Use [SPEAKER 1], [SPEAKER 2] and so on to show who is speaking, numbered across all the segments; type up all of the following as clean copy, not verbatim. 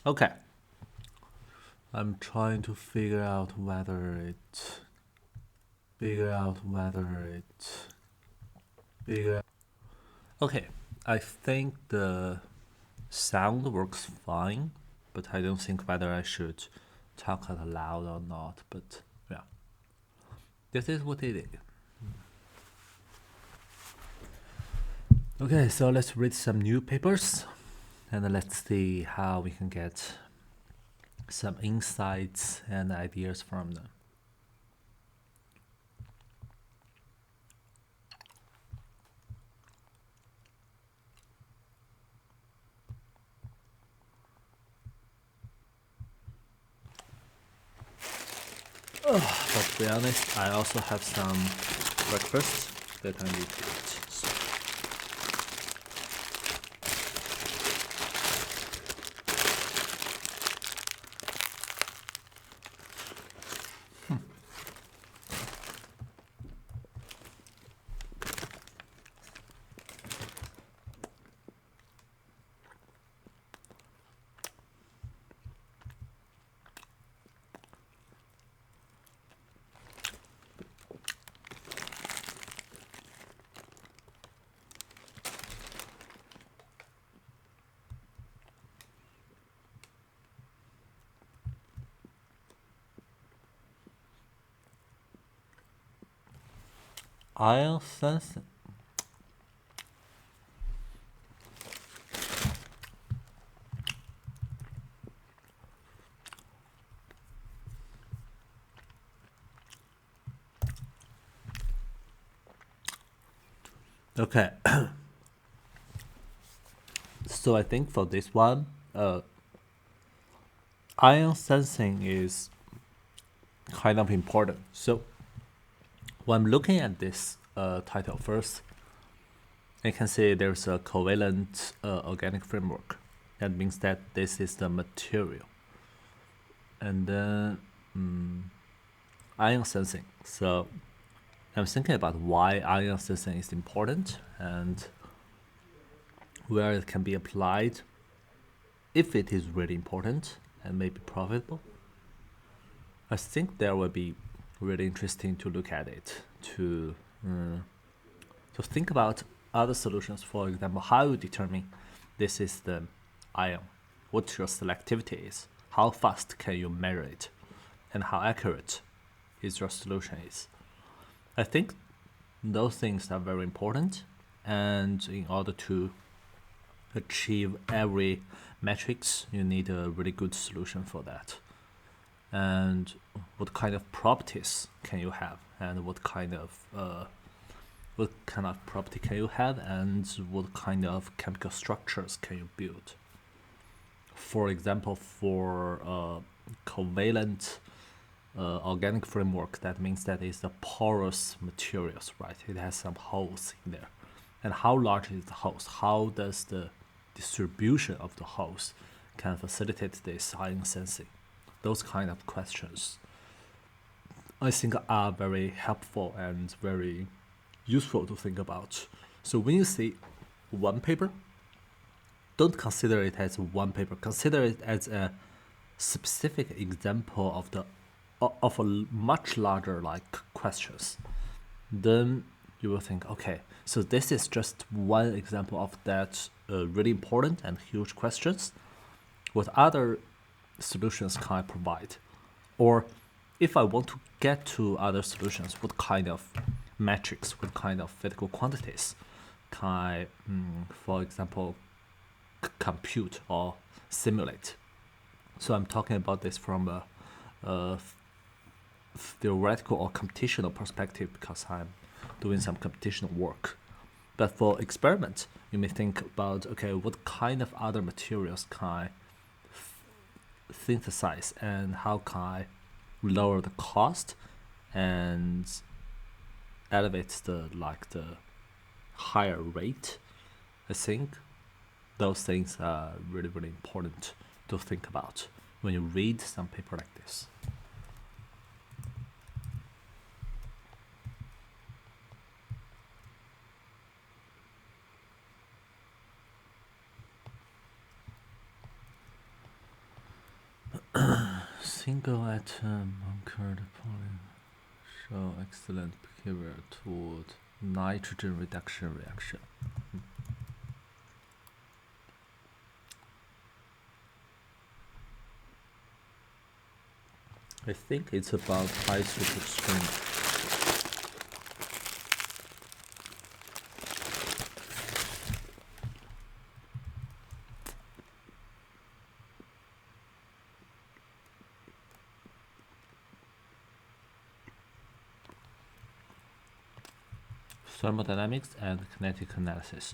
[SPEAKER 1] Okay. I'm trying to figure out whether it Okay, I think the sound works fine, but I don't think whether I should talk out loud or not. But yeah, this is what it is. Okay, so let's read some new papers and let's see how we can get some insights and ideas from them. But to be honest, I also have some breakfast that I need to eat. So. Ion sensing. Okay. So I think for this one, ion sensing is kind of important. So when I'm looking at this title first, I can see there's a covalent organic framework. That means that this is the material. And then ion sensing. So I'm thinking about why ion sensing is important and where it can be applied if it is really important and maybe profitable. I think there will be really interesting to look at it, to think about other solutions. For example, how you determine this is the ion, what your selectivity is, how fast can you measure it, and how accurate is your solution is. I think those things are very important, and in order to achieve every metrics, you need a really good solution for that. And what kind of properties can you have, and what kind of property can you have, and what kind of chemical structures can you build. For example, for covalent organic framework, that means that it's a porous materials, right? It has some holes in there. And how large is the holes? How does the distribution of the holes can facilitate this ion sensing? Those kind of questions, I think, are very helpful and very useful to think about. So when you see one paper, don't consider it as one paper. Consider it as a specific example of a much larger questions. Then you will think, okay, so this is just one example of that really important and huge questions. What other solutions can I provide? Or if I want to get to other solutions, what kind of metrics, what kind of physical quantities can I, for example, compute or simulate? So I'm talking about this from a theoretical or computational perspective because I'm doing some computational work. But for experiment, you may think about, okay, what kind of other materials can I synthesize and how can I lower the cost and elevate the higher rate. I think those things are really, really important to think about when you read some paper like this. single atom occurred poly show excellent behavior toward nitrogen reduction reaction. I think it's about high throughput stream. Thermodynamics and kinetic analysis.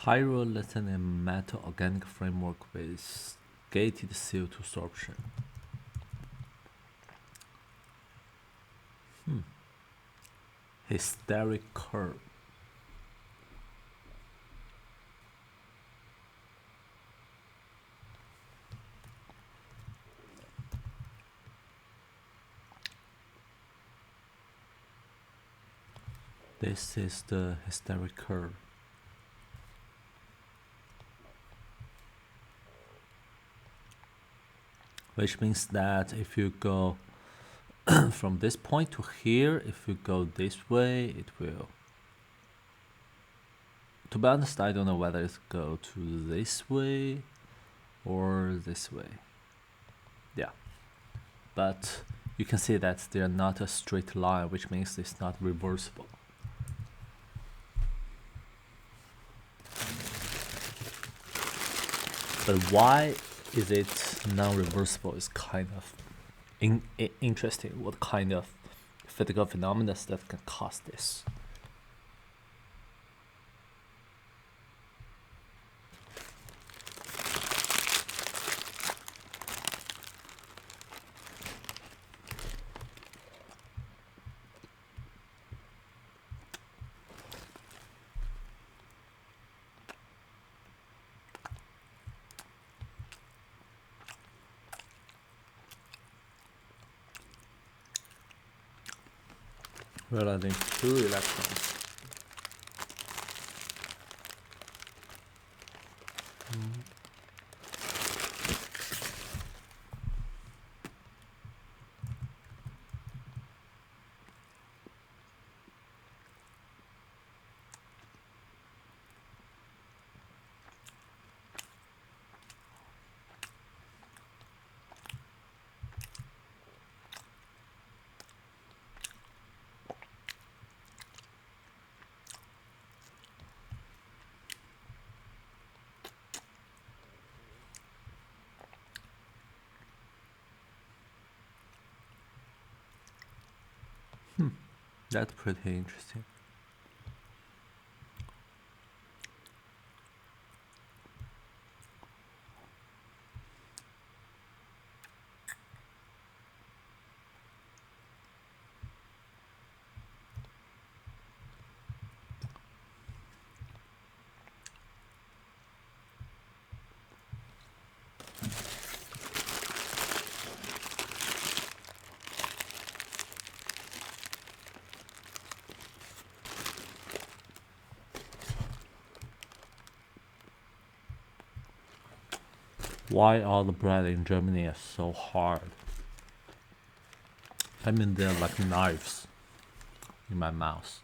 [SPEAKER 1] Pyrolytin metal organic framework with gated CO2 absorption. Hysteric curve. This is the hysteric curve. Which means that if you go from this point to here, if you go this way, it will. To be honest, I don't know whether it go to this way or this way. Yeah, but you can see that they are not a straight line, which means it's not reversible. But why is it non-reversible is kind of interesting. What kind of physical phenomena that can cause this? Well, I think 2 electrons. That's pretty interesting. Why all the bread in Germany are so hard? I mean, they're like knives in my mouth.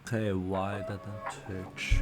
[SPEAKER 1] Okay, why doesn't Twitch?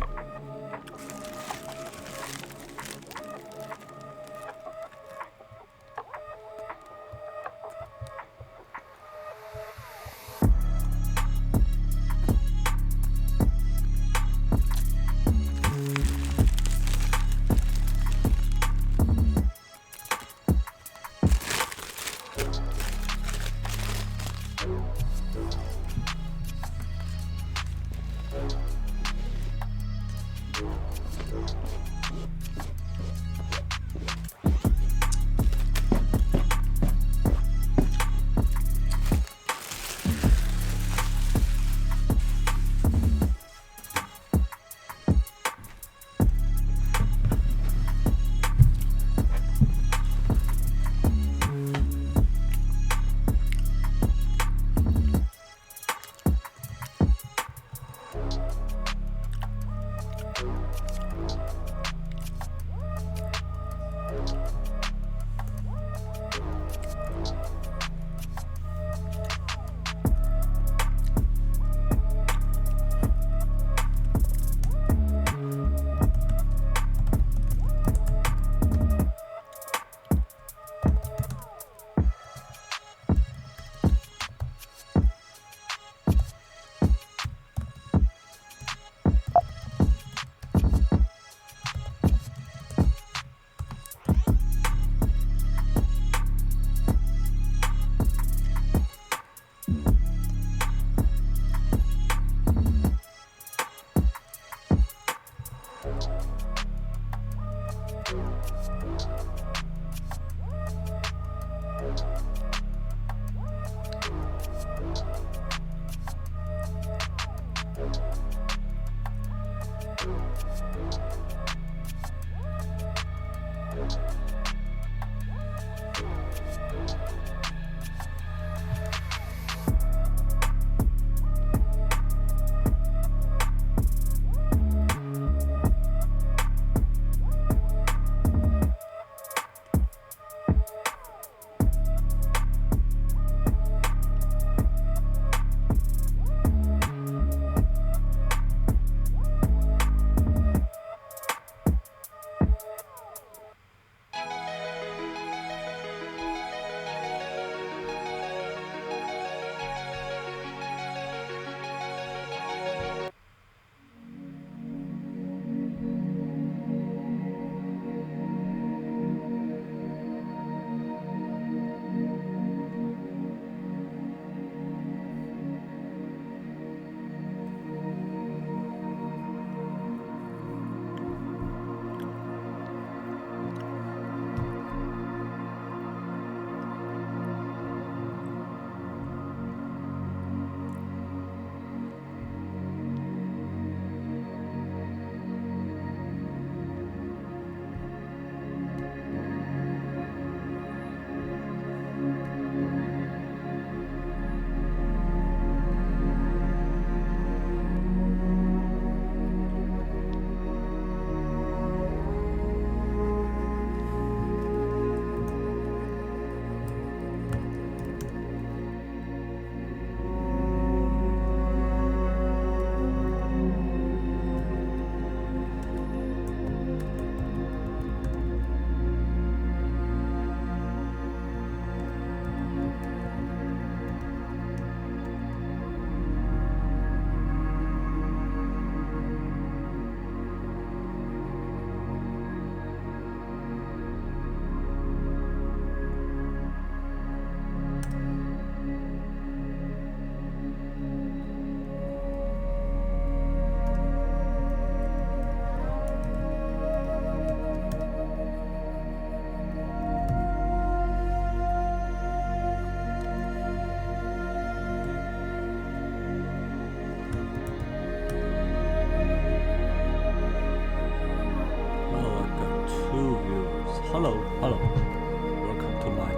[SPEAKER 1] hello. Welcome to my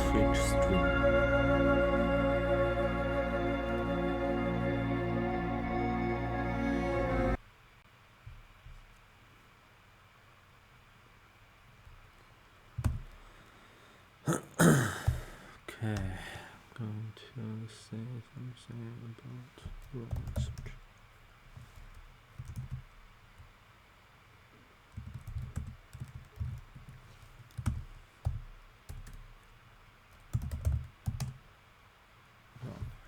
[SPEAKER 1] Twitch stream. Okay, going to say something about raw message.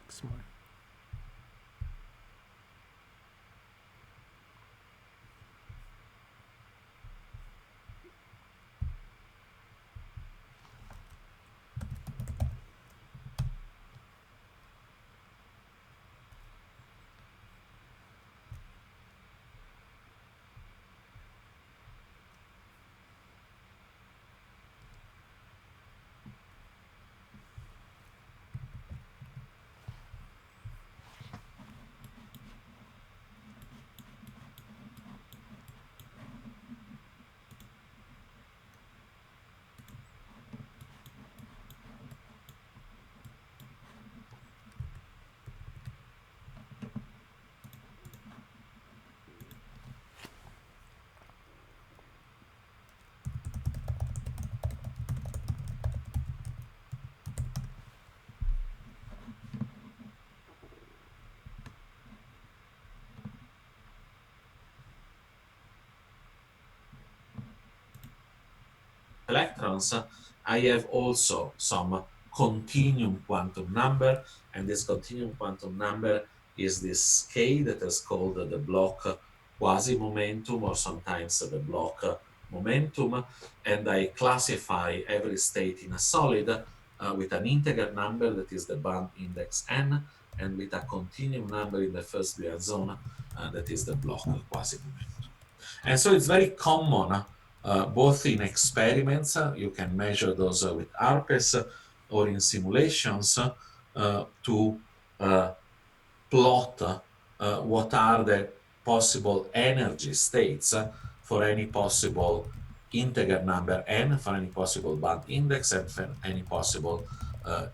[SPEAKER 1] It's mine.
[SPEAKER 2] Electrons, I have also some continuum quantum number, and this continuum quantum number is this k that is called the block quasi-momentum, or sometimes the block momentum, and I classify every state in a solid with an integer number that is the band index n, and with a continuum number in the first Brier zone that is the block quasi-momentum. And so it's very common both in experiments, you can measure those with ARPES, or in simulations to plot what are the possible energy states for any possible integer number n, for any possible band index, and for any possible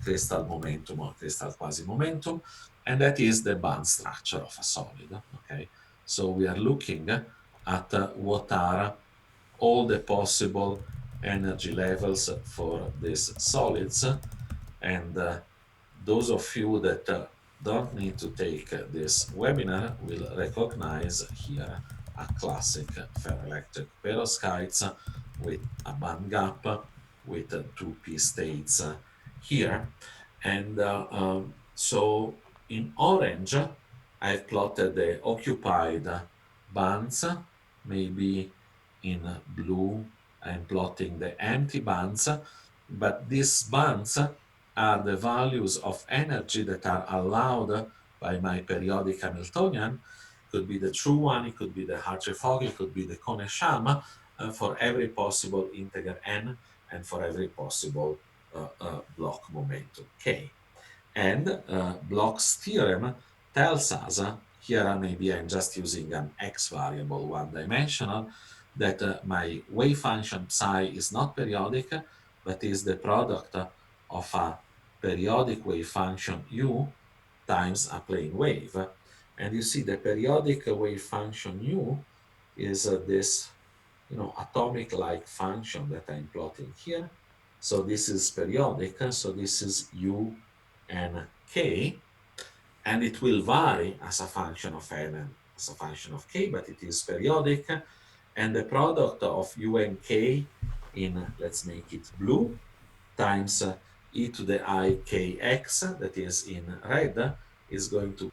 [SPEAKER 2] crystal momentum or crystal quasi-momentum, and that is the band structure of a solid. Okay, so we are looking at what are all the possible energy levels for these solids, and those of you that don't need to take this webinar will recognize here a classic ferroelectric perovskites with a band gap with two p states here. And so in orange, I've plotted the occupied bands. Maybe in blue, I'm plotting the empty bands, but these bands are the values of energy that are allowed by my periodic Hamiltonian. Could be the true one, it could be the Hartree-Fock, it could be the Kohn-Sham, for every possible integer n, and for every possible block momentum k. And Bloch's theorem tells us, here maybe I'm just using an x variable, one-dimensional, that my wave function psi is not periodic, but is the product of a periodic wave function u times a plane wave. And you see the periodic wave function u is this atomic-like function that I'm plotting here. So this is periodic, so this is u and k, and it will vary as a function of n and as a function of k, but it is periodic, and the product of u and k in, let's make it blue, times e to the I kx, that is in red, is going to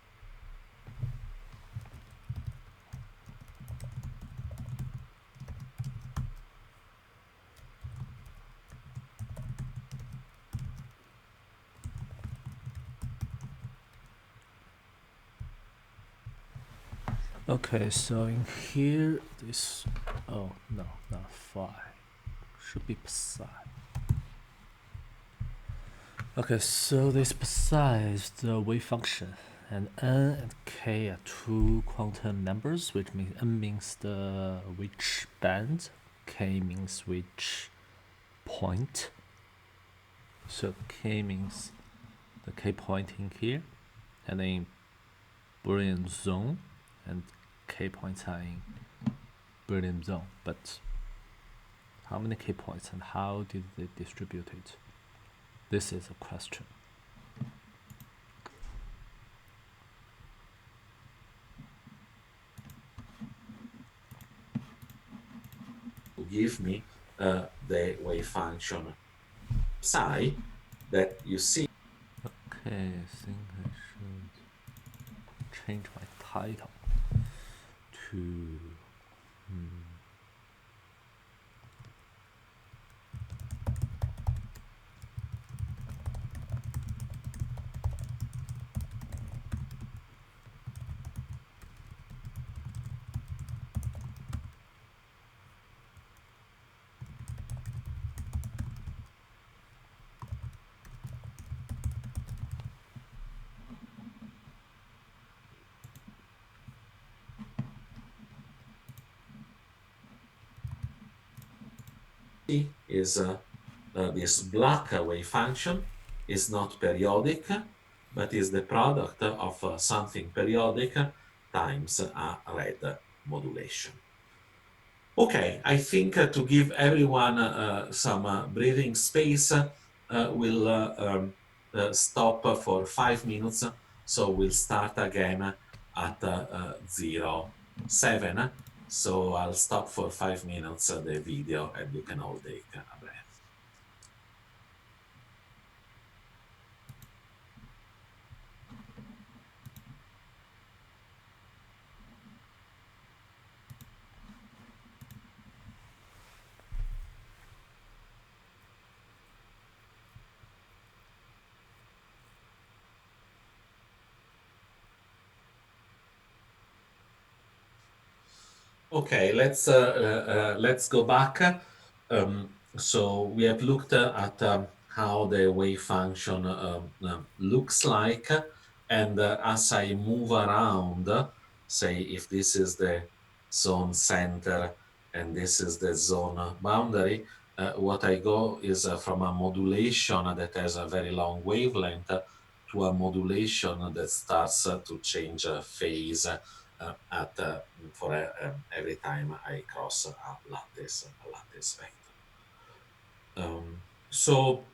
[SPEAKER 1] Okay, so in here, this, oh no, not phi, should be psi. Okay, so this psi is the wave function, and n and k are two quantum numbers, which means n means the which band, k means which point. So k means the k point in here, and then Boolean zone, and k points are in Boolean zone. But how many k points and how did they distribute it? This is a question.
[SPEAKER 2] To give me the wave function psi that you see.
[SPEAKER 1] Okay, I think I should change my title to
[SPEAKER 2] is this black wave function is not periodic, but is the product of something periodic times a red modulation. Okay, I think to give everyone some breathing space, we'll stop for 5 minutes. So we'll start again at 07. So I'll stop for 5 minutes the video and you can all take a breath. Okay, let's go back. So we have looked at how the wave function looks like, and as I move around, say if this is the zone center and this is the zone boundary, what I go is from a modulation that has a very long wavelength to a modulation that starts to change phase at for every time I cross a lattice vector. So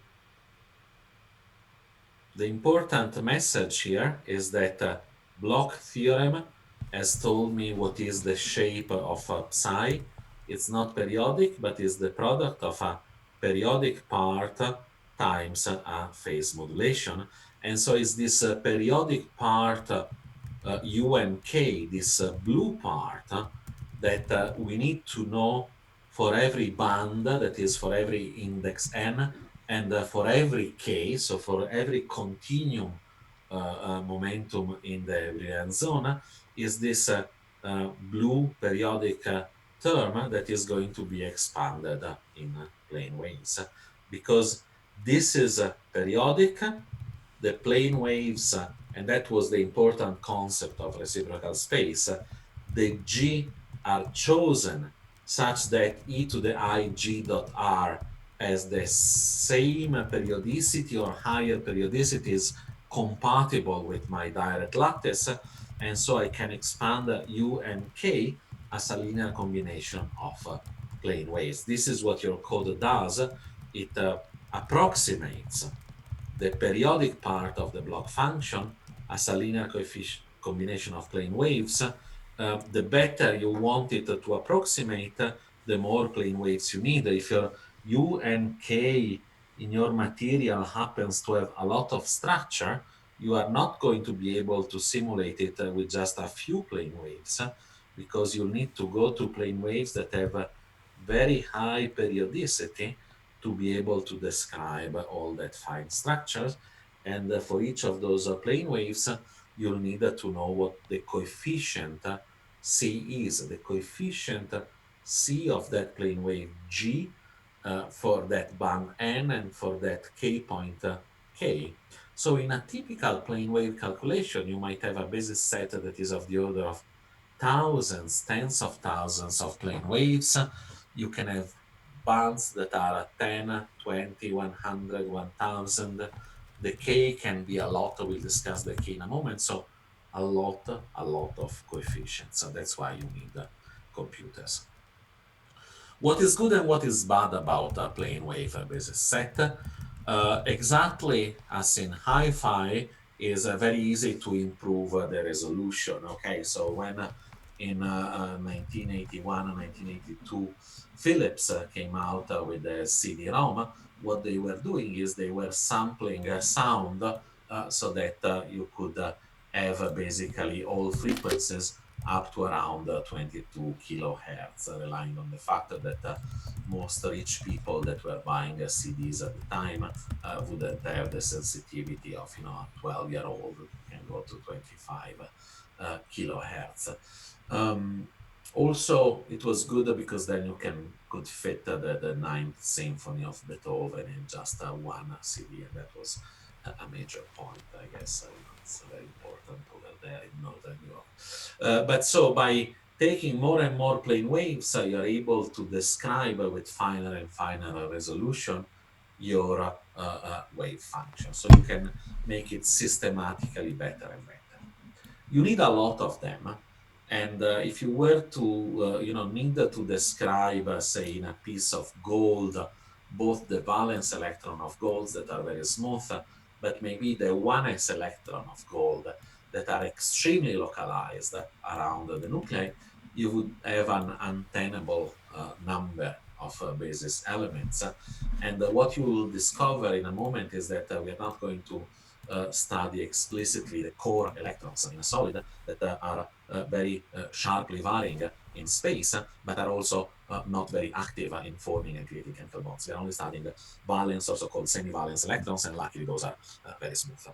[SPEAKER 2] the important message here is that Bloch theorem has told me what is the shape of psi. It's not periodic, but is the product of a periodic part times a phase modulation. And so is this periodic part U and K, this blue part, that we need to know for every band, that is for every index n, and for every k, so for every continuum momentum in the Brillouin zone, is this blue periodic term that is going to be expanded in plane waves. Because this is periodic, the plane waves, and that was the important concept of reciprocal space, the G are chosen such that e to the I G dot R has the same periodicity or higher periodicities compatible with my direct lattice, and so I can expand U and K as a linear combination of plane waves. This is what your code does. It approximates the periodic part of the Bloch function as a linear combination of plane waves. The better you want it to approximate, the more plane waves you need. If your U and K in your material happens to have a lot of structure, you are not going to be able to simulate it with just a few plane waves, because you'll need to go to plane waves that have a very high periodicity to be able to describe all that fine structures. And for each of those plane waves, you'll need to know what the coefficient C is, the coefficient C of that plane wave G for that band N and for that K point K. So in a typical plane wave calculation, you might have a basis set that is of the order of thousands, tens of thousands of plane waves. You can have bands that are 10, 20, 100, 1000. The K can be a lot. We'll discuss the K in a moment. So a lot of coefficients. So that's why you need computers. What is good and what is bad about a plane wave basis set? Exactly as in hi-fi, is very easy to improve the resolution. Okay, so when in 1981 and 1982, Philips came out with the CD-ROM, what they were doing is they were sampling sound so that you could have basically all frequencies up to around 22 kilohertz, relying on the fact that most rich people that were buying CDs at the time wouldn't have the sensitivity of a 12-year-old who can go to 25 kilohertz. Also, it was good because then you could fit the Ninth Symphony of Beethoven in just one CD, and that was a major point, I guess. It's very important over there in Northern Europe. But so by taking more and more plane waves, you're able to describe with finer and finer resolution your wave function. So you can make it systematically better and better. You need a lot of them. And if you were to, need to describe, say, in a piece of gold, both the valence electron of golds that are very smooth, but maybe the 1s electron of gold that are extremely localized around the nuclei, you would have an untenable number of basis elements. And what you will discover in a moment is that we are not going to study explicitly the core electrons in a solid that are very sharply varying in space, but are also not very active in forming and creating chemical bonds. We are only studying valence, also called semi-valence electrons, and luckily those are very smooth.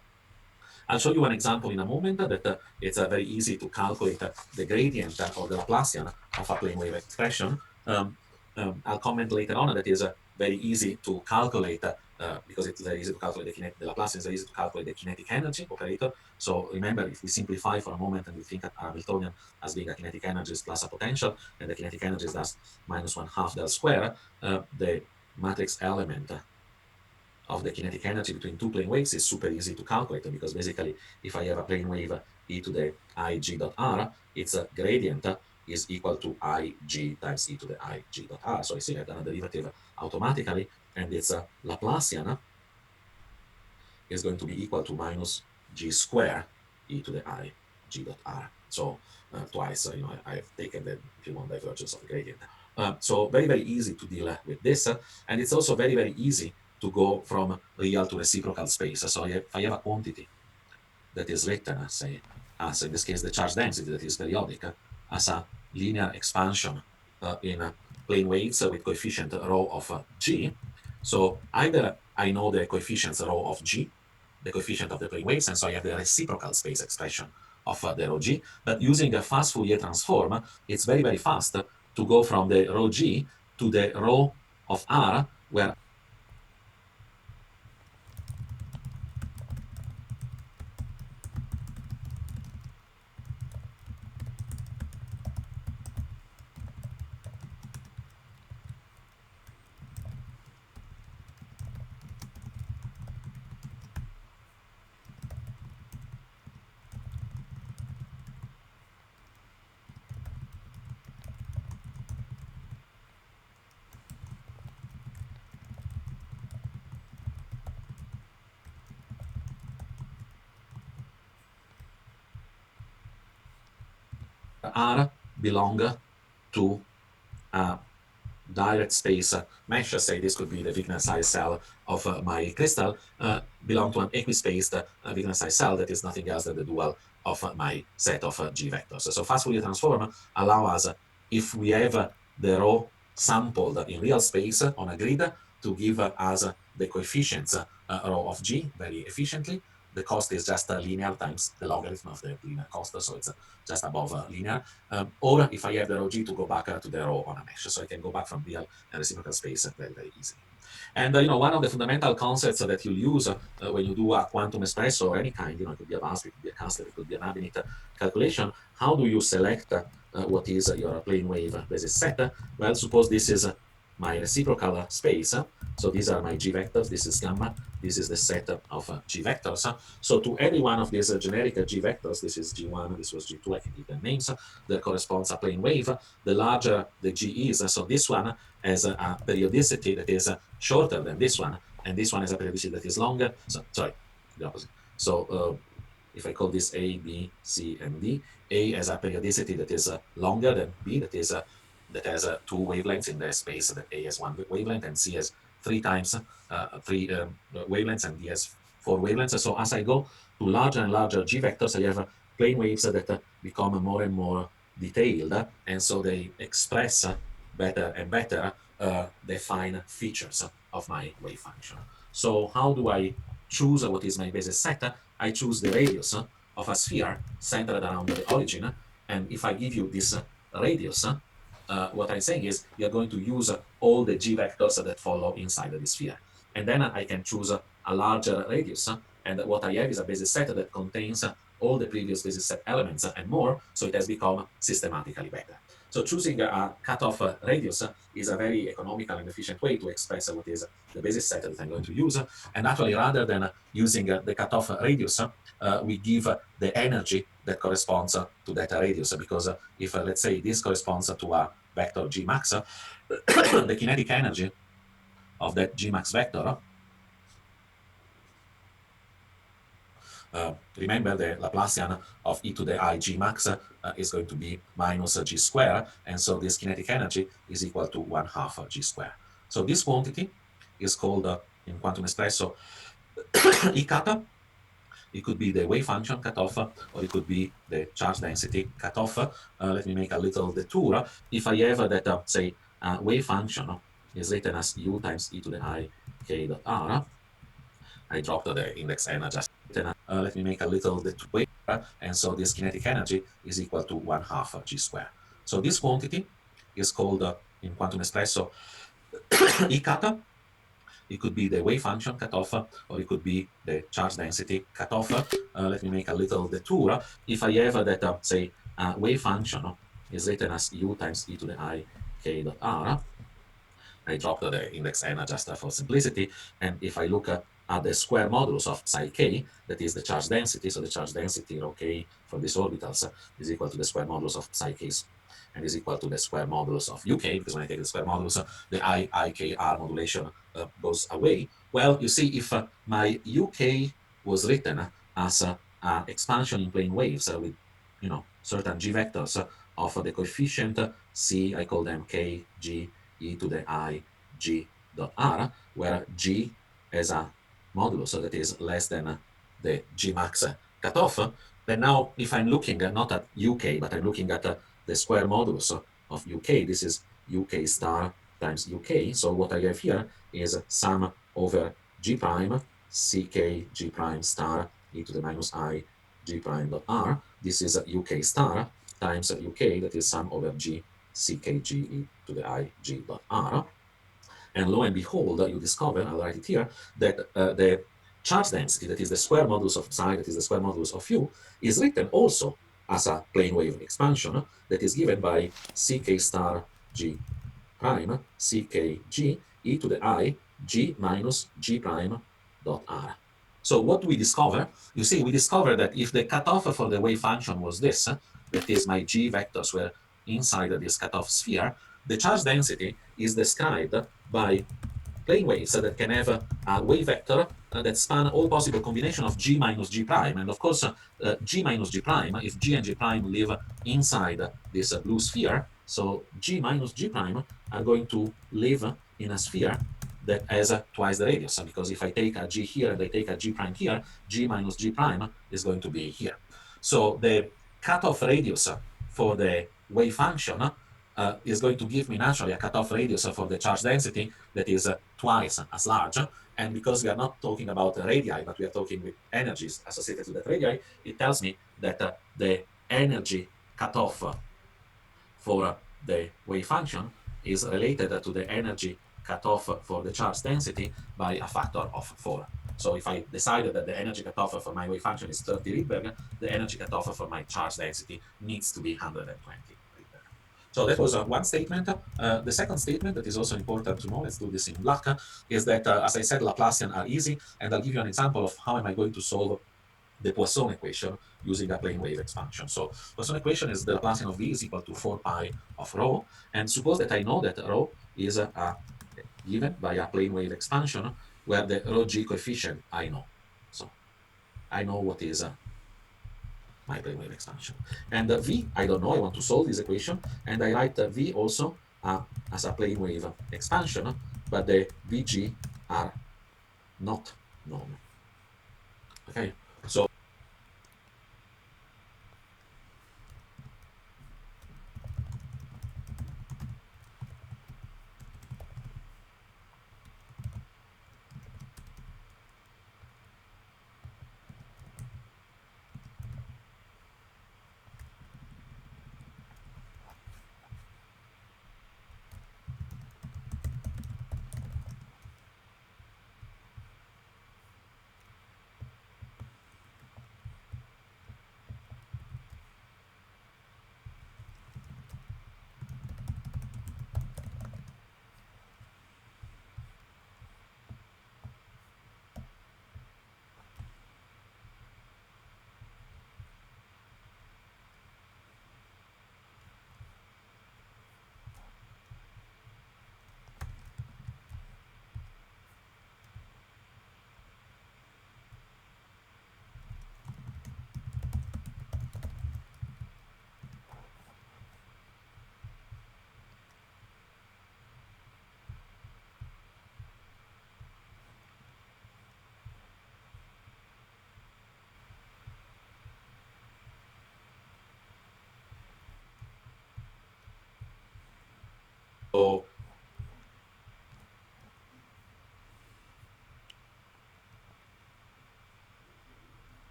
[SPEAKER 2] I'll show you an example in a moment that it's very easy to calculate the gradient or the Laplacian of a plane wave expression. I'll comment later on that is very easy to calculate because it's very easy to calculate the Laplacian is very easy to calculate the kinetic energy operator. So remember, if we simplify for a moment and we think of Hamiltonian as being a kinetic energy plus a potential, and the kinetic energy is thus minus 1/2 del square, the matrix element of the kinetic energy between two plane waves is super easy to calculate, because basically if I have a plane wave e to the ig dot r, its gradient is equal to ig times e to the ig dot r. So I see I've done a derivative automatically, and its Laplacian is going to be equal to minus g square e to the ig dot r. So twice, I've taken the, if you want, divergence of the gradient. So very, very easy to deal with this. And it's also very, very easy to go from real to reciprocal space. So if I have a quantity that is written, say, as in this case, the charge density that is periodic, as a linear expansion in plane waves with coefficient rho of g. So either I know the coefficients rho of g, the coefficient of the plane waves, and so I have the reciprocal space expression of the rho g. But using a fast Fourier transform, it's very, very fast to go from the rho g to the rho of r, where R belong to a direct space mesh. Say this could be the Wigner size cell of my crystal, belong to an equispaced Wigner size cell that is nothing else than the dual of my set of G vectors. So fast Fourier transform allow us, if we have the rho sampled in real space on a grid, to give us the coefficients rho of G very efficiently. The cost is just linear times the logarithm of the linear cost, so it's just above linear. Or if I have the rho G, to go back to the rho on a mesh, so I can go back from real and reciprocal space very, very easily. And one of the fundamental concepts that you'll use when you do a quantum espresso or any kind, it could be a VASP, it could be a Kastler, it could be an Abinit calculation. How do you select what is your plane wave basis set? Well, suppose this is my reciprocal space. So these are my G vectors. This is gamma. This is the set of G vectors. So to every one of these generic G vectors, this is G1, this was G2, I can give them names, that corresponds a plane wave. The larger the G is, so this one has a periodicity that is shorter than this one, and this one has a periodicity that is longer. So, sorry, the opposite. So if I call this A, B, C, and D, A has a periodicity that is longer than B, that has two wavelengths in the space. That A has one wavelength, and C has three times three wavelengths, and D has four wavelengths. So as I go to larger and larger G vectors, I have plane waves that become more and more detailed, and so they express better and better the fine features of my wave function. So how do I choose what is my basis set? I choose the radius of a sphere centered around the origin, and if I give you this radius, what I'm saying is you're going to use all the G vectors that follow inside the sphere. And then I can choose a larger radius, and what I have is a basis set that contains all the previous basis set elements and more, so it has become systematically better. So choosing a cutoff radius is a very economical and efficient way to express what is the basis set that I'm going to use. And actually, rather than using the cutoff radius, we give the energy that corresponds to that radius, because if, let's say, this corresponds to a vector G max, the kinetic energy of that G max vector, remember the Laplacian of e to the I G max is going to be minus G square, and so this kinetic energy is equal to 1/2 G square. So this quantity is called in quantum espresso E kata. It could be the wave function cutoff, or it could be the charge density cutoff. Let me make a little detour. If I have that, say, wave function is written as u times e to the I k dot r, I dropped the index n just. Let me make a little detour, and so this kinetic energy is equal to 1/2 G square. So this quantity is called in quantum espresso E kata. It could be the wave function cutoff, or it could be the charge density cutoff. Let me make a little detour. If I have that, say, wave function is written as u times e to the I k dot r, I dropped the index n just for simplicity. And if I look at the square modulus of psi k, that is the charge density, so the charge density rho k for these orbitals is equal to the square modulus of psi k, and is equal to the square modulus of uk, because when I take the square modulus, the IKR modulation goes away. Well, you see, if my uk was written as expansion in plane waves with, certain g vectors of the coefficient c, I call them k, g, e to the I, g dot r, where g has a modulus that is less than the g max cutoff, then now if I'm looking not at uk, but I'm looking at the square modulus of uk, this is uk star times uk. So what I have here is sum over g prime ck g prime star e to the minus I g prime dot r. This is uk star times uk, that is sum over g ckg e to the I g dot r. And lo and behold, you discover, I'll write it here, that the charge density, that is the square modulus of psi, that is the square modulus of u, is written also as a plane wave expansion that is given by ck star g prime ckg e to the I g minus g prime dot r. So what do we discover? You see, we discover that if the cutoff for the wave function was this, that is my g vectors were inside this cutoff sphere, the charge density is described by plane waves that can have a wave vector that span all possible combination of g minus g prime. And of course, g minus g prime, if g and g prime live inside this blue sphere, so g minus g prime are going to live in a sphere that has twice the radius, because if I take a g here and I take a g prime here, g minus g prime is going to be here. So the cutoff radius for the wave function is going to give me naturally a cutoff radius for the charge density that is twice as large. And because we are not talking about radii, but we are talking with energies associated to that radii, it tells me that the energy cutoff for the wave function is related to the energy cutoff for the charge density by a factor of 4. So if I decided that the energy cutoff for my wave function is 30 Rydberg, the energy cutoff for my charge density needs to be 120 Rydberg. So that was one statement. The second statement that is also important to know, let's do this in black, is that, as I said, Laplacian are easy, and I'll give you an example of how am I going to solve the Poisson equation using a plane wave expansion. So Poisson equation is the Laplacian of V is equal to 4 pi of rho, and suppose that I know that rho is given by a plane wave expansion where the rho g coefficient I know. So I know what is my plane wave expansion. And V, I don't know, I want to solve this equation, and I write V also as a plane wave expansion, but the Vg are not known. Okay, so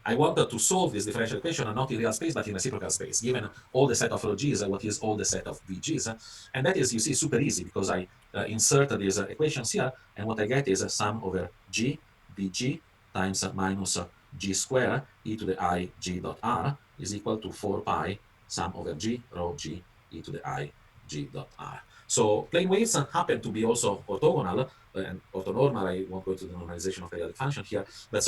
[SPEAKER 2] I wanted to solve this differential equation not in real space, but in reciprocal space, given all the set of rho g's, what is all the set of vg's. And that is, you see, super easy because I insert these equations here, and what I get is a sum over g vg times minus g square e to the I g dot r is equal to 4 pi sum over g rho g e to the I g dot r. So plane waves happen to be also orthogonal, and orthonormal, I won't go into the normalization of periodic function here, but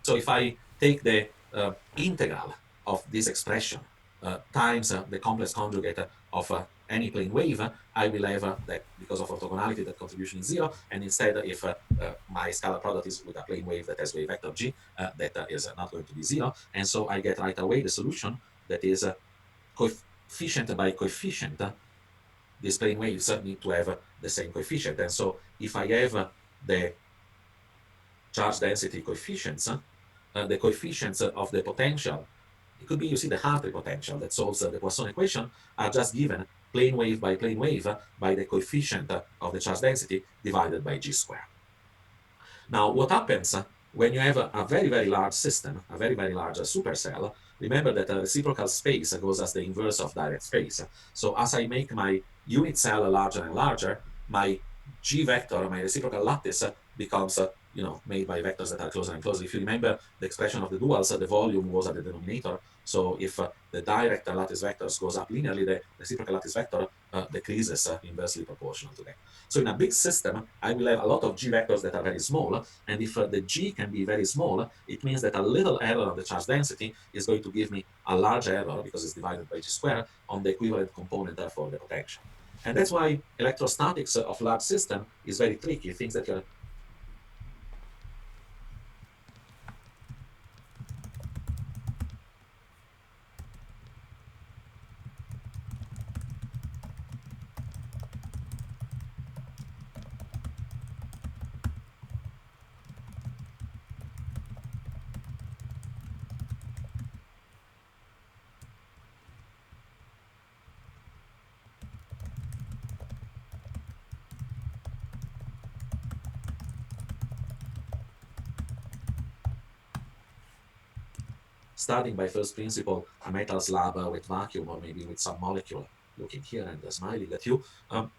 [SPEAKER 2] so if I take the integral of this expression times the complex conjugate of any plane wave, I will have that, because of orthogonality, that contribution is 0. And instead, if my scalar product is with a plane wave that has wave vector g, that is not going to be 0. And so I get right away the solution that is coefficient by coefficient. These plane waves need to have the same coefficient. And so if I have the charge density coefficients, the coefficients of the potential It could be, you see, the Hartree potential that solves the Poisson equation are just given plane wave by plane wave by the coefficient of the charge density divided by g squared. Now, what happens when you have a very, very large system, a very, very large supercell? Remember that reciprocal space goes as the inverse of direct space. So as I make my unit cell larger and larger, my G vector, my reciprocal lattice, becomes made by vectors that are closer and closer. If you remember the expression of the duals, the volume was at the denominator. So if the direct lattice vectors goes up linearly, the reciprocal lattice vector decreases inversely proportional to that. So in a big system, I will have a lot of G vectors that are very small. And if the G can be very small, it means that a little error on the charge density is going to give me a large error, because it's divided by G squared, on the equivalent component for the potential. And that's why electrostatics of large system is very tricky. Things that you're starting by first principle, a metal slab with vacuum, or maybe with some molecule looking here and smiling at you.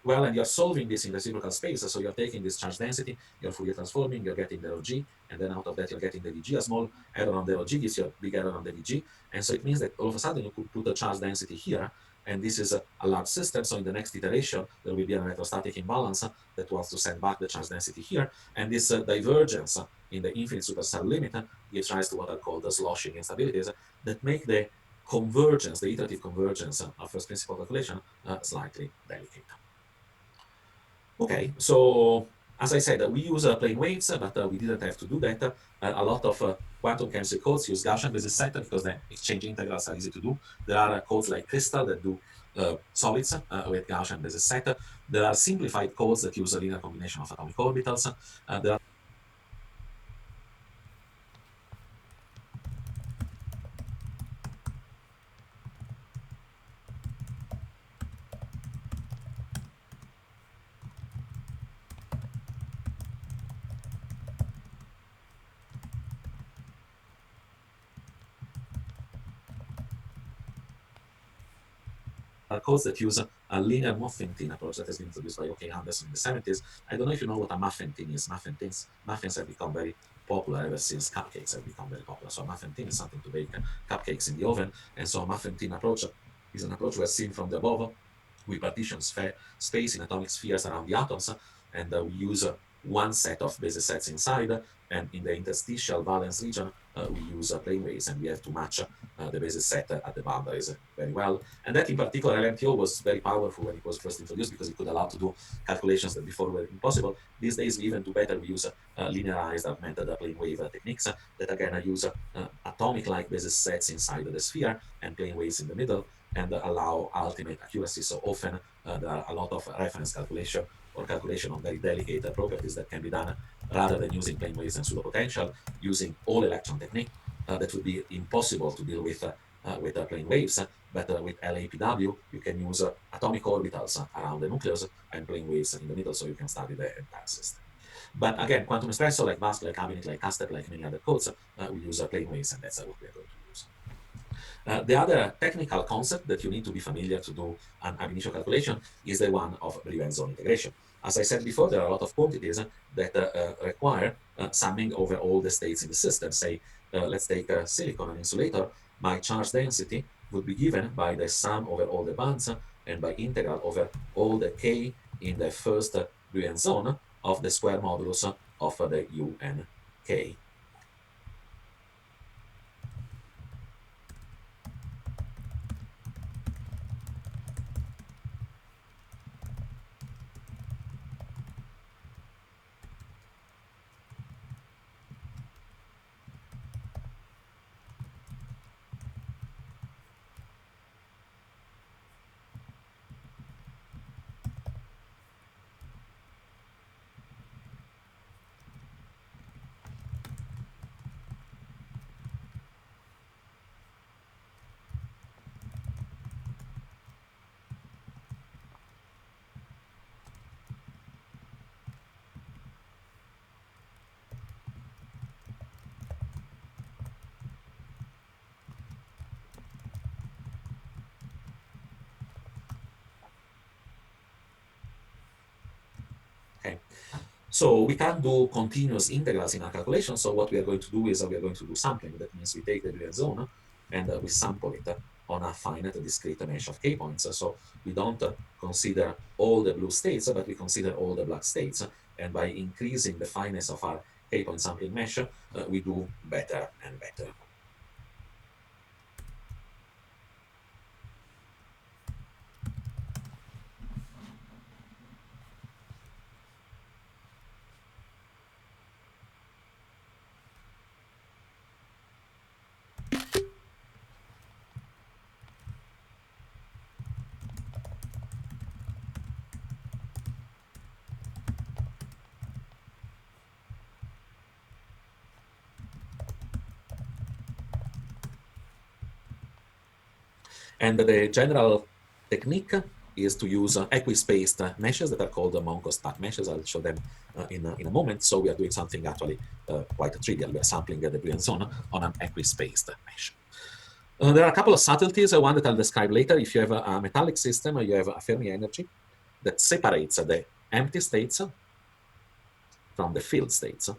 [SPEAKER 2] Well, and you're solving this in reciprocal space. So you're taking this charge density, you're Fourier transforming, you're getting the rho g, and then out of that you're getting the dg. A small error on the rho g gives you a big error on the dg. And so it means that all of a sudden you could put a charge density here, and this is a large system. So in the next iteration, there will be an electrostatic imbalance that wants to send back the charge density here. And this divergence in the infinite supercell limit gives rise to what are called the sloshing instabilities that make the convergence, the iterative convergence of first principle calculation slightly delicate. Okay, so as I said, we use plane waves, but we didn't have to do that. A lot of quantum chemistry codes use Gaussian basis set because the exchange integrals are easy to do. There are codes like Crystal that do solids with Gaussian basis set. There are simplified codes that use a linear combination of atomic orbitals. There are codes that use a linear muffin tin approach that has been introduced by OK Anderson in the 70s. I don't know if you know what a muffin tin is. Muffins have become very popular ever since cupcakes have become very popular. So a muffin tin is something to bake cupcakes in the oven. And so a muffin tin approach is an approach where, seen from the above, we partition space in atomic spheres around the atoms, and we use one set of basis sets inside, and in the interstitial valence region, we use plane waves, and we have to match the basis set at the boundaries very well. And that in particular, LMTO was very powerful when it was first introduced because it could allow to do calculations that before were impossible. These days, we even do better. We use linearized augmented plane wave techniques that again use atomic-like basis sets inside the sphere and plane waves in the middle, and allow ultimate accuracy. So often there are a lot of reference calculation or calculation on very delicate properties that can be done rather than using plane waves and pseudo potential, using all electron technique. That would be impossible to deal with plane waves, but with LAPW, you can use atomic orbitals around the nucleus and plane waves in the middle, so you can study the entire system. But again, quantum espresso, like VASP, like Cabinet, like Castet, like many other codes, we use plane waves, and that's what we are going to use. The other technical concept that you need to be familiar to do an ab initio calculation is the one of Riven zone integration. As I said before, there are a lot of quantities that require summing over all the states in the system. Say, let's take silicon, an insulator. My charge density would be given by the sum over all the bands and by integral over all the k in the first Riven zone of the square modulus of the UNK. okay? So we can't do continuous integrals in our calculation. So what we are going to do is we are going to do sampling. That means we take the brilliant zone and we sample it on a finite discrete mesh of k points. So we don't consider all the blue states, but we consider all the black states. And by increasing the fineness of our k point sampling mesh, we do better and better. And the general technique is to use equispaced meshes that are called Monko-stack meshes. I'll show them in a moment. So we are doing something actually quite trivial. We are sampling the brilliant zone on an equispaced mesh. There are a couple of subtleties, one that I'll describe later. If you have a metallic system, you have a Fermi energy that separates the empty states from the filled states.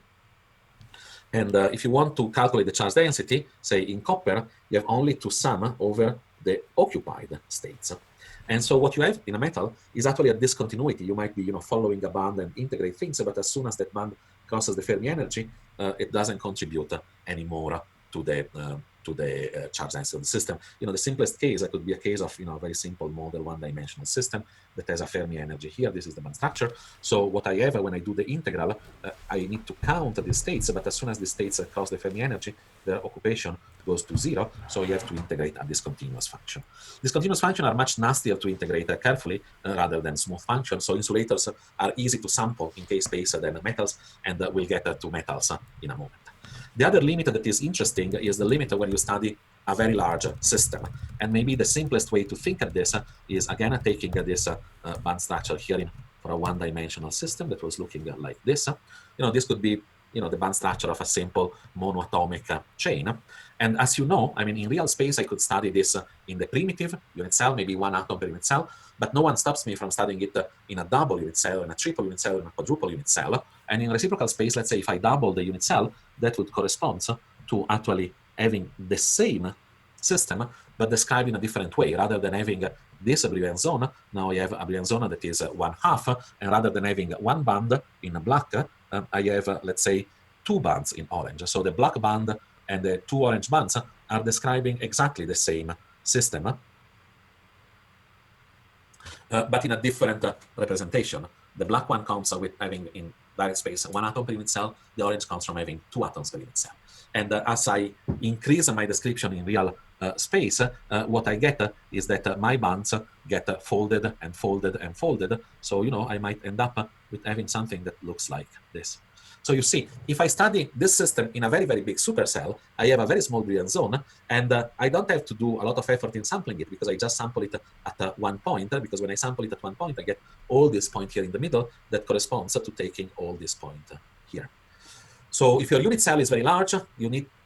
[SPEAKER 2] And if you want to calculate the charge density, say in copper, you have only to sum over the occupied states. And so what you have in a metal is actually a discontinuity. You might be following a band and integrate things, but as soon as that band crosses the Fermi energy, it doesn't contribute anymore to the charge density of the system. The simplest case could be a case of a very simple model one-dimensional system that has a Fermi energy here. This is the band structure. So what I have when I do the integral, I need to count the states, but as soon as the states cross the Fermi energy, their occupation goes to 0. So you have to integrate a discontinuous function. Discontinuous functions are much nastier to integrate carefully rather than smooth functions. So insulators are easy to sample in k-space than metals, and we'll get to metals in a moment. The other limit that is interesting is the limit when you study a very large system. And maybe the simplest way to think of this is, again, taking this band structure here for a one-dimensional system that was looking like this. This could be the band structure of a simple monoatomic chain. And as you know, in real space, I could study this in the primitive unit cell, maybe one atom per unit cell, but no one stops me from studying it in a double unit cell, in a triple unit cell, in a quadruple unit cell. And in reciprocal space, let's say if I double the unit cell, that would correspond to actually having the same system, but described in a different way. Rather than having this brilliant zone, now I have a brilliant zone that is 1/2, and rather than having one band in black, I have, let's say, two bands in orange. So the black band and the two orange bands are describing exactly the same system, but in a different representation. The black one comes with having in direct space one atom per unit cell. The orange comes from having two atoms per unit cell. And as I increase my description in real space, what I get is that my bands get folded and folded and folded. So, I might end up with having something that looks like this. So you see, if I study this system in a very, very big supercell, I have a very small brilliant zone, and I don't have to do a lot of effort in sampling it because I just sample it at one point, because when I sample it at one point, I get all this point here in the middle that corresponds to taking all this point here. So if your unit cell is very large,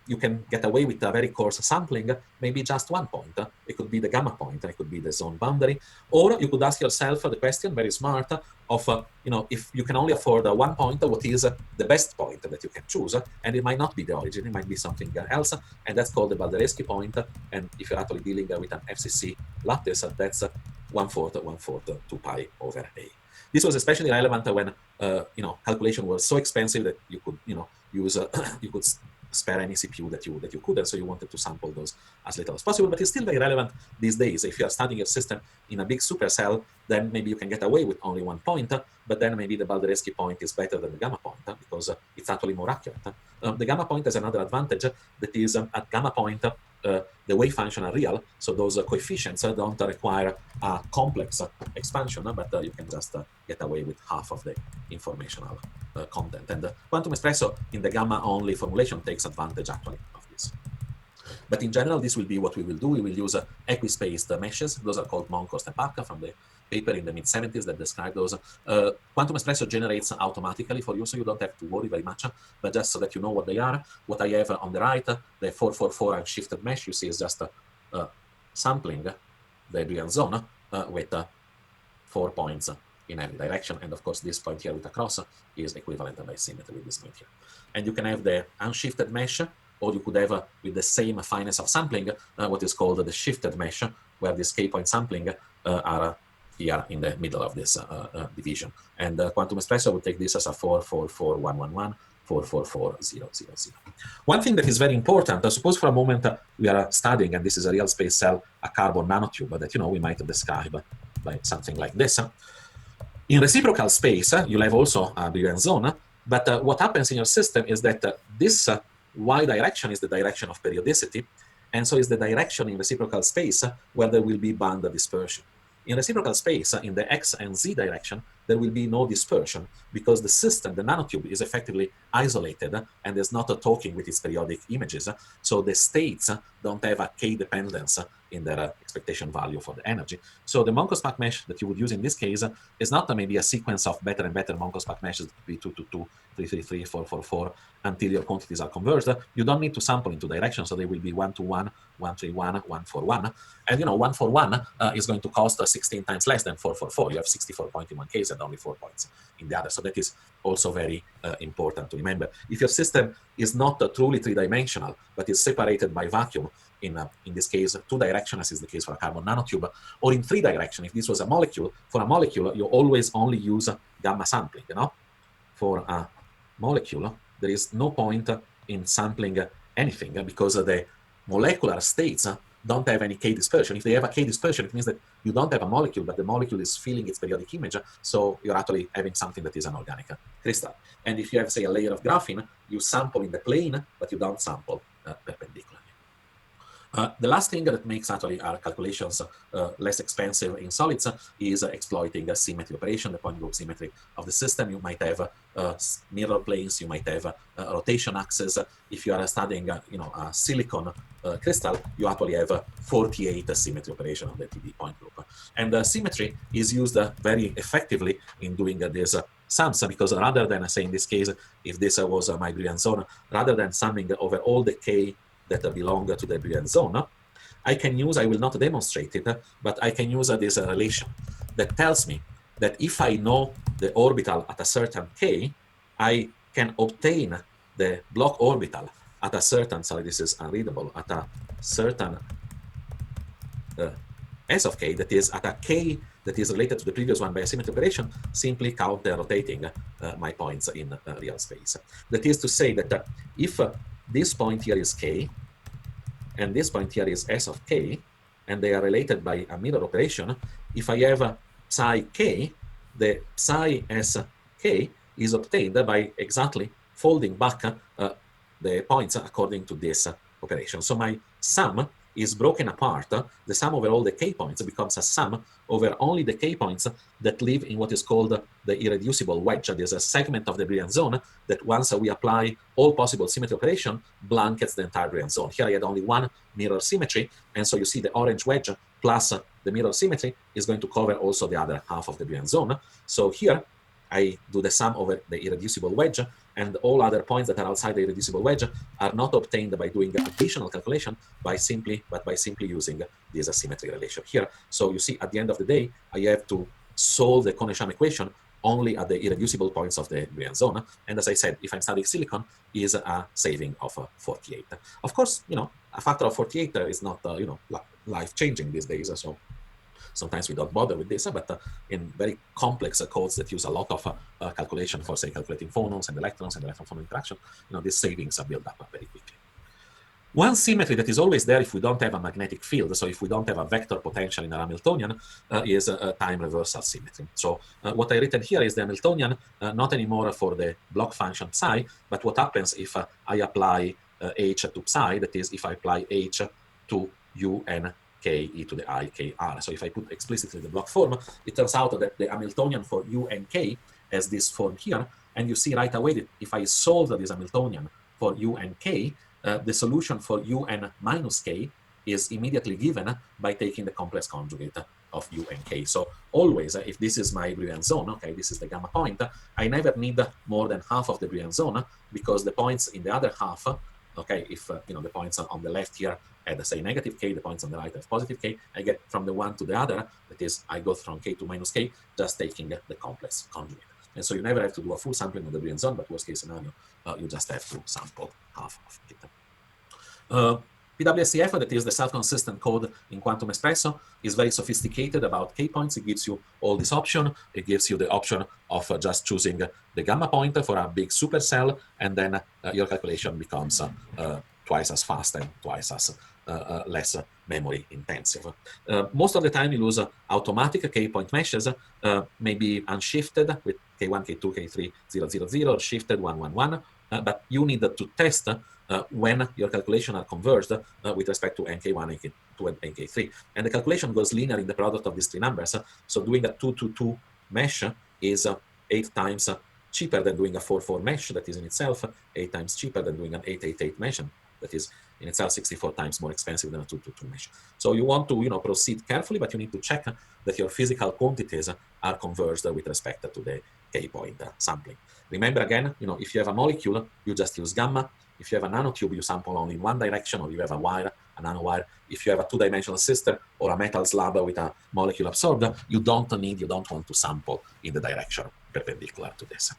[SPEAKER 2] you can get away with a very coarse sampling, maybe just one point. It could be the gamma point, it could be the zone boundary, or you could ask yourself the question, very smart, of if you can only afford one point, what is the best point that you can choose? And it might not be the origin, it might be something else, and that's called the Baldereschi point. And if you're actually dealing with an FCC lattice, that's 1/4 2 pi over a. This was especially relevant when calculation was so expensive that you could use you could spare any CPU that you could, and so you wanted to sample those as little as possible. But it's still very relevant these days. If you are studying a system in a big supercell, then maybe you can get away with only one point, but then maybe the Baldereschi point is better than the gamma point because it's actually more accurate. The gamma point has another advantage, that is at gamma point the wave function are real, so those coefficients don't require a complex expansion, but you can just get away with half of the informational content. And quantum espresso in the gamma only formulation takes advantage actually of this. But in general, this will be what we will do. We will use equispaced meshes. Those are called Monkost and Parka from the paper in the mid-70s that describe those. Quantum espresso generates automatically for you, so you don't have to worry very much, but just so that you know what they are. What I have on the right, the 444 unshifted mesh, you see is just sampling the brilliant zone with 4 points in every direction. And of course, this point here with a cross is equivalent by symmetry with this point here. And you can have the unshifted mesh, or you could have, with the same fineness of sampling, what is called the shifted mesh, where this k-point sampling are here in the middle of this division. And quantum espresso will take this as a 44411, 444000. One thing that is very important, suppose for a moment we are studying, and this is a real space cell, a carbon nanotube that, we might describe by something like this. In reciprocal space, you'll have also a Brillouin zone, but what happens in your system is that this y direction is the direction of periodicity, and so is the direction in reciprocal space where there will be band dispersion. In reciprocal space, in the x and z direction, there will be no dispersion because the system, the nanotube, is effectively isolated and is not talking with its periodic images. So the states don't have a k dependence in their expectation value for the energy. So the Monko-SPAC mesh that you would use in this case is not maybe a sequence of better and better Monko-SPAC meshes, 222, 333, 444, until your quantities are converged. You don't need to sample in two directions, so they will be 121, 131, 141. And 141 is going to cost 16 times less than 444. You have 64 points in one case and only 4 points in the other. So that is also very important to remember. If your system is not truly three-dimensional, but is separated by vacuum, in this case, two direction, as is the case for a carbon nanotube, or in three direction, if this was a molecule, for a molecule, you always only use gamma sampling, For a molecule, there is no point in sampling anything because the molecular states don't have any K dispersion. If they have a K dispersion, it means that you don't have a molecule, but the molecule is filling its periodic image, so you're actually having something that is an organic crystal. And if you have, say, a layer of graphene, you sample in the plane, but you don't sample perpendicularly. The last thing that makes actually our calculations less expensive in solids is exploiting a symmetry operation, the point group symmetry of the system. You might have mirror planes, you might have rotation axes. If you are studying, a silicon crystal, you actually have 48 symmetry operation of the TD point group. And symmetry is used very effectively in doing these sums, because rather than, say in this case, if this was my Brillouin zone, rather than summing over all the K that belong to the Brillouin zone, I will not demonstrate it, but I can use this relation that tells me that if I know the orbital at a certain K, I can obtain the block orbital at a certain, sorry, this is unreadable, at a certain S of K, that is at a K that is related to the previous one by a symmetry operation, simply counter-rotating my points in real space. That is to say that if this point here is K, and this point here is S of K, and they are related by a mirror operation, if I have psi K, the psi S K is obtained by exactly folding back the points according to this operation. So my sum is broken apart. The sum over all the K points becomes a sum over only the K points that live in what is called the irreducible wedge. There's a segment of the Brillouin zone that once we apply all possible symmetry operation, blankets the entire Brillouin zone. Here I had only one mirror symmetry, and so you see the orange wedge plus the mirror symmetry is going to cover also the other half of the Brillouin zone. So here I do the sum over the irreducible wedge, and all other points that are outside the irreducible wedge are not obtained by doing additional calculation, but by simply using this asymmetry relation here. So you see, at the end of the day, I have to solve the Kohn-Sham equation only at the irreducible points of the Brillouin zone. And as I said, if I'm studying silicon, is a saving of 48. Of course, a factor of 48 is not, life-changing these days. So sometimes we don't bother with this, but in very complex codes that use a lot of calculation for, say, calculating phonons and electrons and electron-phonon interaction, these savings are built up very quickly. One symmetry that is always there if we don't have a magnetic field, so if we don't have a vector potential in a Hamiltonian, is a time reversal symmetry. So what I written here is the Hamiltonian, not anymore for the block function psi, but what happens if I apply h to psi, that is, if I apply h to un k e to the I k r. So if I put explicitly the block form, it turns out that the Hamiltonian for u and k has this form here, and you see right away that if I solve this Hamiltonian for u and k, the solution for un minus k is immediately given by taking the complex conjugate of u and k. So always, if this is my Brillouin zone, okay, this is the gamma point, I never need more than half of the Brillouin zone because the points in the other half okay, if the points on the left here had, say, negative k, the points on the right have positive k, I get from the one to the other, that is, I go from k to minus k, just taking the complex conjugate. And so you never have to do a full sampling of the Brilliant Zone, but worst case scenario, you just have to sample half of it. PWSCF, that is the self-consistent code in Quantum Espresso, is very sophisticated about k-points. It gives you all this option. It gives you the option of just choosing the gamma point for a big supercell, and then your calculation becomes twice as fast and twice as less memory intensive. Most of the time you use automatic k-point meshes, maybe unshifted with k1, k2, k3, 0, 0, 0, or shifted 1, 1, 1, but you need to test when your calculations are converged with respect to nk1, nk2, and nk3. And the calculation goes linear in the product of these three numbers. So doing a 2-2-2 mesh is 8 times cheaper than doing a 4-4 mesh, that is in itself 8 times cheaper than doing an 8-8-8 mesh, that is in itself 64 times more expensive than a 2-2-2 mesh. So you want to proceed carefully, but you need to check that your physical quantities are converged with respect to the k-point sampling. Remember again, if you have a molecule, you just use gamma. If you have a nanotube, you sample only in one direction, or you have a wire, a nanowire. If you have a two-dimensional system or a metal slab with a molecule absorbed, you don't want to sample in the direction perpendicular to this.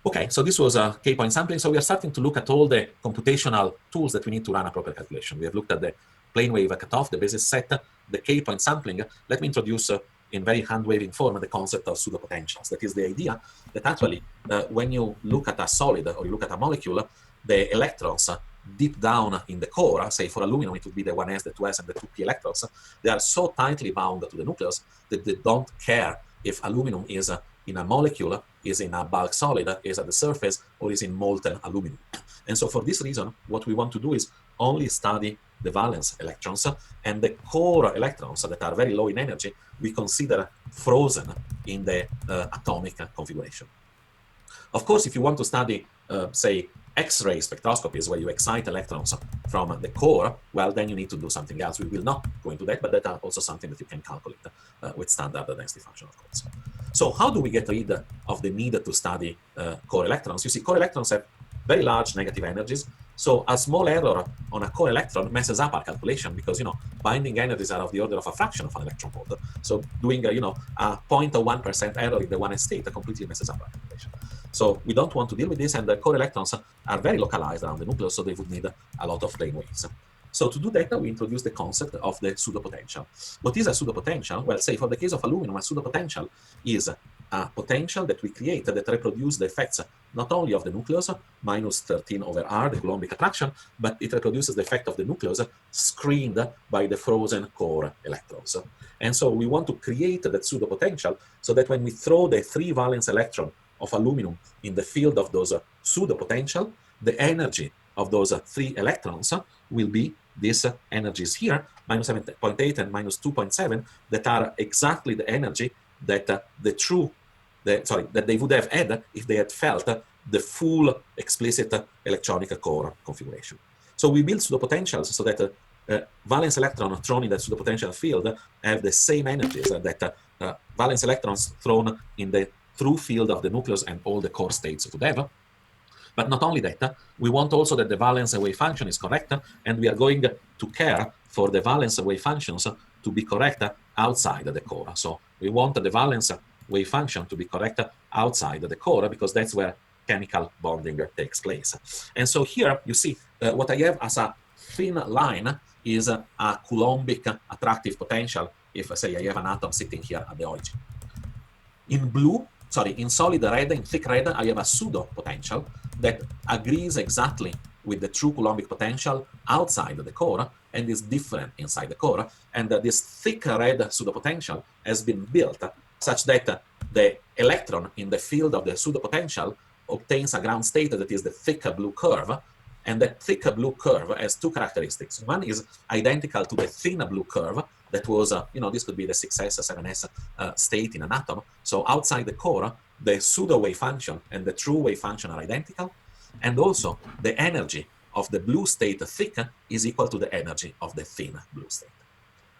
[SPEAKER 2] Okay, so this was a k-point sampling. So we are starting to look at all the computational tools that we need to run a proper calculation. We have looked at the plane wave cutoff, the basis set, the k-point sampling. Let me introduce in very hand-waving form the concept of pseudo potentials. That is the idea that actually when you look at a solid or you look at a molecule, the electrons deep down in the core, say for aluminum, it would be the 1s, the 2s, and the 2p electrons, they are so tightly bound to the nucleus that they don't care if aluminum is in a molecule, is in a bulk solid, is at the surface, or is in molten aluminum. And so for this reason, what we want to do is only study the valence electrons, and the core electrons that are very low in energy, we consider frozen in the atomic configuration. Of course, if you want to study, say, X-ray spectroscopies where you excite electrons from the core, well, then you need to do something else. We will not go into that, but that are also something that you can calculate with standard density functional codes. So how do we get rid of the need to study core electrons? You see, core electrons have very large negative energies. So a small error on a core electron messes up our calculation because, binding energies are of the order of a fraction of an electron volt. So doing, a 0.01% error in the 1s state completely messes up our calculation. So we don't want to deal with this, and the core electrons are very localized around the nucleus, so they would need a lot of plane waves. So to do that, we introduce the concept of the pseudo potential. What is a pseudo potential? Well, say for the case of aluminum, a pseudo potential is a potential that we create that reproduces the effects not only of the nucleus, minus 13 over r, the Coulombic attraction, but it reproduces the effect of the nucleus screened by the frozen core electrons. And so we want to create that pseudo potential so that when we throw the 3 valence electron of aluminum in the field of those pseudo potential, the energy of those 3 electrons will be these energies here, minus 7.8 and minus 2.7, that are exactly the energy that that they would have had if they had felt the full explicit electronic core configuration. So we build pseudo potentials so that valence electron thrown in that pseudo potential field have the same energies that valence electrons thrown in the true field of the nucleus and all the core states would have. But not only that, we want also that the valence wave function is correct, and we are going to care for the valence wave functions to be correct outside the core. So we want the valence wave function to be correct outside the core because that's where chemical bonding takes place. And so here you see what I have as a thin line is a Coulombic attractive potential if, say, I have an atom sitting here at the origin. In solid red, in thick red, I have a pseudo potential that agrees exactly with the true Coulombic potential outside the core and is different inside the core. And this thick red pseudo potential has been built such that the electron in the field of the pseudo potential obtains a ground state that is the thick blue curve. And that thick blue curve has 2 characteristics. One is identical to the thin blue curve that was, this could be the 6s, 7s state in an atom. So outside the core, the pseudo wave function and the true wave function are identical. And also the energy of the blue state thick is equal to the energy of the thin blue state.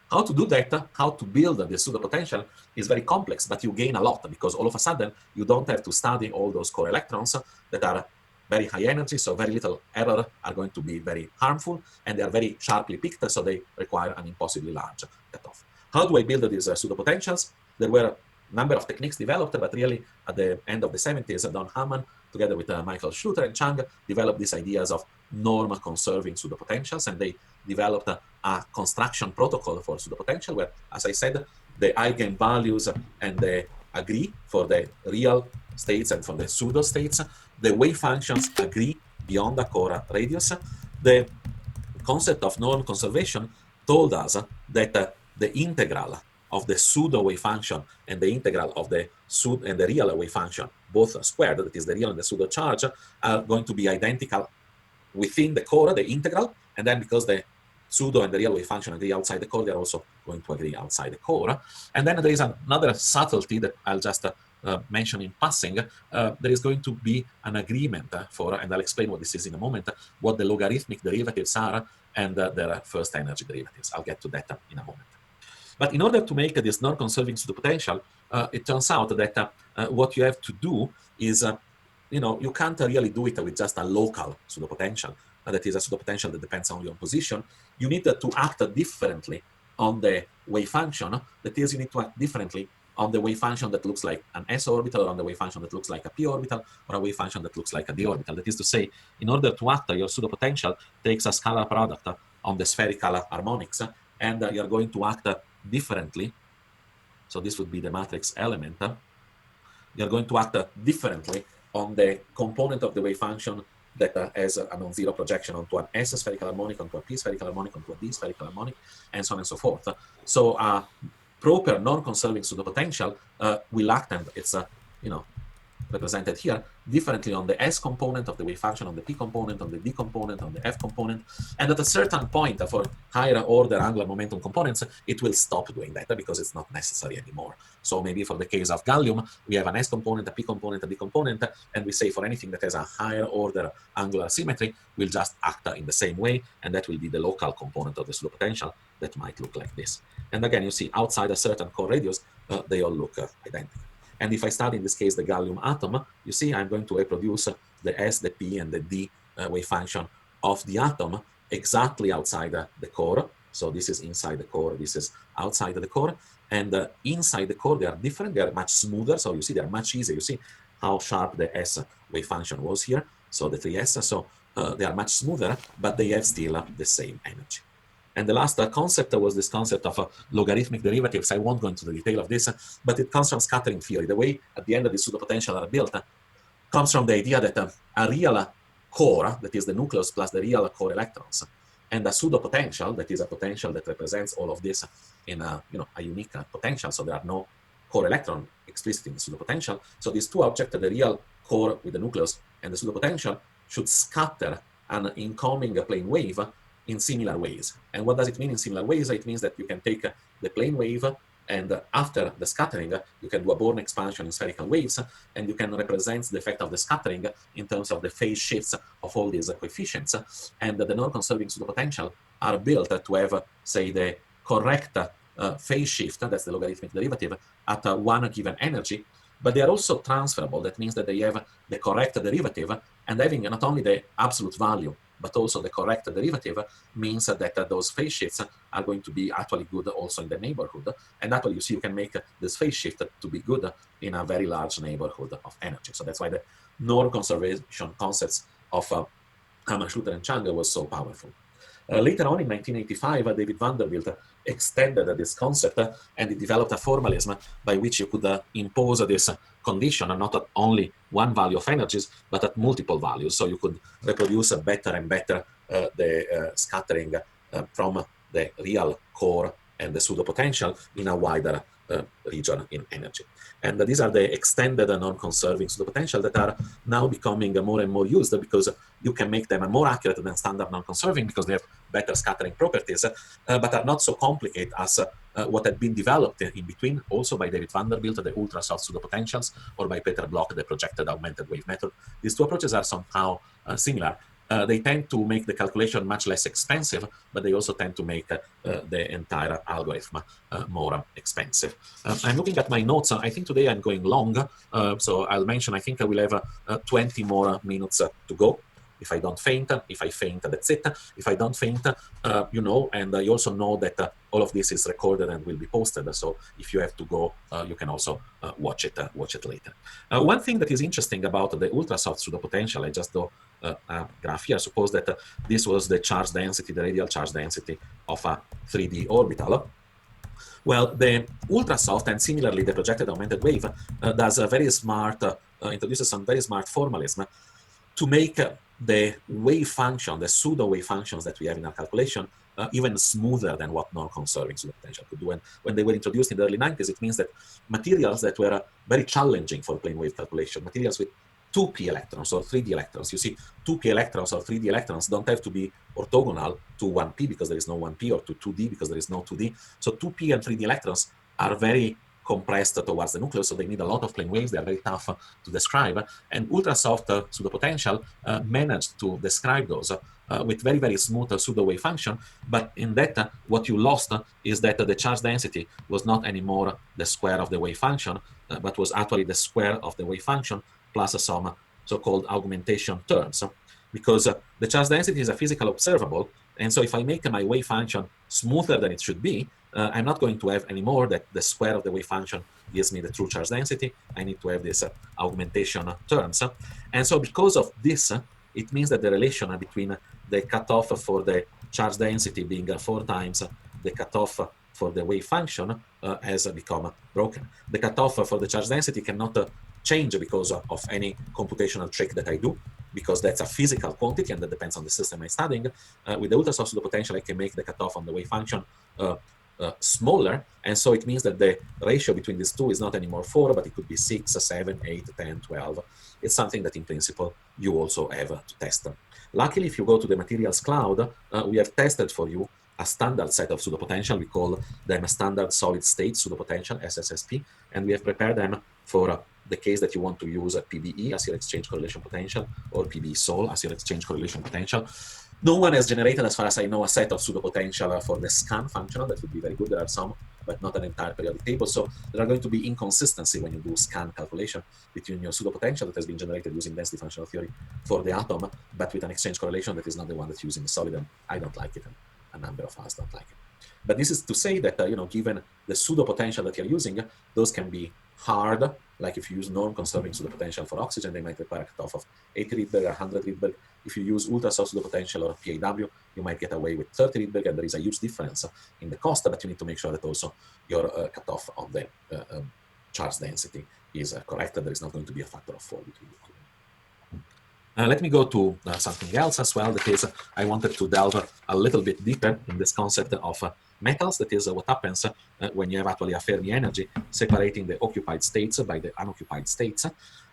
[SPEAKER 2] How to do that, how to build the pseudo potential is very complex, but you gain a lot because all of a sudden you don't have to study all those core electrons that are very high energy, so very little error are going to be very harmful, and they are very sharply picked, so they require an impossibly large cutoff. How do I build these pseudo potentials? There were a number of techniques developed, but really at the end of the 70s, Don Hammond, together with Michael Schluter and Chang, developed these ideas of norm conserving pseudo potentials, and they developed a construction protocol for pseudo potential where, as I said, the eigenvalues and the agree for the real states and for the pseudo states. The wave functions agree beyond the core radius. The concept of norm conservation told us that the integral of the pseudo wave function and the integral of the pseudo and the real wave function, both squared, that is the real and the pseudo charge, are going to be identical within the core, the integral, and then because the pseudo and the real wave function agree outside the core, they are also going to agree outside the core. And then there is another subtlety that I'll just mention in passing. There is going to be an agreement for, and I'll explain what this is in a moment, what the logarithmic derivatives are and their first energy derivatives. I'll get to that in a moment. But in order to make this non-conserving pseudo potential, it turns out that what you have to do is, you can't really do it with just a local pseudo potential. That is a pseudo potential that depends only on position. You need to act differently on the wave function. That is, you need to act differently on the wave function that looks like an s orbital, or on the wave function that looks like a p orbital, or a wave function that looks like a d orbital. That is to say, in order to act, your pseudo potential takes a scalar product on the spherical harmonics, and you're going to act differently. So this would be the matrix element. You're going to act differently on the component of the wave function that has a non-zero projection onto an S spherical harmonic, onto a P spherical harmonic, onto a D spherical harmonic, and so on and so forth. So a proper non-conserving pseudo potential will act, and it's represented here differently on the S component of the wave function, on the P component, on the D component, on the F component, and at a certain point for higher order angular momentum components, it will stop doing that because it's not necessary anymore. So maybe for the case of gallium, we have an S component, a P component, a D component, and we say for anything that has a higher order angular symmetry, we'll just act in the same way, and that will be the local component of the pseudo potential that might look like this. And again, you see outside a certain core radius, they all look identical. And if I study, in this case, the gallium atom, you see I'm going to reproduce the S, the P, and the D wave function of the atom exactly outside the core. So this is inside the core, this is outside the core. And inside the core, they are different, they are much smoother. So you see, they are much easier. You see how sharp the S wave function was here. So the 3S, so they are much smoother, but they have still the same energy. And the last concept was this concept of logarithmic derivatives. I won't go into the detail of this, but it comes from scattering theory. The way at the end of the pseudo potential are built comes from the idea that a real core, that is the nucleus plus the real core electrons, and a pseudo potential, that is a potential that represents all of this in a unique potential. So there are no core electron explicit in the pseudo potential. So these two objects, the real core with the nucleus and the pseudo potential, should scatter an incoming plane wave in similar ways. And what does it mean in similar ways? It means that you can take the plane wave, and after the scattering, you can do a Born expansion in spherical waves, and you can represent the effect of the scattering in terms of the phase shifts of all these coefficients. And the non-conserving pseudo potential are built to have, say, the correct phase shift, that's the logarithmic derivative, at one given energy, but they are also transferable. That means that they have the correct derivative, and having not only the absolute value, but also the correct derivative means that those phase shifts are going to be actually good also in the neighborhood. And actually, you see, you can make this phase shift to be good in a very large neighborhood of energy. So that's why the norm conservation concepts of Hammond, Schluter, and Chang was so powerful. Later on in 1985, David Vanderbilt extended this concept and he developed a formalism by which you could impose this condition not at only one value of energies, but at multiple values. So you could reproduce better and better the scattering from the real core and the pseudo potential in a wider region in energy. And these are the extended non-conserving pseudo potential that are now becoming more and more used because you can make them more accurate than standard non-conserving because they have better scattering properties, but are not so complicated as what had been developed in between, also by David Vanderbilt, the ultra-soft pseudo potentials, or by Peter Bloch, the projected augmented wave method. These two approaches are somehow similar. they tend to make the calculation much less expensive, but they also tend to make the entire algorithm more expensive. I'm looking at my notes. I think today I'm going long, so I'll mention, I think I will have 20 more minutes to go. If I don't faint, if I faint, that's it. If I don't faint, you know, and you also know that all of this is recorded and will be posted. So if you have to go, you can also watch it later. One thing that is interesting about the ultra-soft pseudo potential, I just do a graph here. Suppose that this was the charge density, the radial charge density of a 3D orbital. Well, the ultra-soft and similarly the projected augmented wave does a very smart, introduces some very smart formalism to make the wave function, the pseudo wave functions that we have in our calculation, even smoother than what non-conserving pseudo potential could do. And when they were introduced in the early 90s, it means that materials that were very challenging for plane wave calculation, materials with 2p electrons or 3d electrons. You see, 2p electrons or 3d electrons don't have to be orthogonal to 1p because there is no 1p, or to 2d because there is no 2d. So 2p and 3d electrons are very compressed towards the nucleus, so they need a lot of plane waves. They are very tough to describe, and ultra-soft pseudo potential managed to describe those with very, very smooth pseudo wave function. But in that, what you lost is that the charge density was not anymore the square of the wave function, but was actually the square of the wave function plus some so-called augmentation terms, because the charge density is a physical observable. And so if I make my wave function smoother than it should be, I'm not going to have anymore that the square of the wave function gives me the true charge density. I need to have this augmentation terms. And so because of this, it means that the relation between the cutoff for the charge density being 4 times the cutoff for the wave function has become broken. The cutoff for the charge density cannot change because of any computational trick that I do, because that's a physical quantity and that depends on the system I'm studying. With the ultra-soft pseudo potential, I can make the cutoff on the wave function smaller, and so it means that the ratio between these two is not anymore 4, but it could be 6, 7, 8, 10, 12. It's something that in principle you also have to test. Luckily, if you go to the materials cloud, we have tested for you a standard set of pseudo potential. We call them a standard solid state pseudo potential, SSSP, and we have prepared them for the case that you want to use a PBE as your exchange correlation potential, or PBE sol as your exchange correlation potential. No one has generated, as far as I know, a set of pseudo potential for the scan functional. That would be very good. There are some, but not an entire periodic table. So there are going to be inconsistency when you do scan calculation between your pseudo potential that has been generated using density functional theory for the atom, but with an exchange correlation that is not the one that's using the solid. And I don't like it, and a number of us don't like it. But this is to say that, given the pseudo potential that you're using, those can be hard. Like if you use non-conserving pseudo potential for oxygen, they might require a cutoff of 80 Rydberg or 100 Rydberg. If you use ultra-soft pseudo potential or PAW, you might get away with 30 Rydberg, and there is a huge difference in the cost, but you need to make sure that also your cutoff on the charge density is correct, and there is not going to be a factor of 4 between the two. Let me go to something else as well. That is, I wanted to delve a little bit deeper in this concept of metals. That is what happens when you have actually a Fermi energy separating the occupied states by the unoccupied states.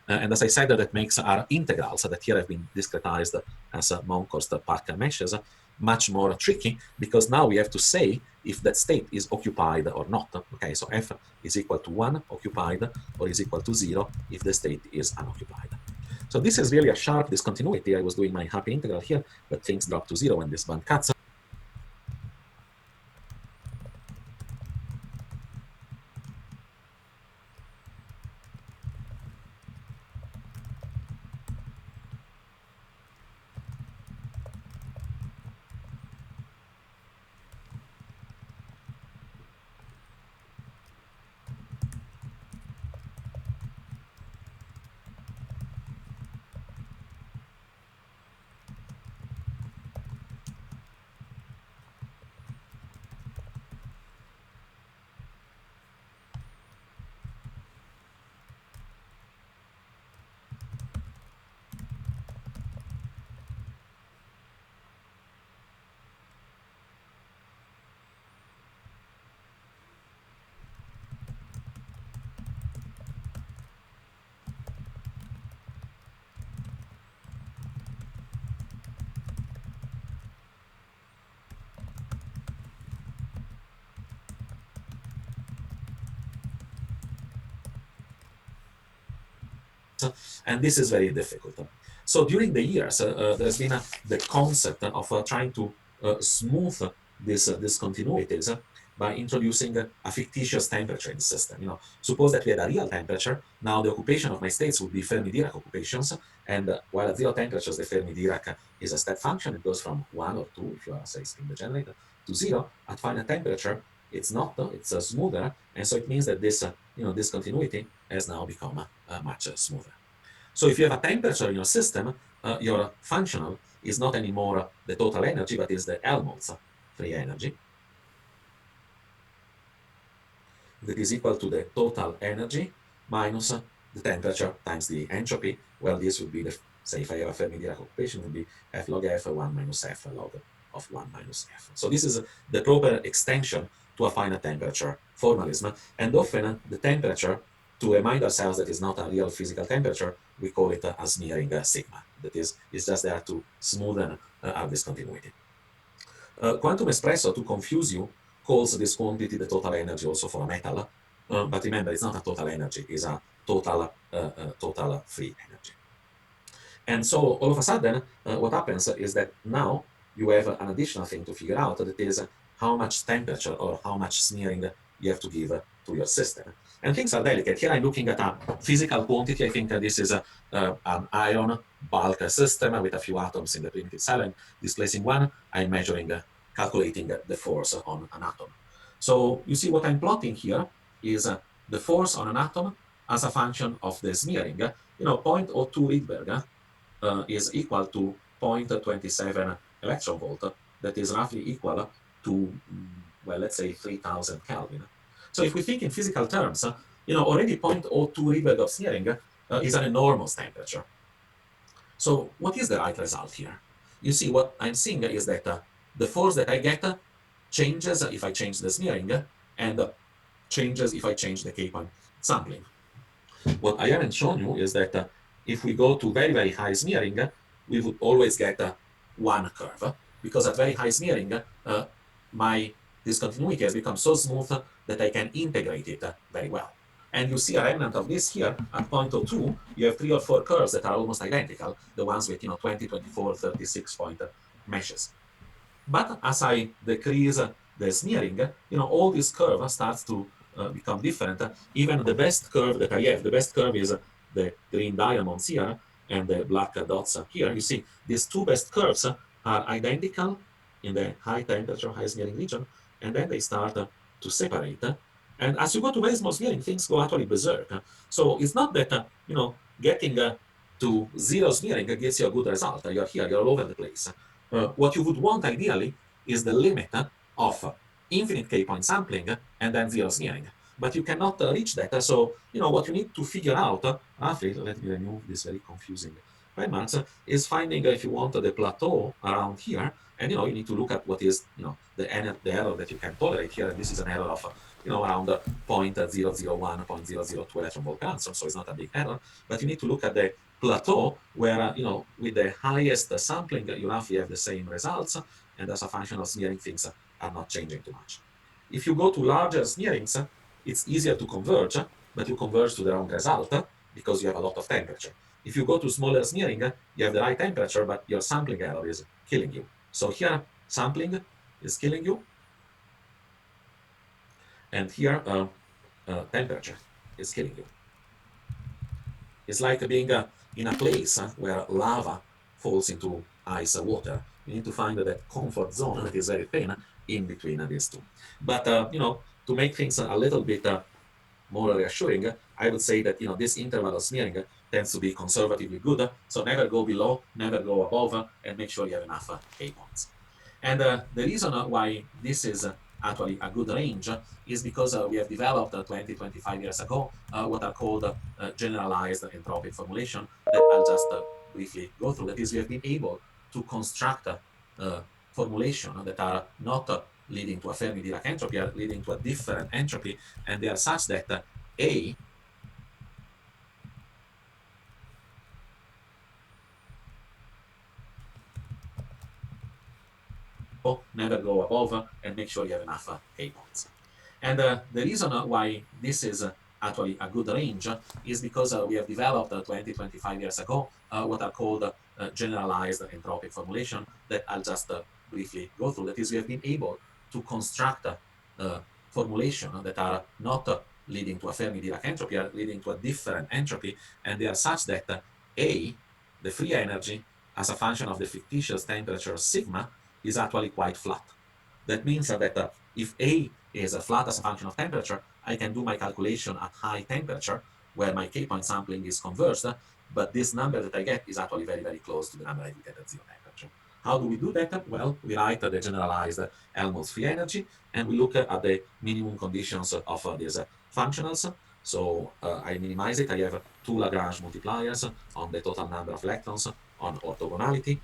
[SPEAKER 2] And as I said, that makes our integrals that here have been discretized as Monkhorst-Parker meshes much more tricky, because now we have to say if that state is occupied or not. Okay, so f is equal to 1 occupied, or is equal to 0 if the state is unoccupied. So this is really a sharp discontinuity. I was doing my happy integral here, but things drop to 0 when this band cuts. And this is very difficult. So during the years, there's been the concept of trying to smooth this discontinuities by introducing a fictitious temperature in the system. Suppose that we had a real temperature. Now the occupation of my states would be Fermi-Dirac occupations, and while at zero temperatures the Fermi-Dirac is a step function. It goes from 1 or 2 if you are, say, spin degenerate, to 0 at finite temperature. It's not, it's smoother, and so it means that this discontinuity has now become much smoother. So if you have a temperature in your system, your functional is not anymore the total energy, but is the Helmholtz free energy that is equal to the total energy minus the temperature times the entropy. Well, this would be the, say, if I have a Fermi-Dirac occupation, it would be f log f 1 minus f log of 1 minus f. So this is the proper extension to a finite temperature formalism. And often the temperature, to remind ourselves that it's not a real physical temperature, we call it a smearing sigma. That is, it's just there to smoothen our discontinuity. Quantum espresso, to confuse you, calls this quantity the total energy also for a metal. But remember, it's not a total energy, it's a total free energy. And so all of a sudden, what happens is that now you have an additional thing to figure out, that is how much temperature or how much smearing you have to give to your system. And things are delicate. Here I'm looking at a physical quantity. I think this is an ion bulk system with a few atoms in the primitive cell, and displacing one, I'm measuring, calculating the force on an atom. So you see what I'm plotting here is the force on an atom as a function of the smearing. 0.02 Rydberg is equal to 0.27 electron volt. That is roughly equal to, well, let's say 3000 Kelvin. So if we think in physical terms, already 0.02 Rydberg of smearing is an enormous temperature. So what is the right result here? You see, what I'm seeing is that the force that I get changes if I change the smearing, and changes if I change the K-point sampling. What I haven't shown you is that if we go to very, very high smearing, we would always get one curve, because at very high smearing, my discontinuity has become so smooth that I can integrate it very well. And you see a remnant of this here at 0.02. You have 3 or 4 curves that are almost identical, the ones with 20, 24, 36 point meshes. But as I decrease the smearing, all this curve starts to become different. Even the best curve that I have, the best curve is the green diamonds here and the black dots here. You see, these two best curves are identical in the high temperature, high smearing region, and then they start to separate. And as you go to very small smearing, things go actually berserk. So it's not that, getting to zero smearing gives you a good result. You're here, you're all over the place. What you would want ideally is the limit of infinite K-point sampling and then zero smearing. But you cannot reach that. So, what you need to figure out, roughly, let me remove this very confusing remarks, is finding, if you want, the plateau around here. And, you need to look at what is, the error that you can tolerate here. And this is an error of, around 0.001, 0.002 electron volt per answer. So it's not a big error. But you need to look at the plateau where, with the highest sampling, you roughly have the same results, and as a function of smearing, things are not changing too much. If you go to larger smearings, it's easier to converge, but you converge to the wrong result because you have a lot of temperature. If you go to smaller smearing, you have the right temperature, but your sampling error is killing you. So here, sampling is killing you, and here, temperature is killing you. It's like being in a place where lava falls into ice water. You need to find that comfort zone that is very thin in between these two. But, to make things a little bit more reassuring, I would say that, this interval of smearing tends to be conservatively good. So never go below, never go above, and make sure you have enough K-points. And the reason why this is actually a good range is because we have developed 20, 25 years ago what are called generalized entropic formulation that I'll just briefly go through. That is, we have been able to construct formulation that are not leading to a Fermi-Dirac entropy, are leading to a different entropy, and they are such that A never go above, and make sure you have enough K-points. And the reason why this is actually a good range is because we have developed 20, 25 years ago what are called generalized entropic formulation that I'll just briefly go through. That is, we have been able to construct formulation that are not leading to a Fermi-Dirac entropy, are leading to a different entropy, and they are such that A, the free energy, as a function of the fictitious temperature sigma, is actually quite flat. That means that if A is flat as a function of temperature, I can do my calculation at high temperature, where my k-point sampling is converged, but this number that I get is actually very, very close to the number I will get at zero temperature. How do we do that? Well, we write the generalized Helmholtz free energy, and we look at the minimum conditions of these functionals. So I minimize it. I have two Lagrange multipliers on the total number of electrons on orthogonality,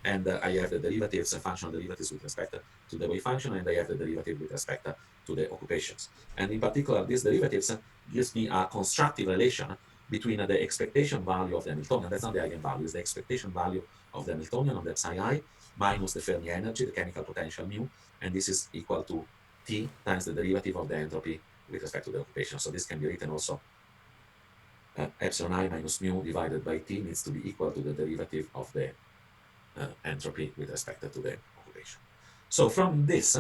[SPEAKER 2] and I have the derivatives, functional derivatives with respect to the wave function, and I have the derivative with respect to the occupations. And in particular, these derivatives gives me a constructive relation between the expectation value of the Hamiltonian, that's not the eigenvalue, it's the expectation value of the Hamiltonian on that psi I, minus the Fermi energy, the chemical potential mu, and this is equal to T times the derivative of the entropy with respect to the occupation. So this can be written also epsilon I minus mu divided by T needs to be equal to the derivative of the entropy with respect to the occupation. So from this,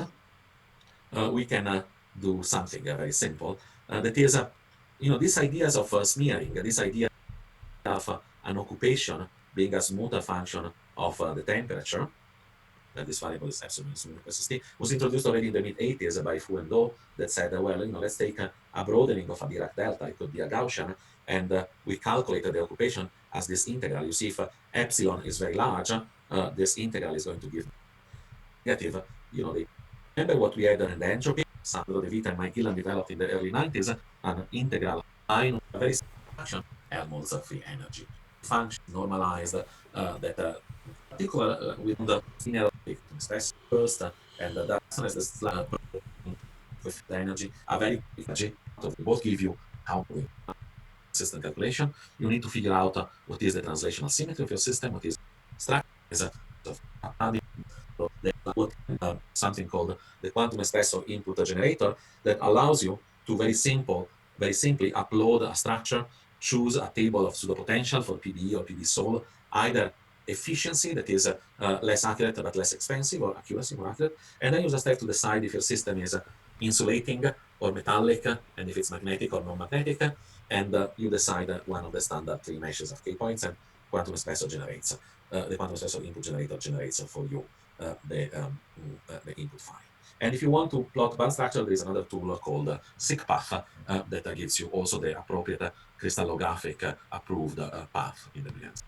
[SPEAKER 2] we can do something very simple. That is, these ideas of smearing, this idea of an occupation being a smoother function of the temperature, this variable is epsilon versus T, was introduced already in the mid-80s by Fu and Do, that said, well, let's take a broadening of a Dirac delta, it could be a Gaussian, and we calculated the occupation as this integral. You see, if epsilon is very large, this integral is going to give negative. Remember what we had in the entropy? Sandro De Vita and Mike Gillan developed in the early 90s, an integral minus a very simple function, Helmholtz free energy function normalized that particular with the linear express first, and that as the slab with the energy, a very quick energy. They both give you how to system calculation. You need to figure out what is the translational symmetry of your system, what is structure, something called the quantum espresso input generator that allows you to very simply upload a structure, choose a table of pseudo potential for PBE or PB sol, either efficiency that is less accurate but less expensive, or accuracy more accurate, and then you just have to decide if your system is insulating or metallic, and if it's magnetic or non-magnetic, and you decide one of the standard three meshes of k-points, and quantum espresso generates the quantum espresso input generator generates for you the input file. And if you want to plot band structure, there is another tool called SIGPath that gives you also the appropriate crystallographic approved path in the brilliance.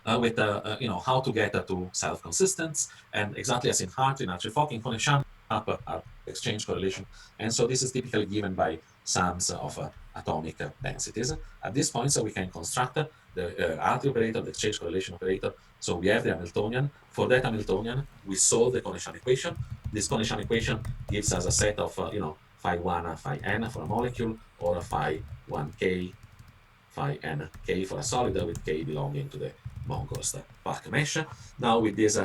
[SPEAKER 2] With how to get to self-consistence, and exactly as in Hartree, Archie-Fock, connection up exchange correlation. And so this is typically given by sums of atomic densities. At this point, so we can construct the Hartree operator, the exchange correlation operator. So we have the Hamiltonian. For that Hamiltonian, we solve the Connection equation. This Connection equation gives us a set of, phi 1, phi n for a molecule, or a phi 1k, phi n k for a solid, with k belonging to the Monkhorst Park mesh. Now with these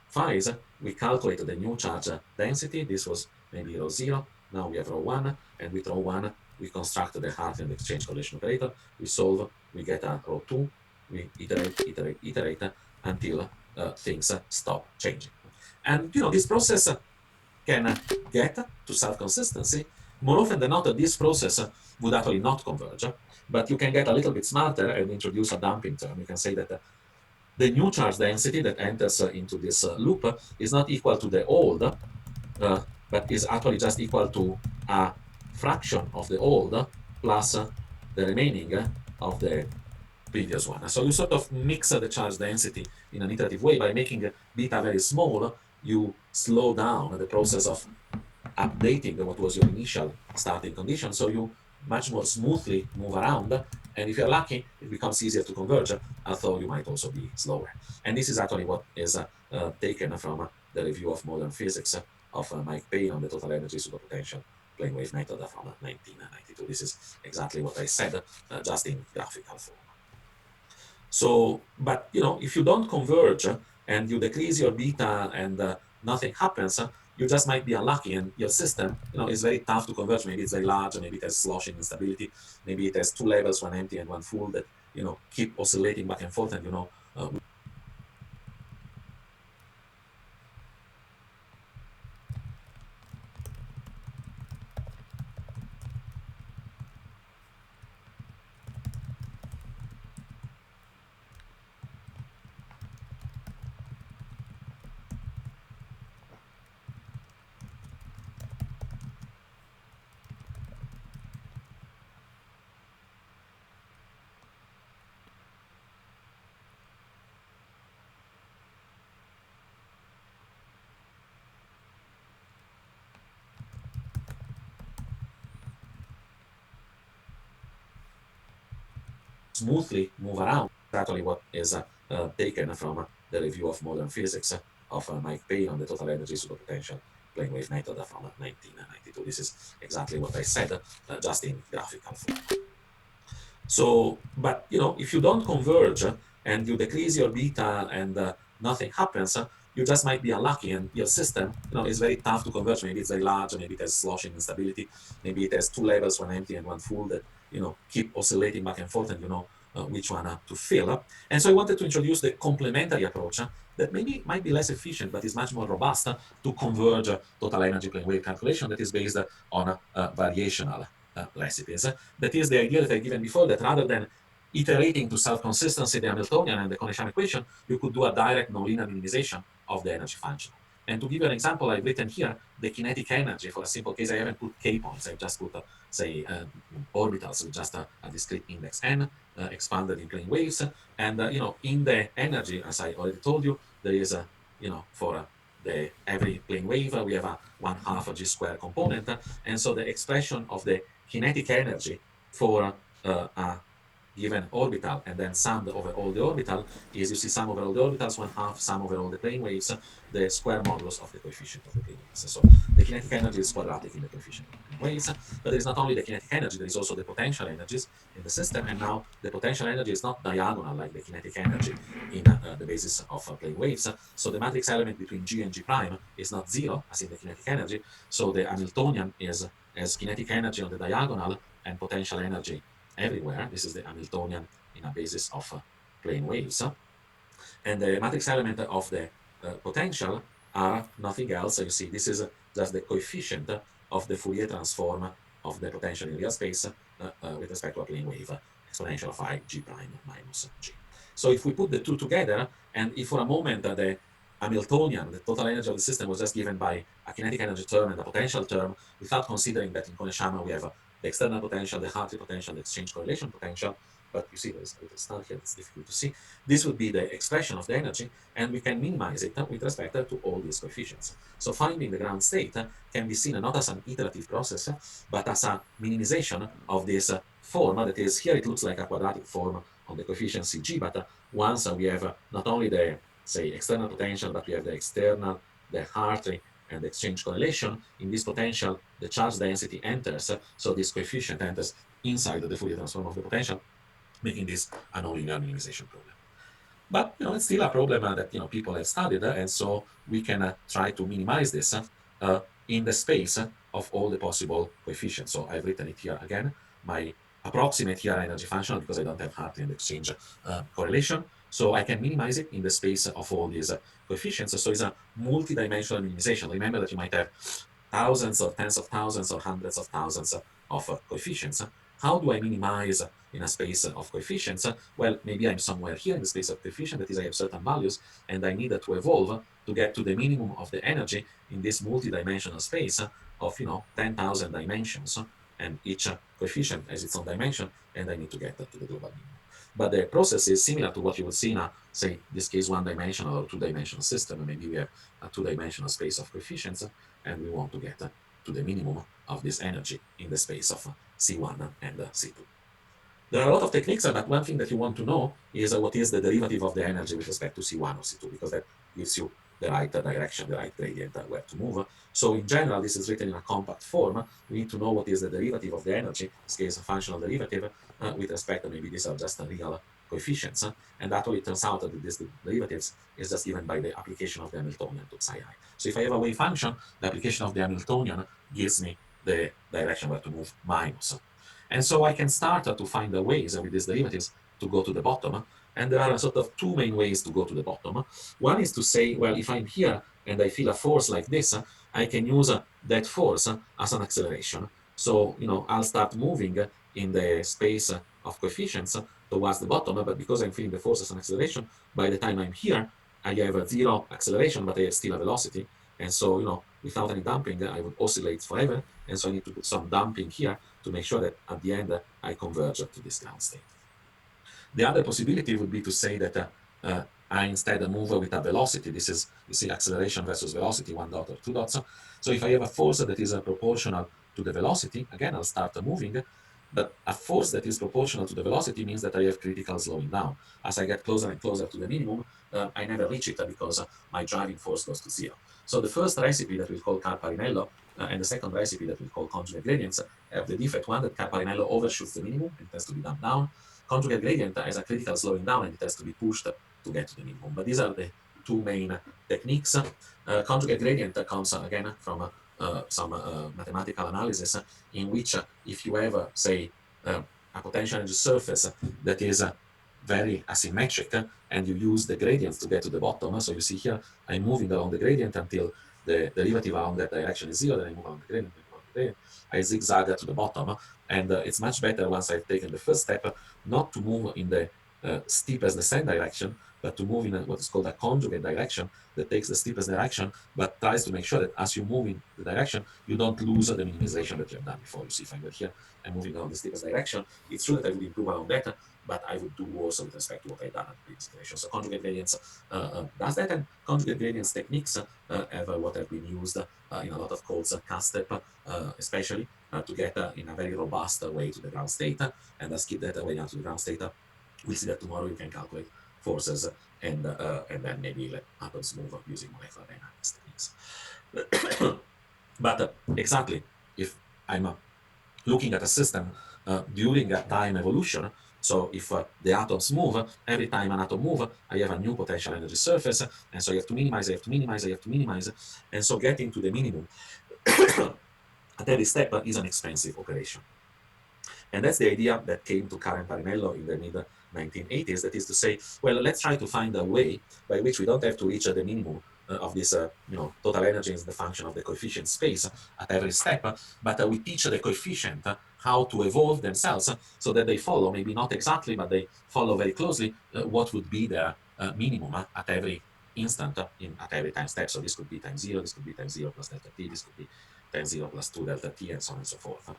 [SPEAKER 2] phi's, we calculate the new charge density. This was maybe rho 0. Now we have rho 1, and with rho 1, we construct the Hartree exchange correlation operator. We solve, we get a rho 2. We iterate until things stop changing. And this process can get to self-consistency. More often than not, this process would actually not converge, but you can get a little bit smarter and introduce a damping term. You can say that the new charge density that enters into this loop is not equal to the old, but is actually just equal to a fraction of the old plus the remaining of the previous one. So you sort of mix the charge density in an iterative way. By making beta very small, you slow down the process of updating what was your initial starting condition, so you much more smoothly move around, and if you're lucky, it becomes easier to converge, although you might also be slower. And this is actually what is taken from the review of modern physics of Mike Payne on the total energy pseudo potential plane wave method from 1992. This is exactly what I said, just in graphical form. So, but if you don't converge and you decrease your beta and nothing happens, you just might be unlucky, and your system, is very tough to converge. Maybe it's very large, maybe it has sloshing instability, maybe it has two levels, one empty and one full, that keep oscillating back and forth, and smoothly move around. Exactly what is taken from the review of modern physics of Mike Payne on the total energy pseudo potential plane wave method from 1992. This is exactly what I said, just in graphical form. So, but if you don't converge and you decrease your beta and nothing happens, you just might be unlucky, and your system, is very tough to converge. Maybe it's very large, maybe it has sloshing instability, maybe it has two levels, one empty and one full, that keep oscillating back and forth, and which one to fill. And so I wanted to introduce the complementary approach that maybe might be less efficient, but is much more robust to converge total energy plane wave calculation that is based on variational recipes. That is the idea that I've given before, that rather than iterating to self-consistency the Hamiltonian and the Kohn-Sham equation, you could do a direct nonlinear minimization of the energy function. And to give you an example, I've written here the kinetic energy for a simple case. I haven't put k points. I've just put, say, orbitals with just a discrete index n expanded in plane waves. And, in the energy, as I already told you, there is, for the every plane wave, we have a 1/2 g square component. And so the expression of the kinetic energy for a given orbital and then summed over all the orbital is, you see, sum over all the orbitals, 1/2 sum over all the plane waves, the square modulus of the coefficient of the plane waves. So the kinetic energy is quadratic in the coefficient of the plane waves, but there is not only the kinetic energy, there is also the potential energies in the system. And now the potential energy is not diagonal like the kinetic energy in the basis of plane waves. So the matrix element between G and G prime is not zero as in the kinetic energy. So the Hamiltonian is as kinetic energy on the diagonal and potential energy everywhere. This is the Hamiltonian in a basis of plane waves. And the matrix element of the potential are nothing else. So you see, this is just the coefficient of the Fourier transform of the potential in real space with respect to a plane wave, exponential of I g prime minus g. So if we put the two together, and if for a moment the Hamiltonian, the total energy of the system, was just given by a kinetic energy term and a potential term, without considering that in Kohn-Sham we have the external potential, the Hartree potential, the exchange correlation potential, but you see there's a little star here, it's difficult to see. This would be the expression of the energy, and we can minimize it with respect to all these coefficients. So finding the ground state can be seen not as an iterative process, but as a minimization of this form that is here. It looks like a quadratic form on the coefficient Cg, but once we have not only the, say, external potential, but we have the external, the Hartree, and the exchange correlation. In this potential, the charge density enters, so this coefficient enters inside the Fourier transform of the potential, making this a nonlinear minimization problem. But it's still a problem that people have studied, and so we can try to minimize this in the space of all the possible coefficients. So I've written it here again. My approximate here energy function, because I don't have Hartree and exchange correlation, so I can minimize it in the space of all these coefficients. So it's a multi-dimensional minimization. Remember that you might have thousands or tens of thousands or hundreds of thousands of coefficients. How do I minimize in a space of coefficients? Well, maybe I'm somewhere here in the space of coefficient, that is, I have certain values, and I need to evolve to get to the minimum of the energy in this multi-dimensional space of 10,000 dimensions, and each coefficient has its own dimension, and I need to get to the global minimum. But the process is similar to what you would see in a, say, this case, one-dimensional or two-dimensional system. Maybe we have a two-dimensional space of coefficients, and we want to get to the minimum of this energy in the space of C1 and C2. There are a lot of techniques, but one thing that you want to know is what is the derivative of the energy with respect to C1 or C2, because that gives you the right direction, the right gradient where to move. So in general, this is written in a compact form. We need to know what is the derivative of the energy, in this case, a functional derivative with respect to, maybe these are just real coefficients, and actually it turns out that this derivatives is just given by the application of the Hamiltonian to psi I. So if I have a wave function, the application of the Hamiltonian gives me the direction where to move minus. And so I can start to find the ways with these derivatives to go to the bottom. And there are sort of two main ways to go to the bottom. One is to say, well, if I'm here and I feel a force like this, I can use that force as an acceleration. So, I'll start moving in the space of coefficients towards the bottom, but because I'm feeling the force as an acceleration, by the time I'm here, I have a zero acceleration, but I have still a velocity. And so, without any damping, I would oscillate forever. And so I need to put some damping here to make sure that at the end, I converge to this ground state. The other possibility would be to say that I instead move with a velocity. This is, you see, acceleration versus velocity, 1 dot or 2 dots. So if I have a force that is proportional to the velocity, again, I'll start moving. But a force that is proportional to the velocity means that I have critical slowing down. As I get closer and closer to the minimum, I never reach it because my driving force goes to zero. So the first recipe that we'll call Carparinello and the second recipe that we'll call conjugate gradients have the defect one that Carparinello overshoots the minimum and it has to be damped down. Conjugate gradient has a critical slowing down and it has to be pushed to get to the minimum. But these are the two main techniques. Conjugate gradient comes again from some mathematical analysis in which if you have, say, a potential energy surface that is very asymmetric and you use the gradients to get to the bottom. So you see here, I'm moving along the gradient until the derivative along that direction is zero, then I move along the gradient, I zigzag to the bottom. And it's much better once I've taken the first step, not to move in the steepest descent direction, but to move in what is called a conjugate direction that takes the steepest direction, but tries to make sure that as you move in the direction, you don't lose the minimization that you have done before. You see, if I were here, I'm moving along the steepest direction. It's true that I would improve along that, but I would do worse with respect to what I've done at the previous iteration. So conjugate gradients does that, and conjugate gradients techniques have what have been used in a lot of codes, CASTEP especially, to get in a very robust way to the ground state, and thus keep that way down to the ground state. We'll see that tomorrow you can calculate forces and then maybe let atoms move using molecular dynamics techniques. But exactly, if I'm looking at a system during a time evolution, so if the atoms move, every time an atom moves, I have a new potential energy surface, and so I have to minimize, I have to minimize, I have to minimize, and so getting to the minimum at every step is an expensive operation. And that's the idea that came to Karen Parinello in the mid-1980s, that is to say, well, let's try to find a way by which we don't have to reach the minimum of this total energy is the function of the coefficient space at every step, but we teach the coefficient how to evolve themselves so that they follow, maybe not exactly, but they follow very closely what would be their minimum at every instant at every time step. So this could be time 0, this could be time 0 plus delta t, this could be time 0 plus 2 delta t, and so on and so forth.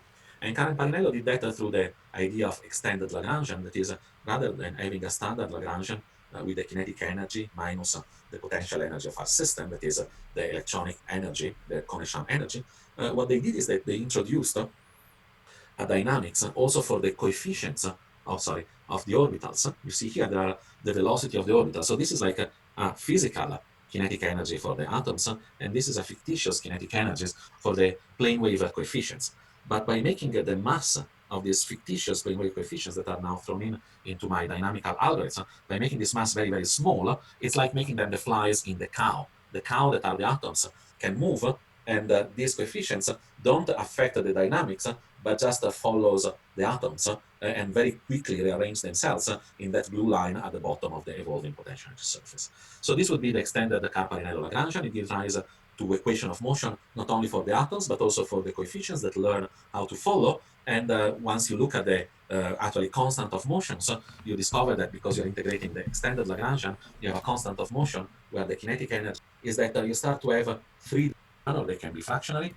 [SPEAKER 2] And Karen Parinello did that through the idea of extended Lagrangian, that is, rather than having a standard Lagrangian with the kinetic energy minus the potential energy of our system, that is the electronic energy, the Kohn-Sham energy, what they did is that they introduced a dynamics also for the coefficients of the orbitals. You see here there are the velocity of the orbital. So this is like a physical kinetic energy for the atoms, and this is a fictitious kinetic energies for the plane wave coefficients. But by making the mass of these fictitious plane wave coefficients that are now thrown into my dynamical algorithm, by making this mass very, very small, it's like making them the flies in the cow. The cow that are the atoms can move, and these coefficients don't affect the dynamics, but just follows the atoms and very quickly rearrange themselves in that blue line at the bottom of the evolving potential energy surface. So this would be the extended Carparinello Lagrangian. It gives rise to equation of motion, not only for the atoms, but also for the coefficients that learn how to follow. And once you look at the actually constant of motions, you discover that because you're integrating the extended Lagrangian, you have a constant of motion where the kinetic energy is that you start to have three, or they can be fractionally,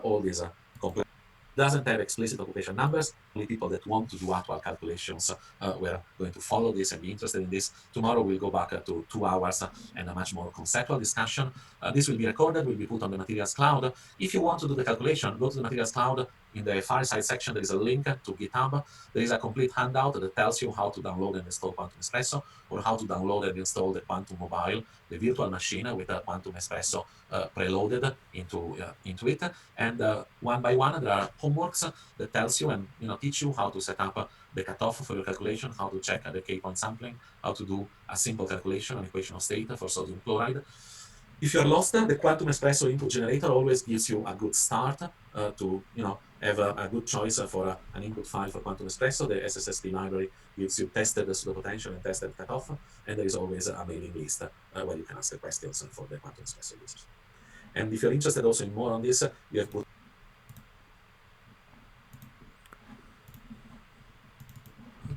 [SPEAKER 2] all these complex. Doesn't have explicit occupation numbers. Only people that want to do actual calculations were going to follow this and be interested in this. Tomorrow we'll go back to 2 hours and a much more conceptual discussion. This will be recorded, will be put on the materials cloud. If you want to do the calculation, go to the materials cloud, In the far side section, there is a link to GitHub. There is a complete handout that tells you how to download and install Quantum Espresso, or how to download and install the Quantum Mobile, the virtual machine with a Quantum Espresso preloaded into it. And one by one, there are homeworks that tells you and teach you how to set up the cutoff for your calculation, how to check the K-point sampling, how to do a simple calculation, an equation of state for sodium chloride. If you're lost, the Quantum Espresso input generator always gives you a good start to have a good choice for an input file for Quantum Espresso. The SSSP library gives you tested pseudo potential and tested cutoff, and there is always a mailing list where you can ask the questions for the Quantum Espresso users. And if you're interested also in more on this, you have put.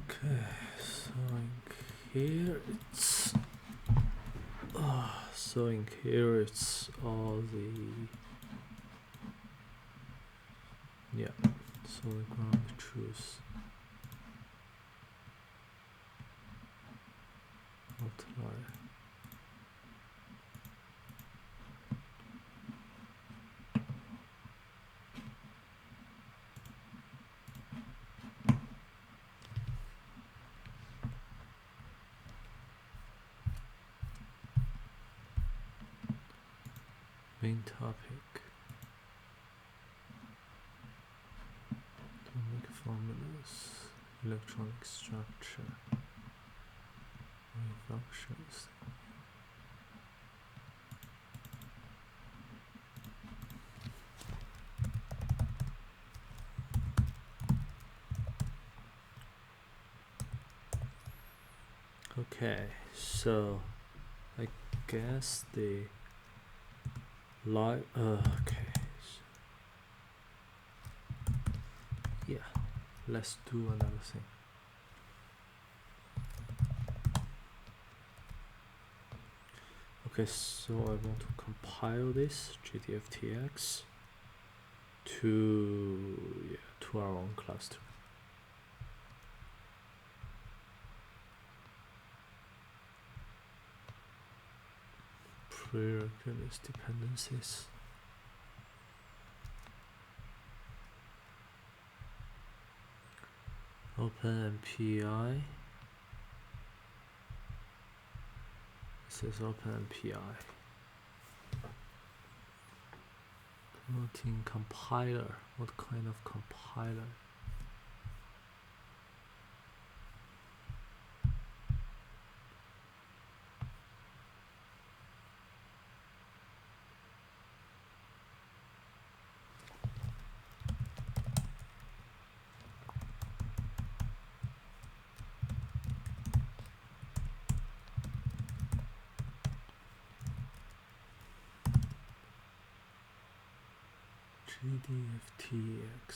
[SPEAKER 1] Okay, so in here it's so in here it's all the so the ground truth outlier. Main topic. Atomic formulas, electronic structure, wave functions. Okay, so I guess the okay. Yeah, let's do another thing. Okay, so I want to compile this JDFTx to our own cluster. Prerequisites dependencies. OpenMPI. This is OpenMPI. Promoting compiler. What kind of compiler? JDFTx.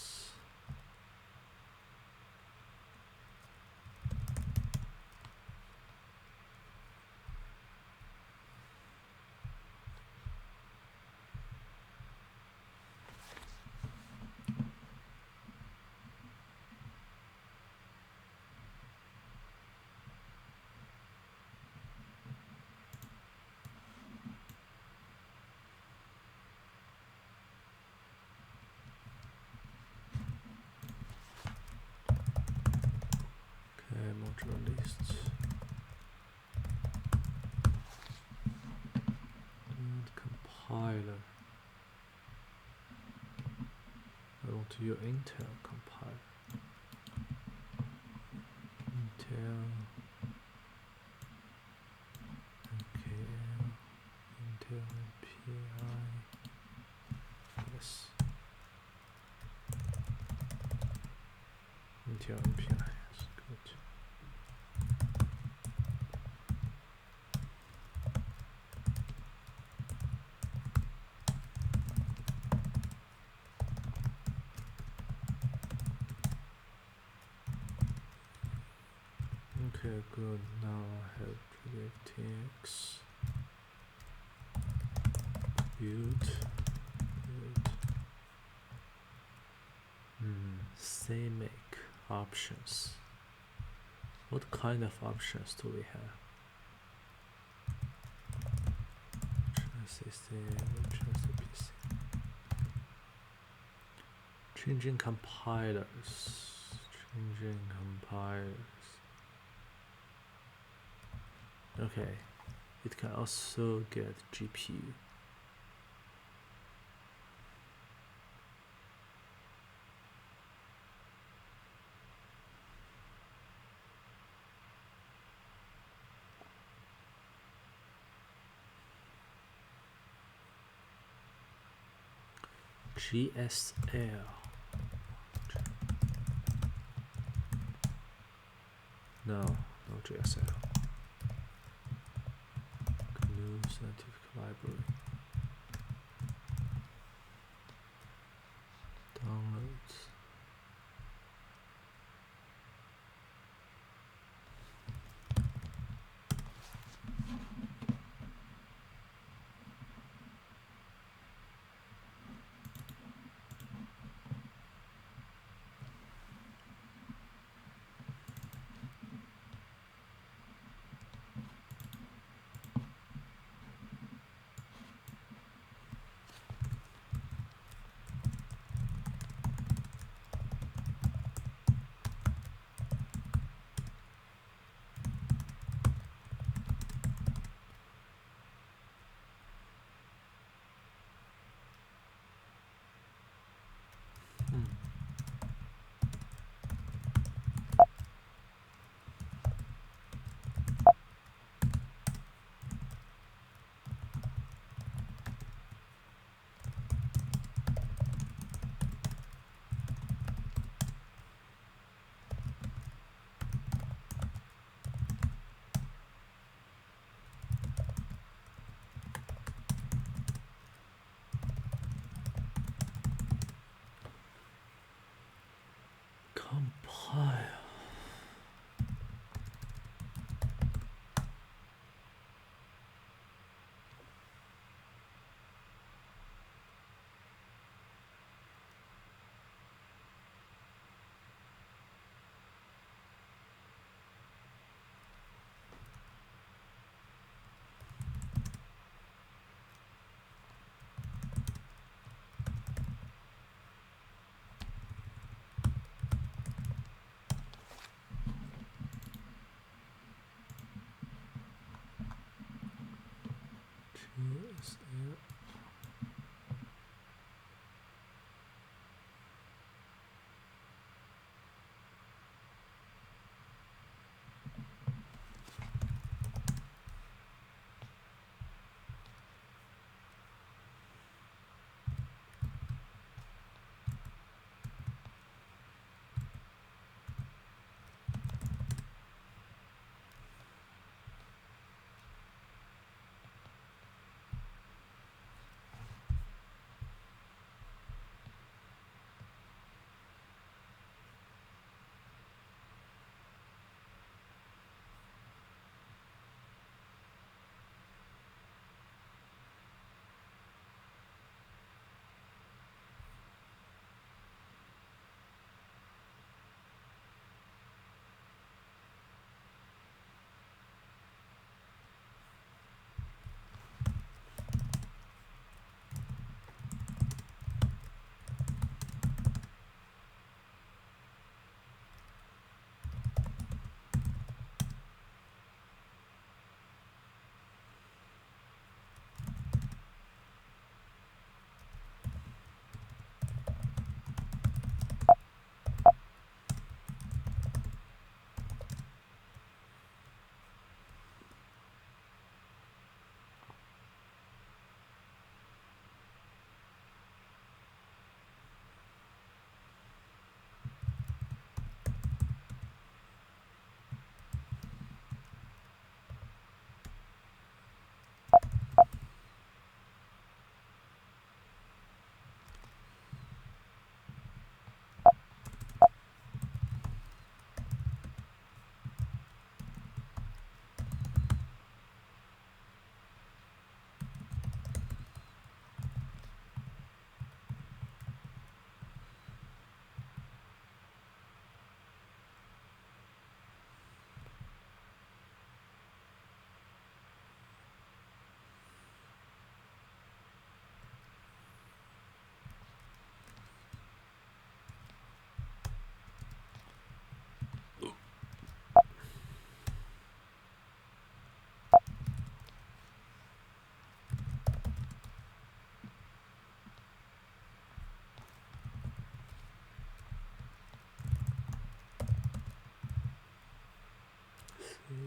[SPEAKER 1] Modular lists. And compiler. I want to use Intel compiler. Intel. NKL. Intel MPI. Yes. Intel MPI. Yes, good. Okay, good. Now I have JDFTx. Build. CMake options. What kind of options do we have? Changing compilers. Changing compilers. Okay. It can also get GPU. GSL. No GSL. GNU Scientific Library. Downloads. Compile. GSL.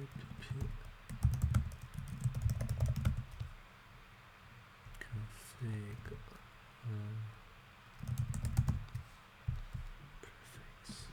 [SPEAKER 1] config prefix.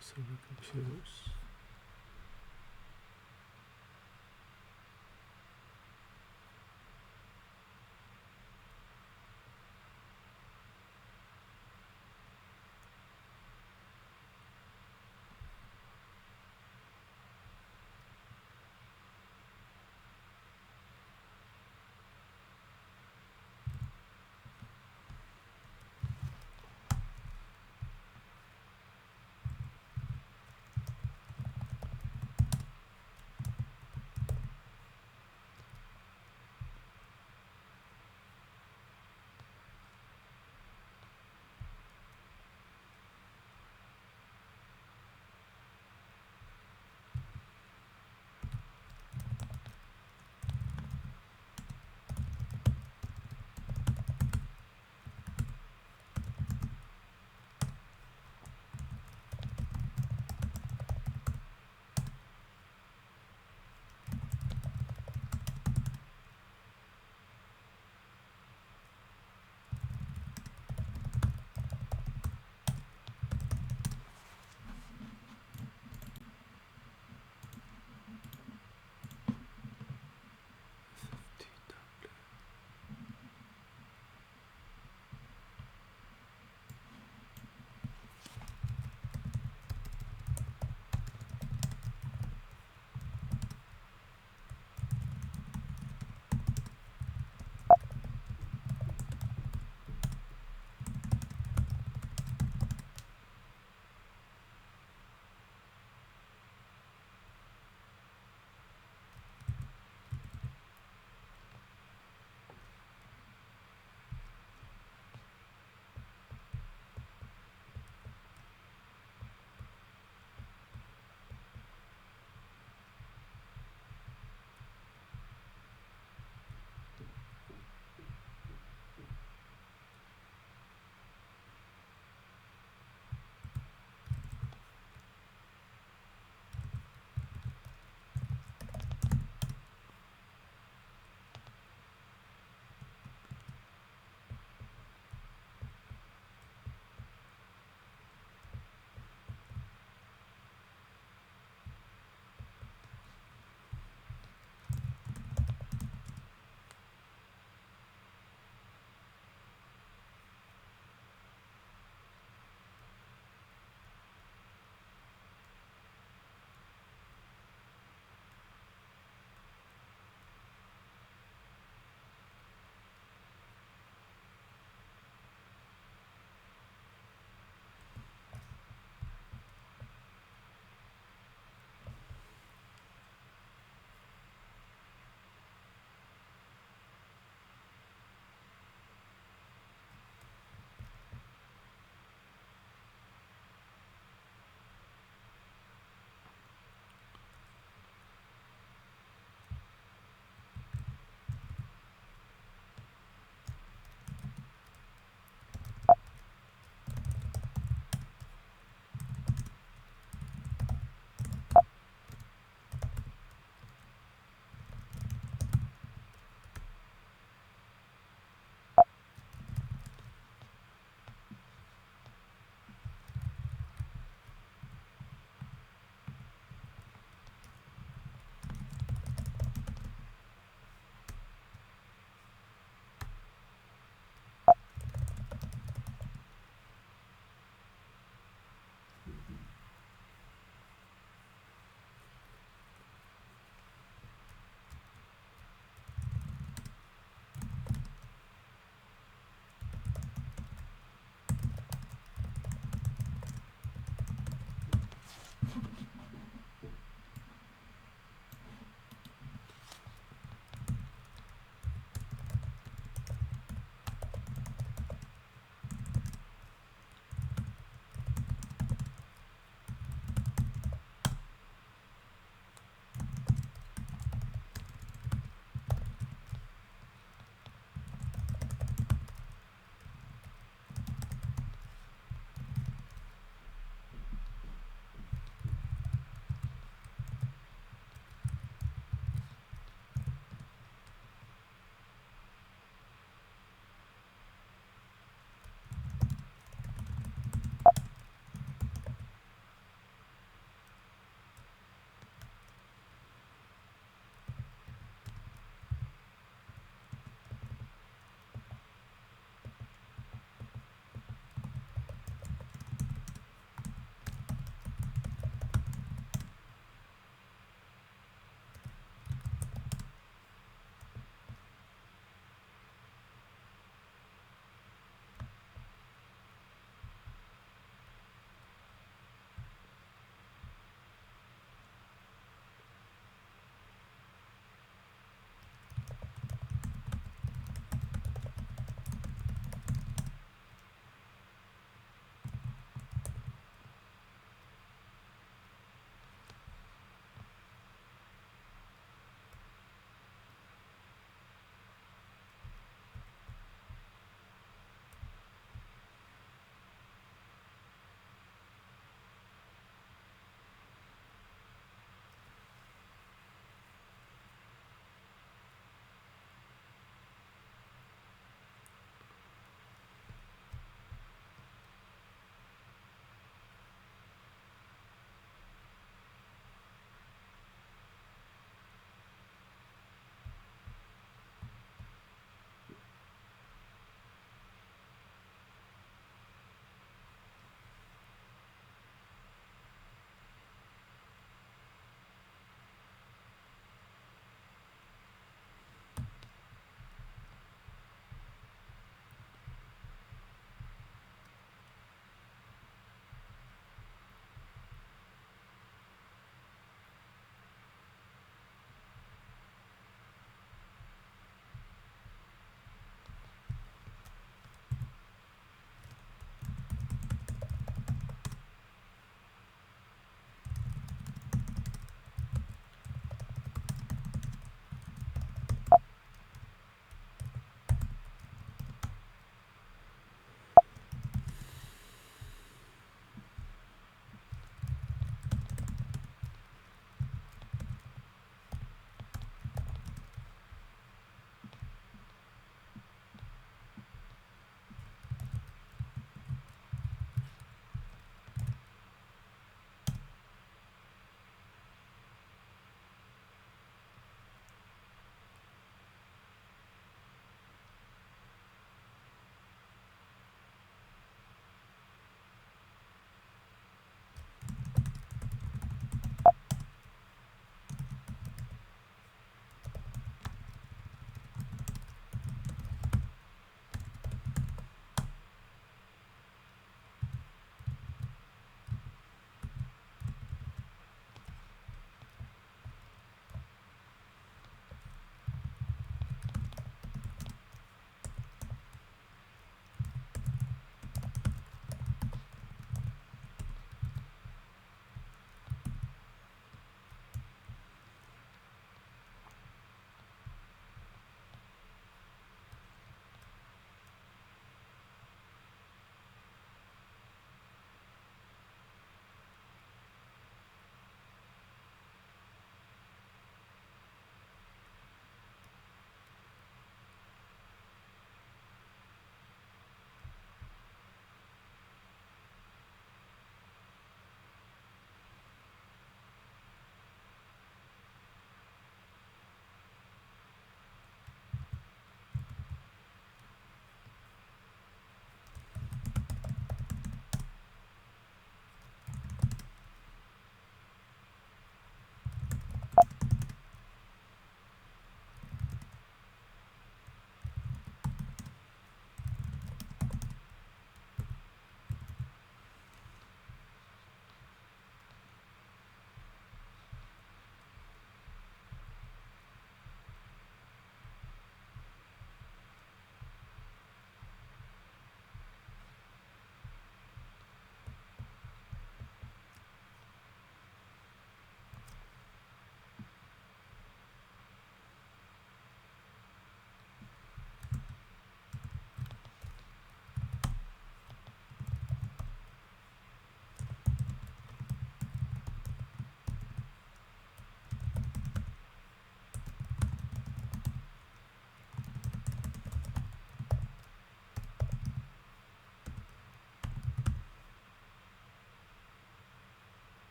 [SPEAKER 1] So we can choose.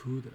[SPEAKER 1] could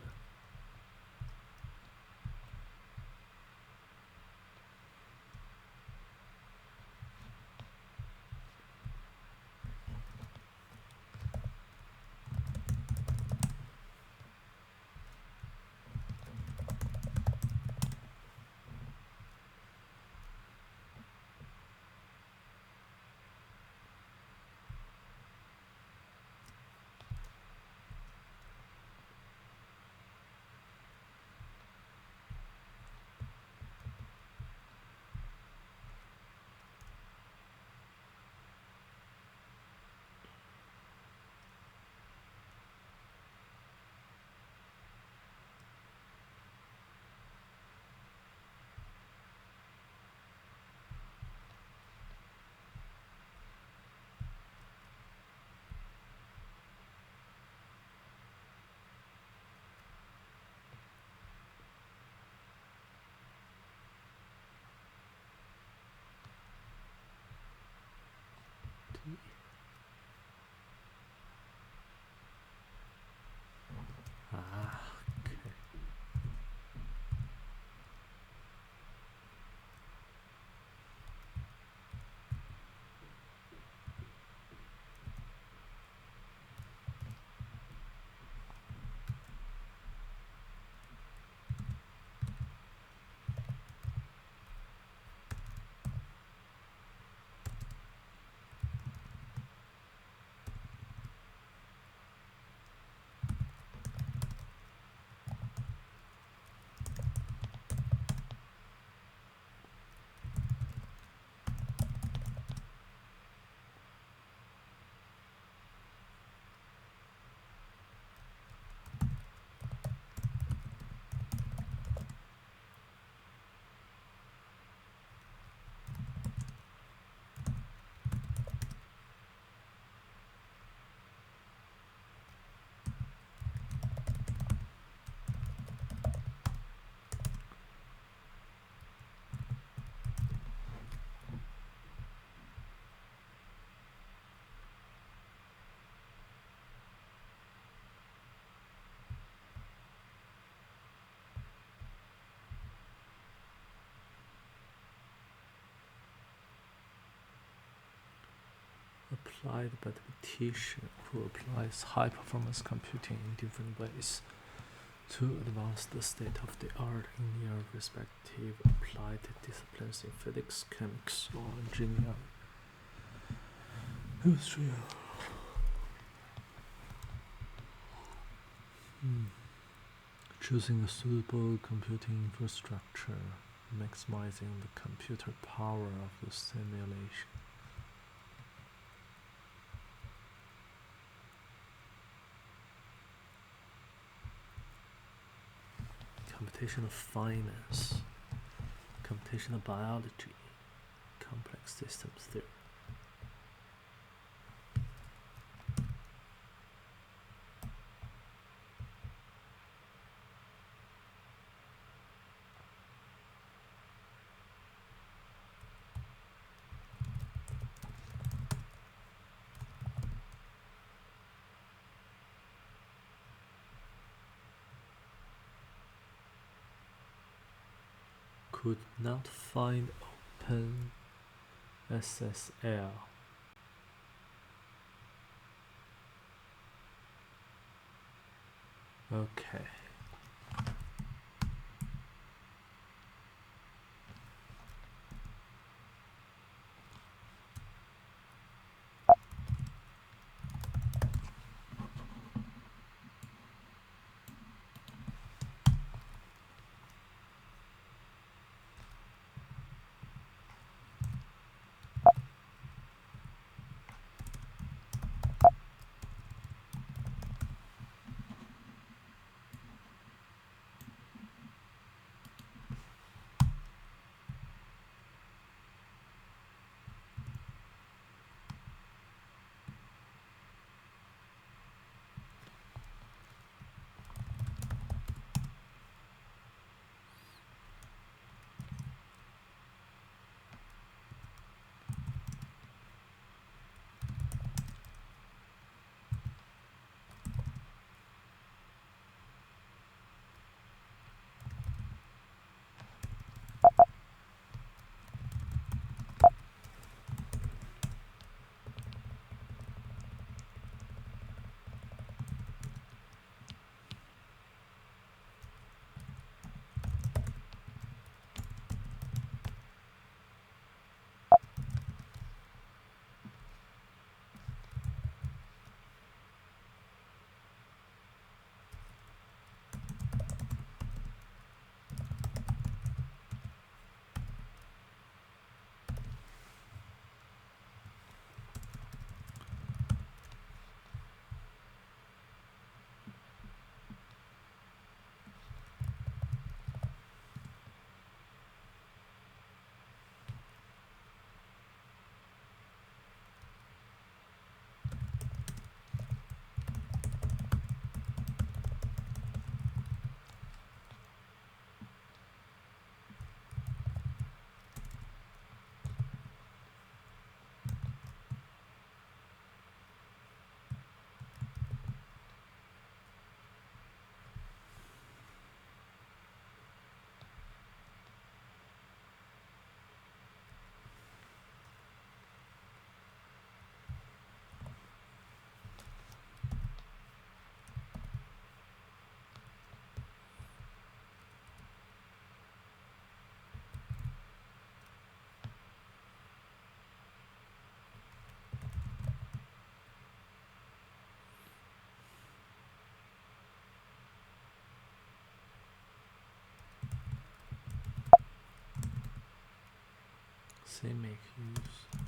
[SPEAKER 1] okay. Applied mathematician who applies high performance computing in different ways to advance the state of the art in their respective applied disciplines in physics, chemics, or engineering. Choosing a suitable computing infrastructure, maximizing the computer power of the simulation. Computational finance, computational biology, complex systems theory. Could not find open SSL. Okay. say make use.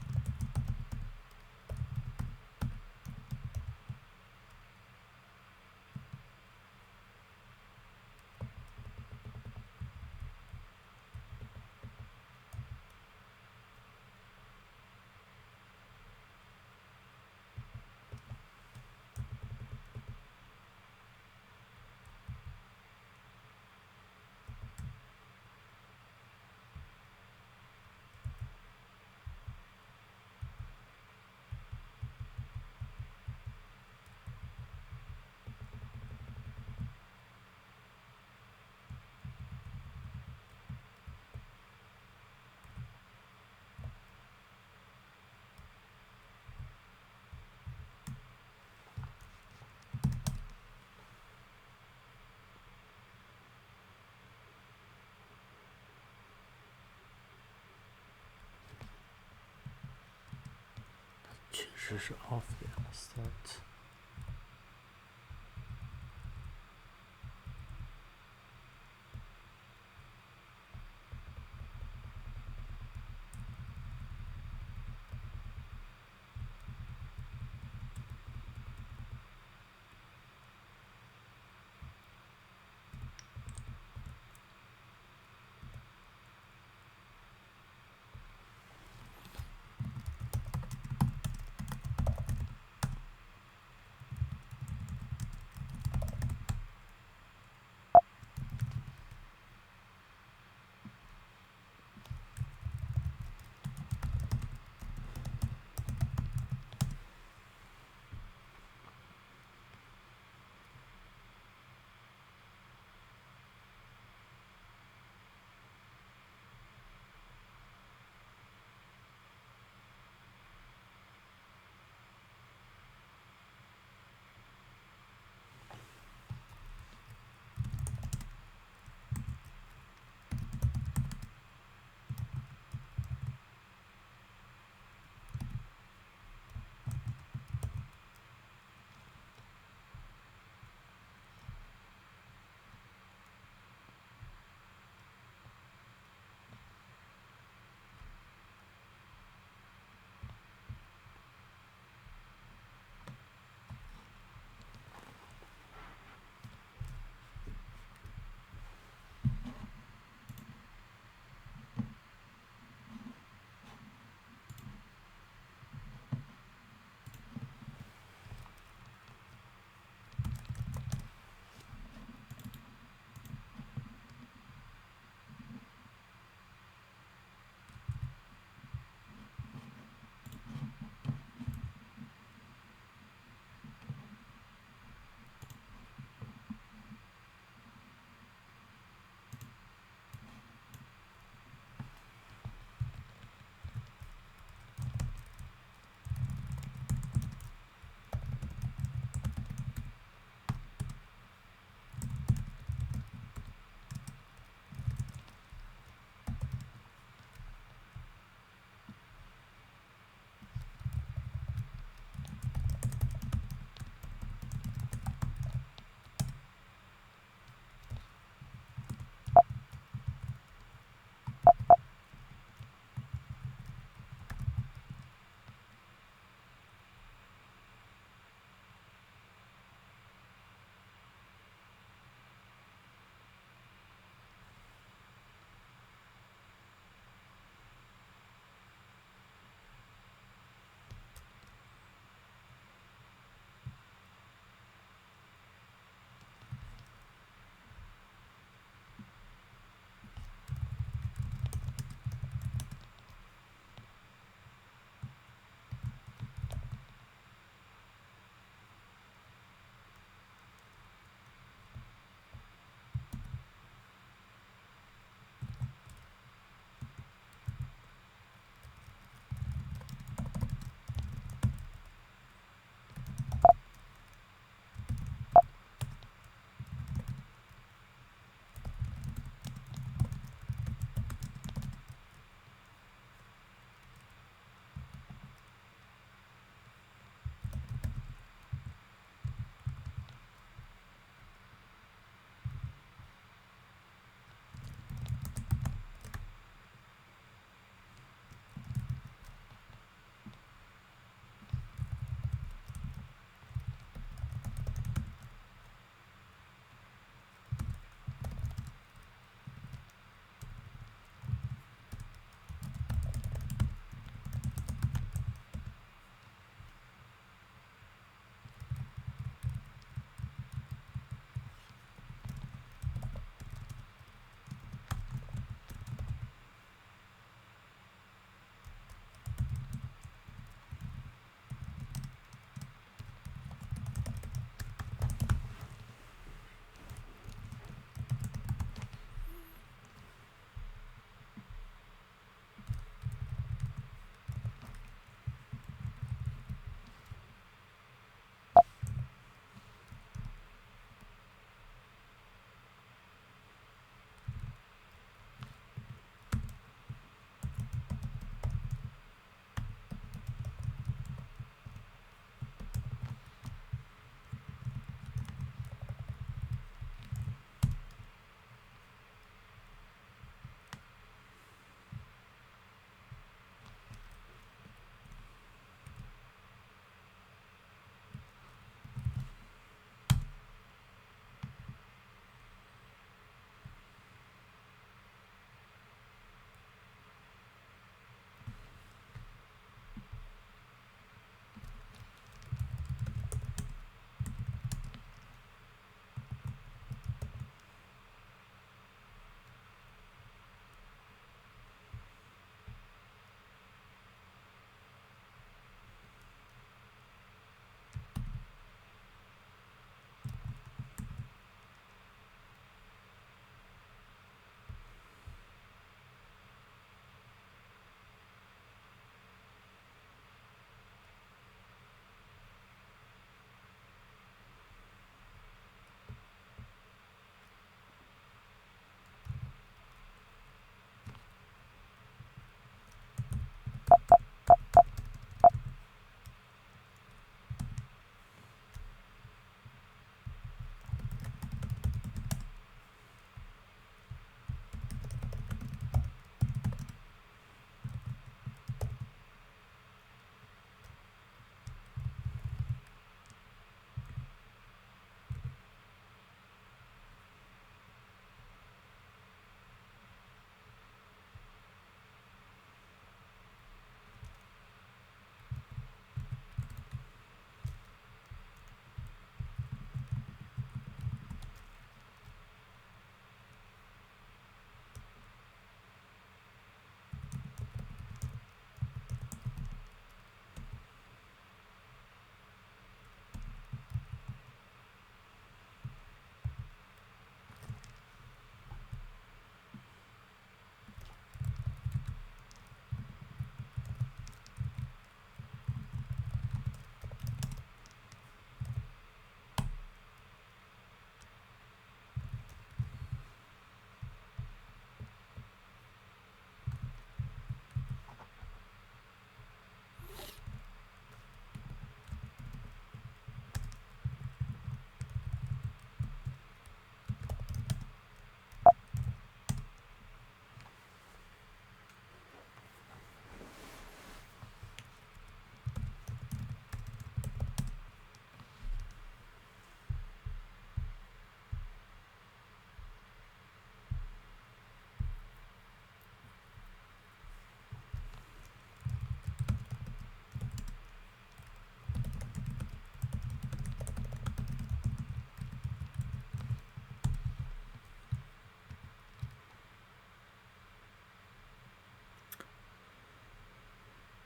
[SPEAKER 1] Is obvious that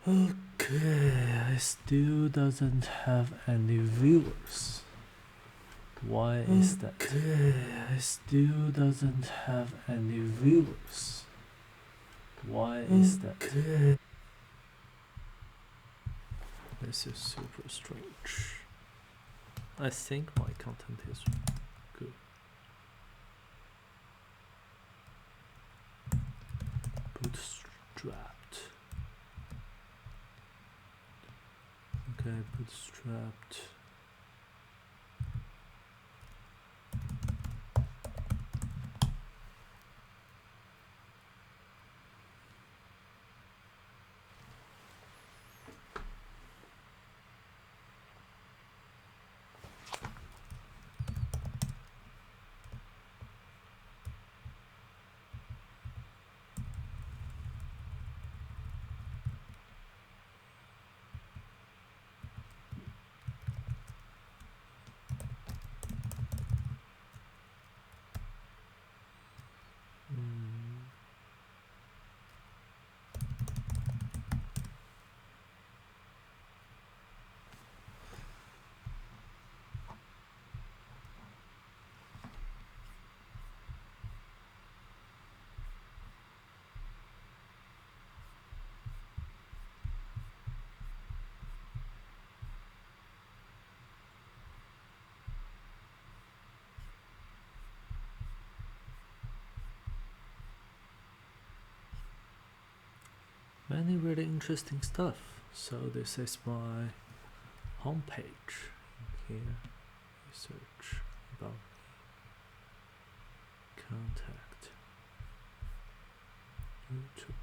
[SPEAKER 1] Okay, I still doesn't have any viewers. Why is that? Okay, I still doesn't have any viewers. Why is that? Okay. This is super strange. I think my content is good. Bootstrapped. Okay, bootstrapped. Many really interesting stuff. So this is my homepage. Here, search about contact YouTube.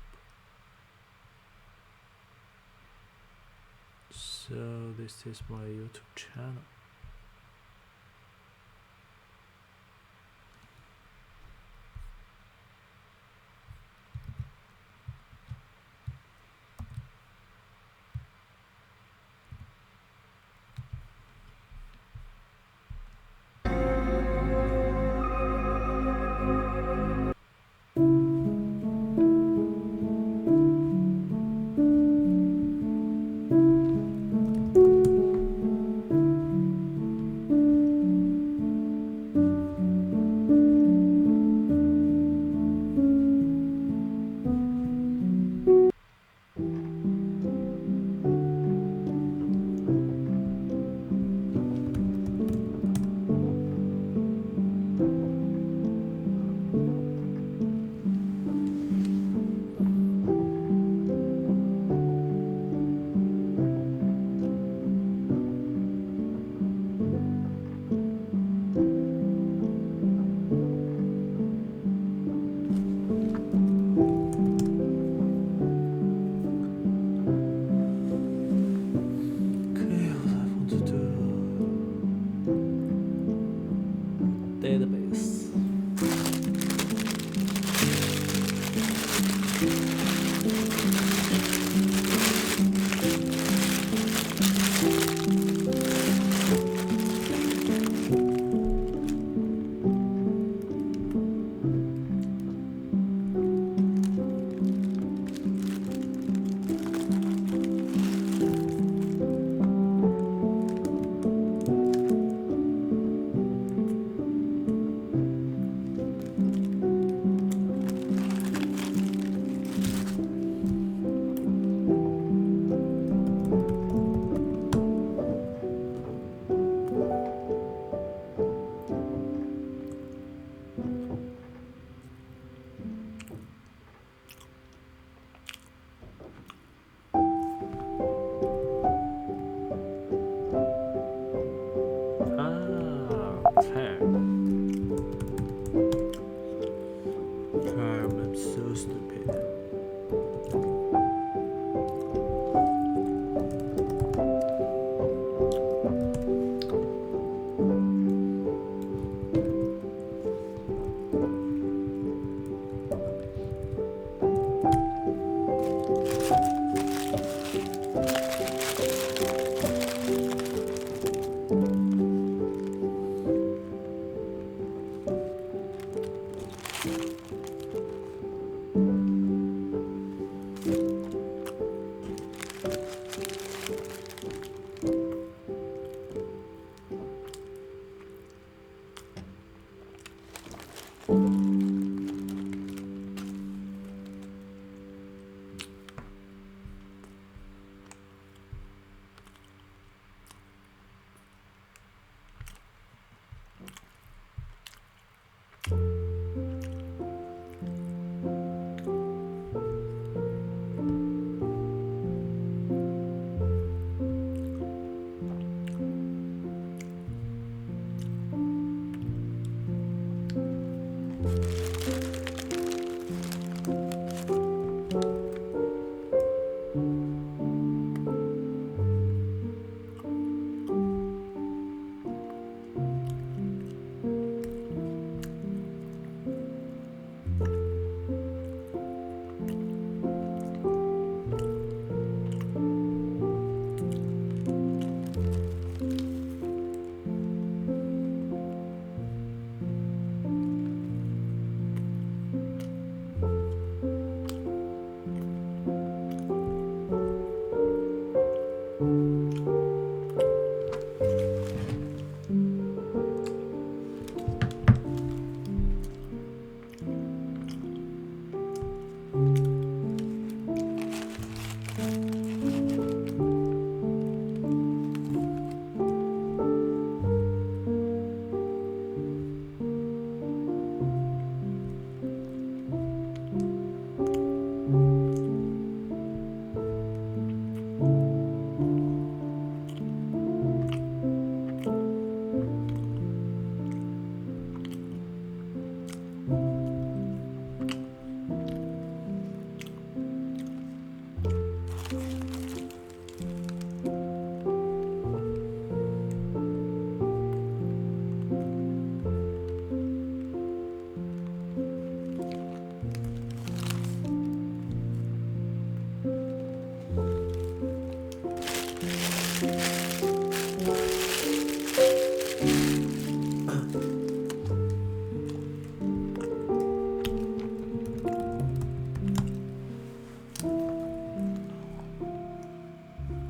[SPEAKER 1] So this is my YouTube channel.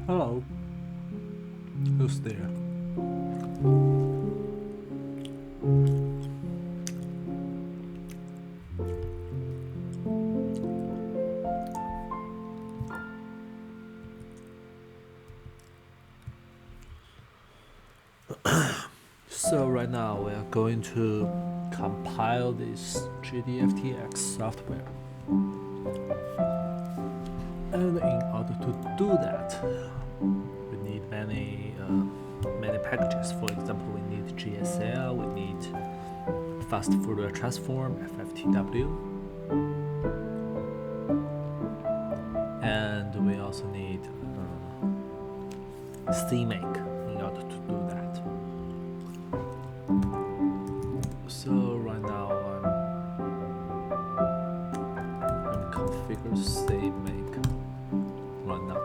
[SPEAKER 1] Hello. Who's there? So right now we are going to compile this JDFTx software. And in order to do that, we need many packages. For example, we need GSL, we need fast Fourier transform, fftw, and we also need CMake in order to do that. So right now I'm configure CMake right now.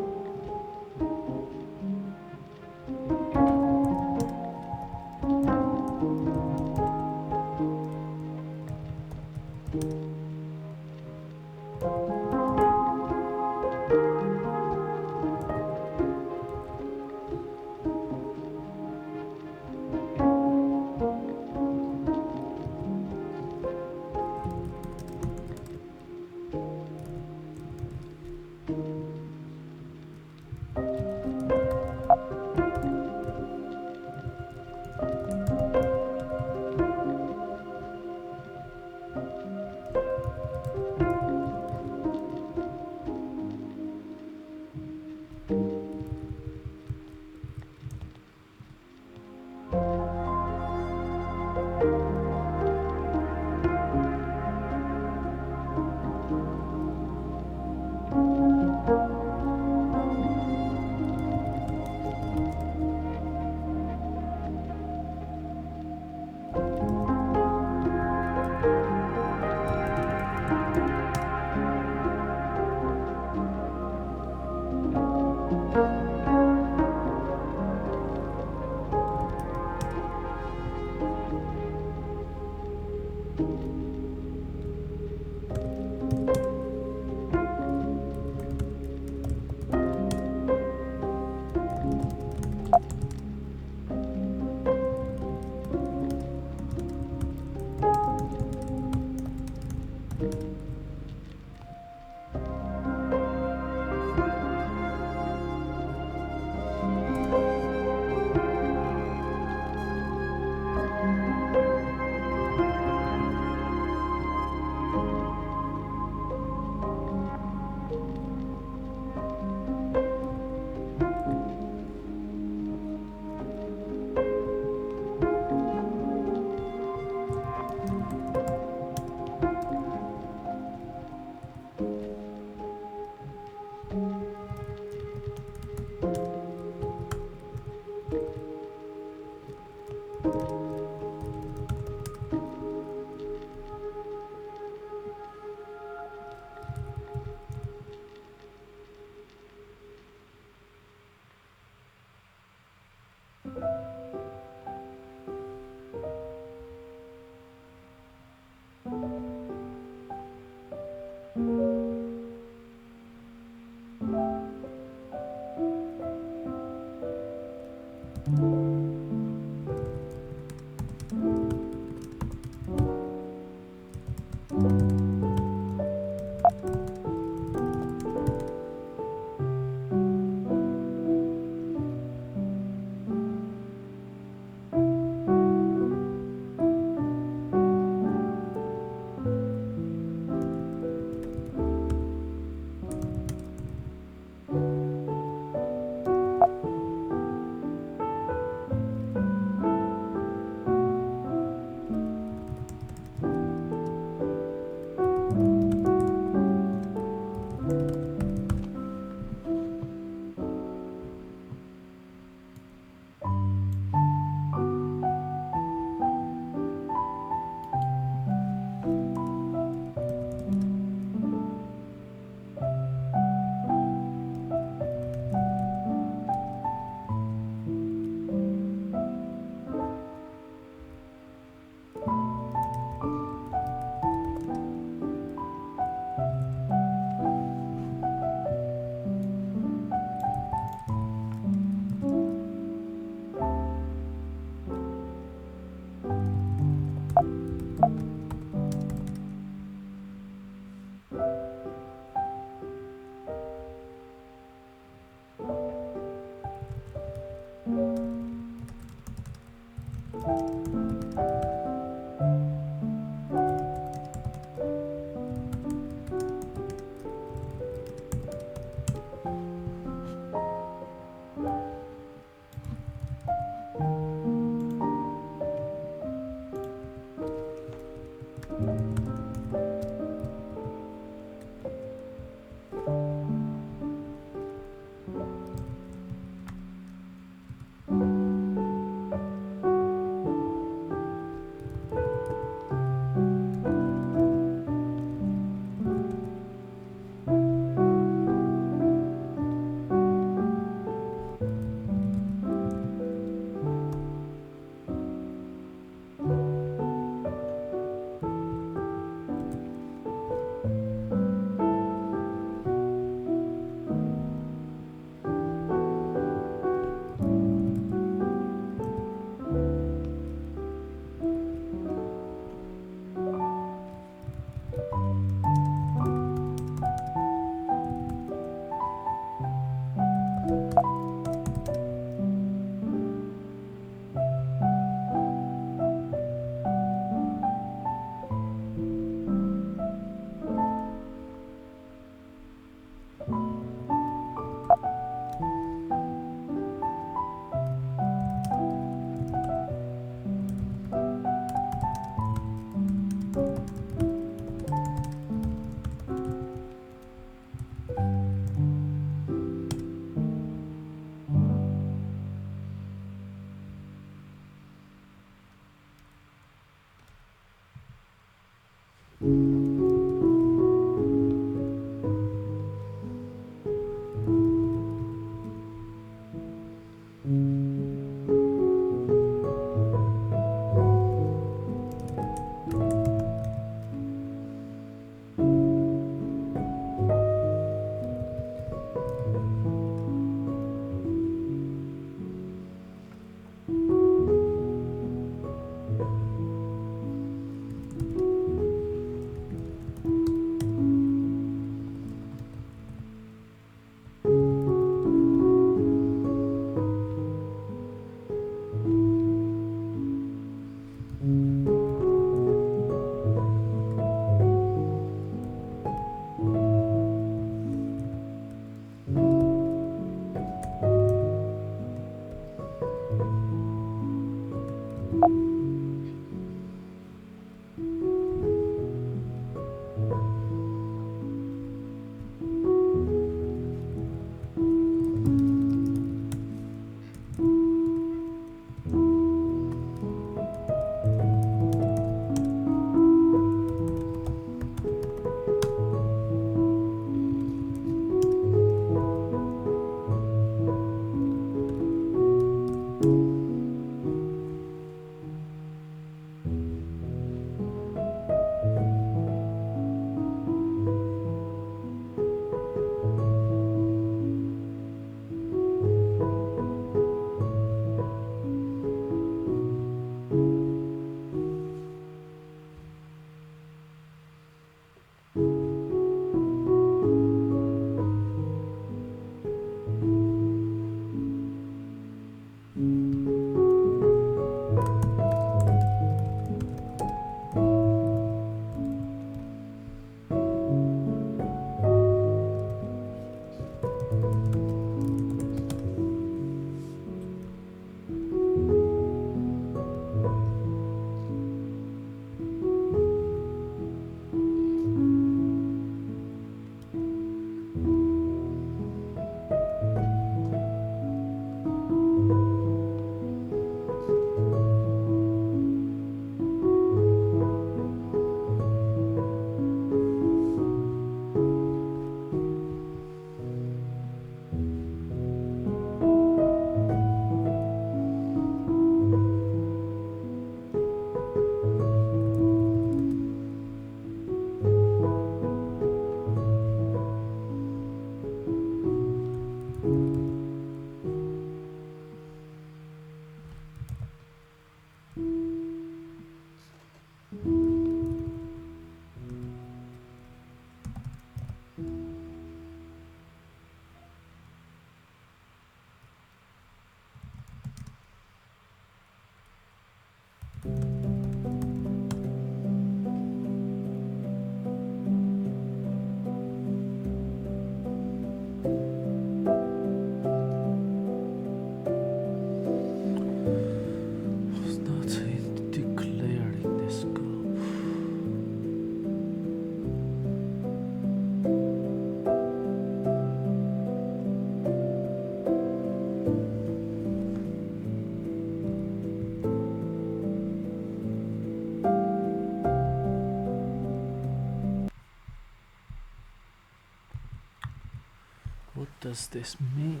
[SPEAKER 1] does this mean?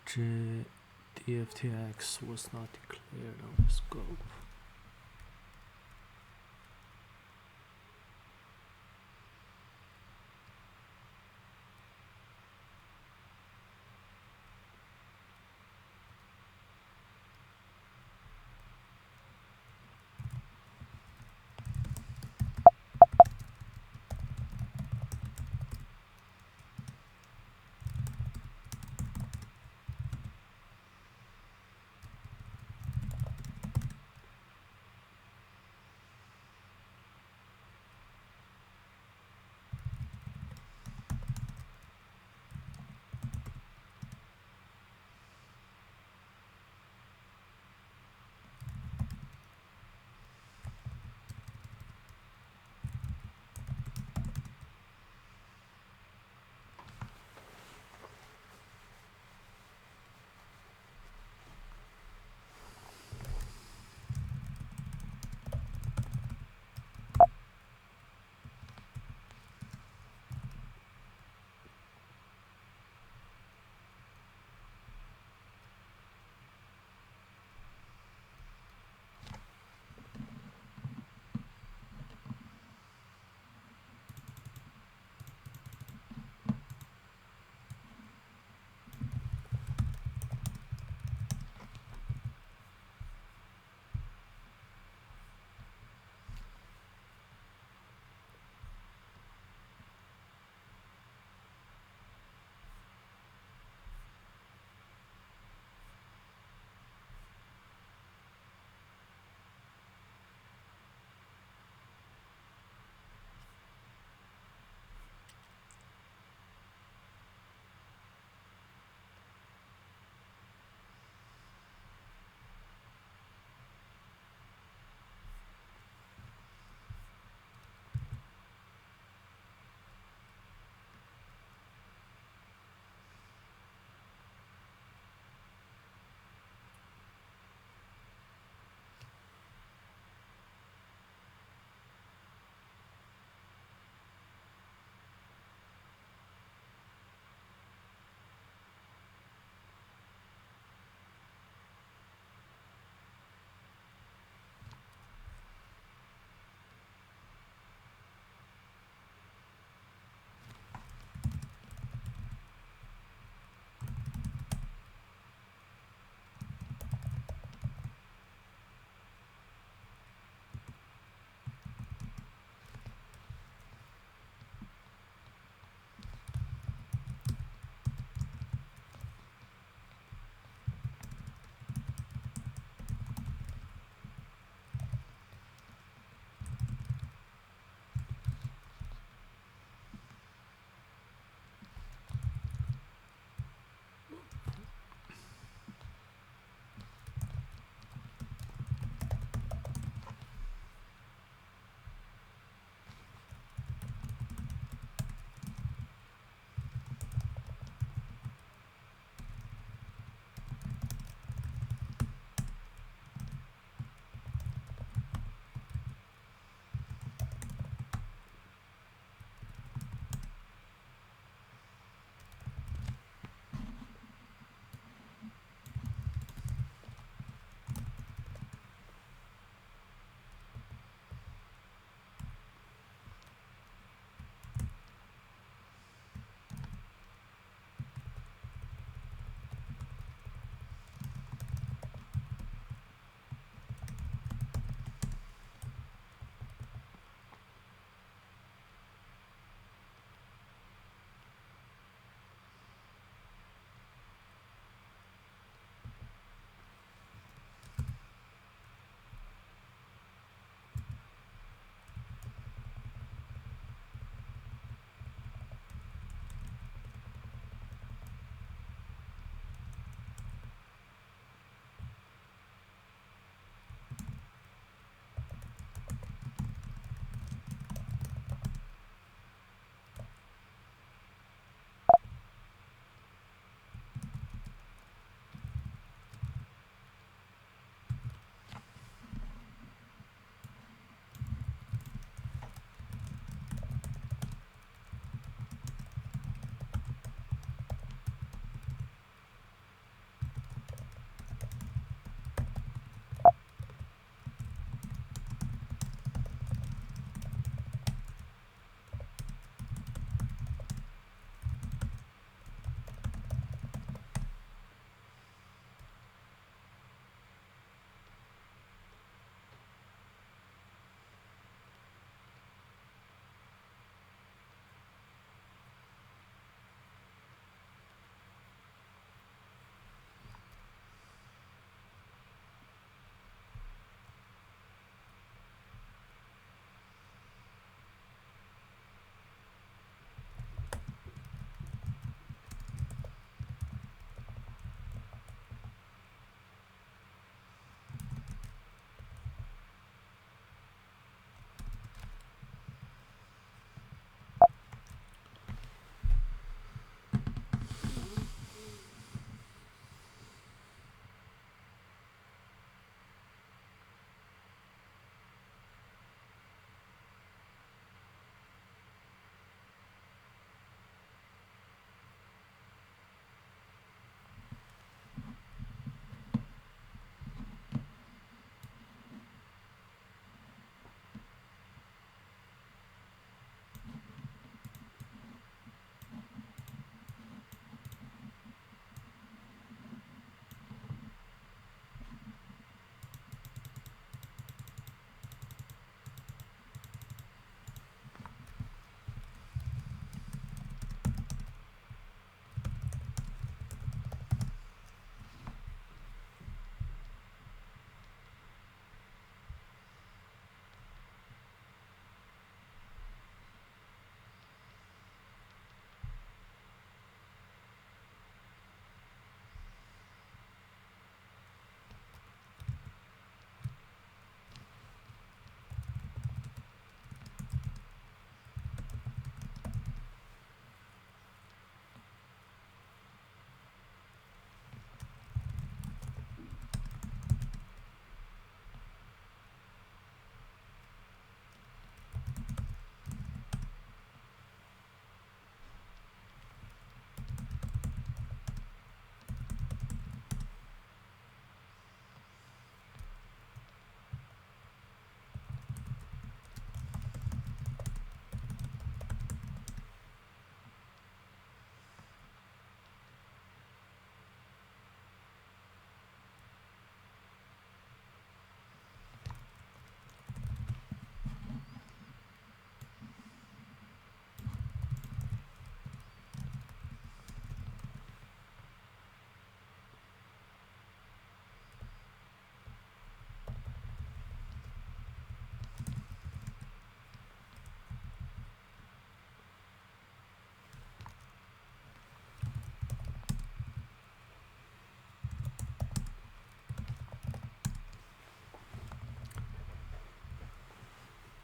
[SPEAKER 1] JDFTx was not declared on the scope.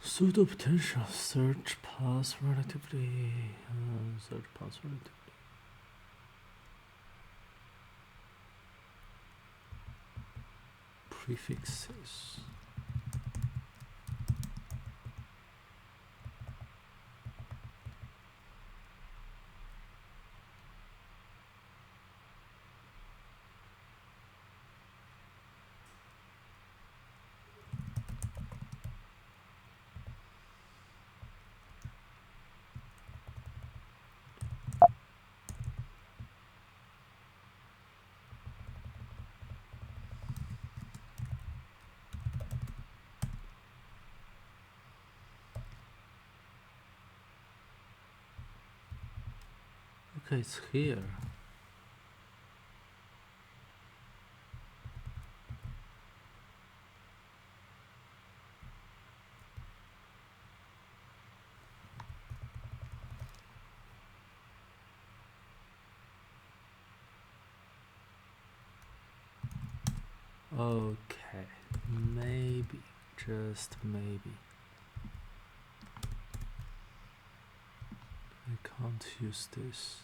[SPEAKER 1] Pseudo potential search path relatively. Search path relatively. Prefixes. Okay, it's here. Okay, maybe, just maybe. I can't use this.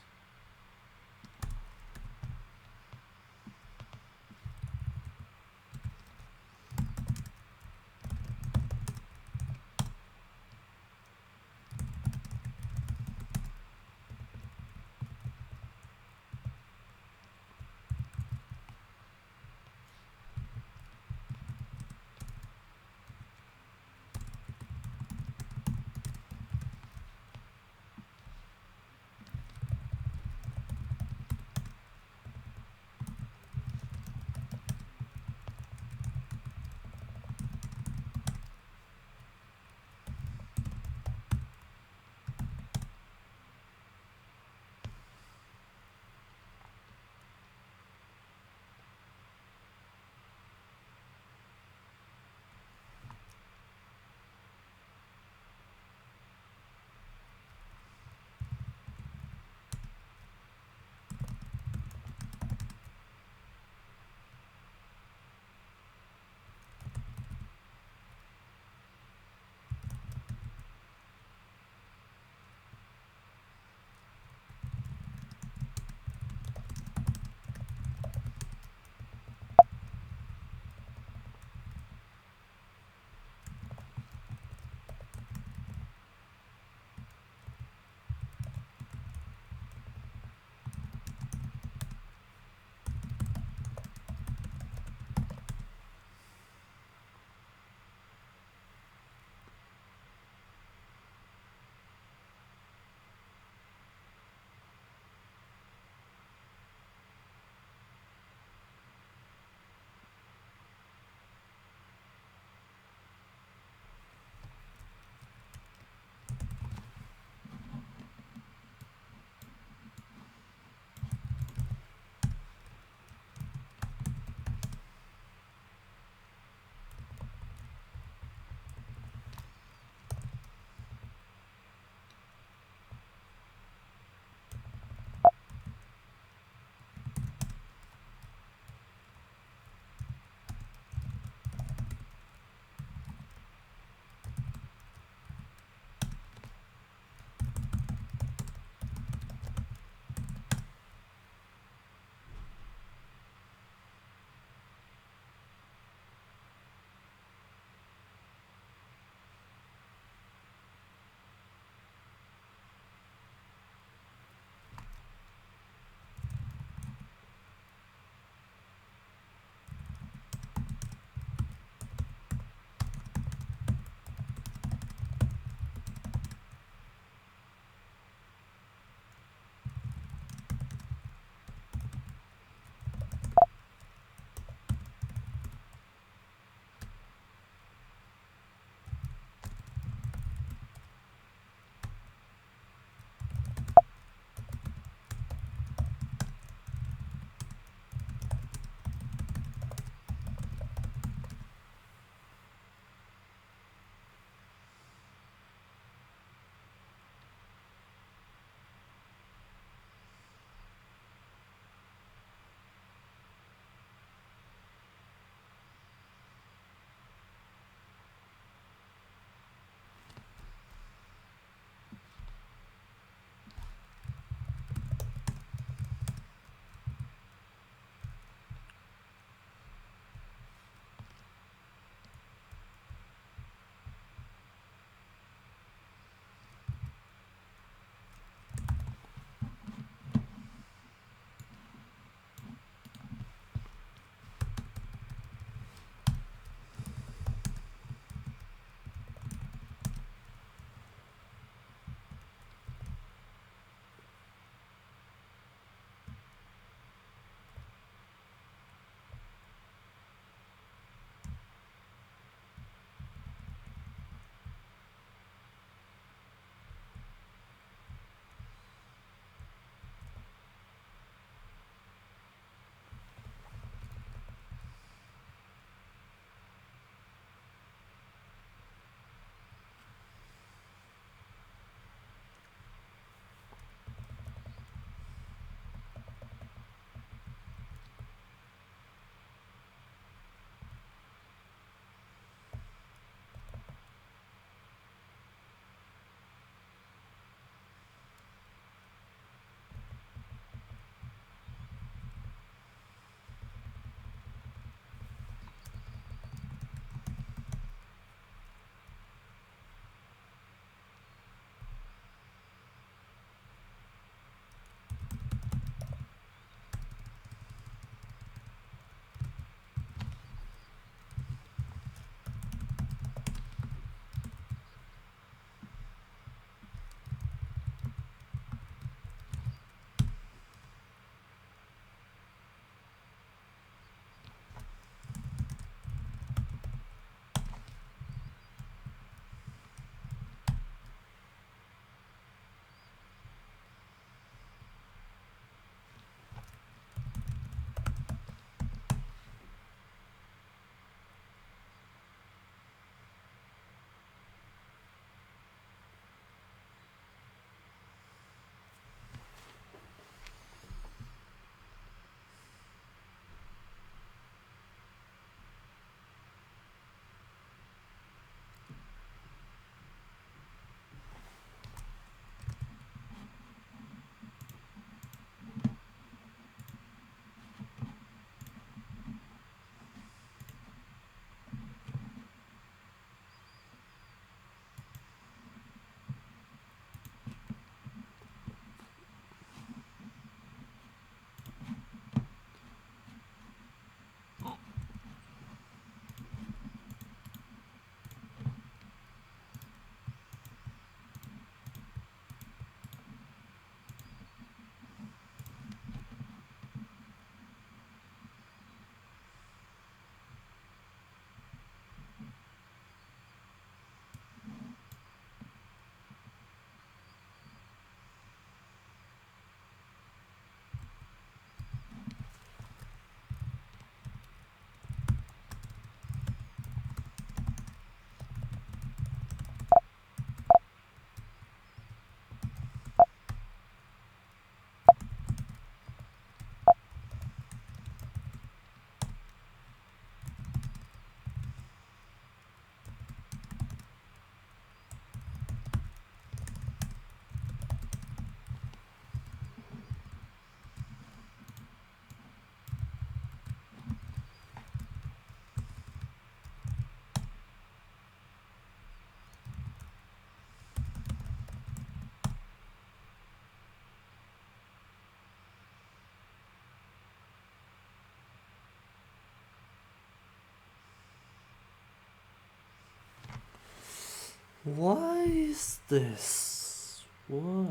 [SPEAKER 1] Why is this? Why?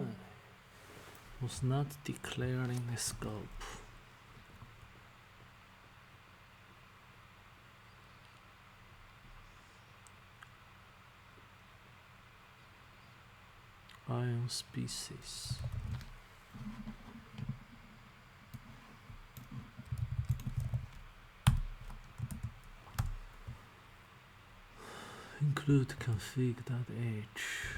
[SPEAKER 1] Was not declaring the scope. Ion species. Include config.h.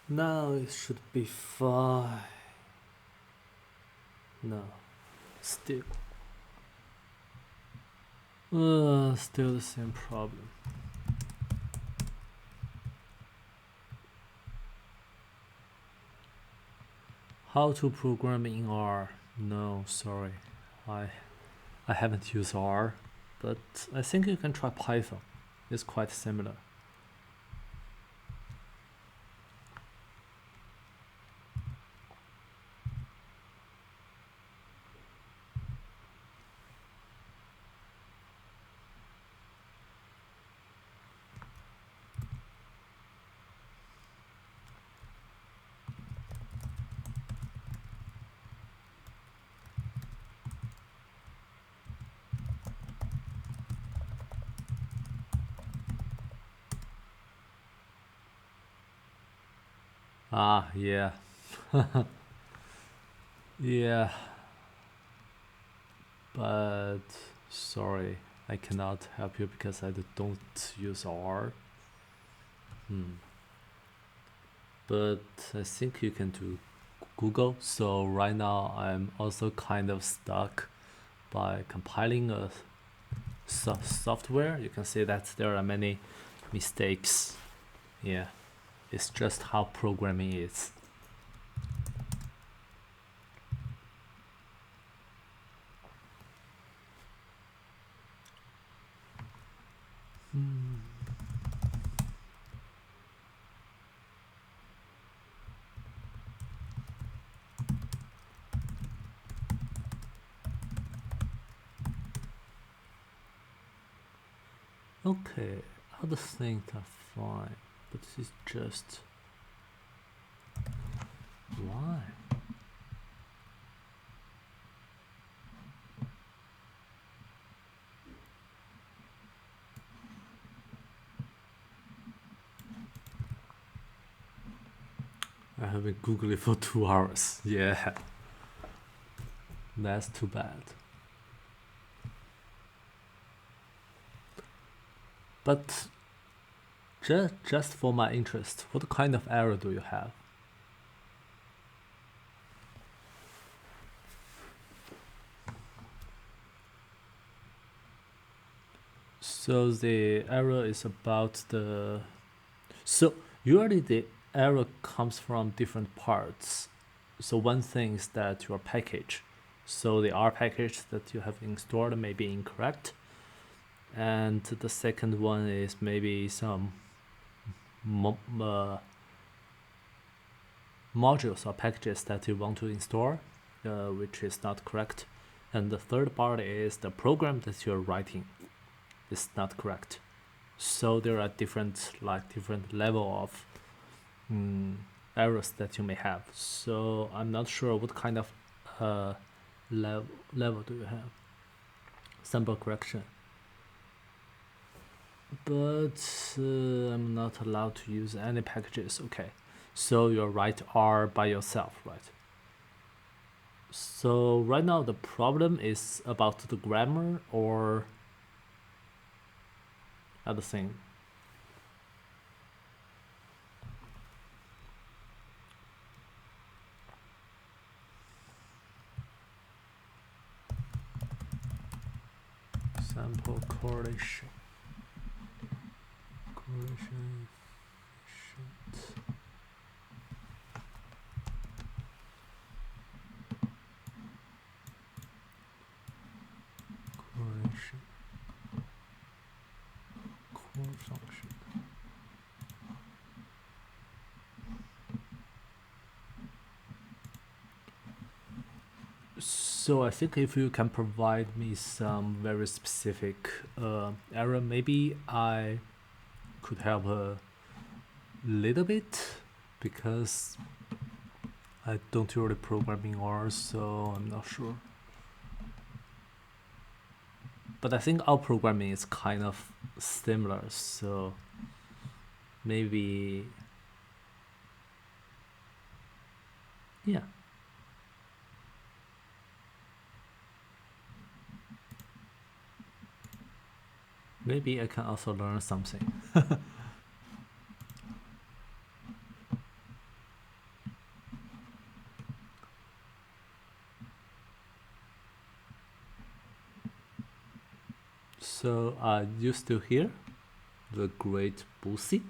[SPEAKER 1] Now it should be fine. No, still. Still the same problem. How to program in R? No, sorry. I haven't used R, but I think you can try Python. It's quite similar. Ah, yeah. Yeah. But sorry, I cannot help you because I don't use R. But I think you can do Google. So right now I'm also kind of stuck by compiling a software. You can see that there are many mistakes. Yeah, it's just how programming is. Okay, other things are fine, but this is just why? I have been googling for 2 hours. Yeah, that's too bad. But just for my interest, what kind of error do you have? So the error is about the... So usually the error comes from different parts. So one thing is that your package, so the R package that you have installed may be incorrect. And the second one is maybe some modules or packages that you want to install, which is not correct. And the third part is the program that you're writing is not correct. So there are different level of errors that you may have. So I'm not sure what kind of level do you have. Sample correction. But I'm not allowed to use any packages. Okay, so you write R by yourself, right? So right now the problem is about the grammar or other thing. Sample correlation. Correlation efficient. Correlation. Core function. So I think if you can provide me some very specific error, maybe I could help a little bit, because I don't really program in R, so I'm not sure. But I think our programming is kind of similar, so maybe, yeah. Maybe I can also learn something. So are you still here? The great Boosie?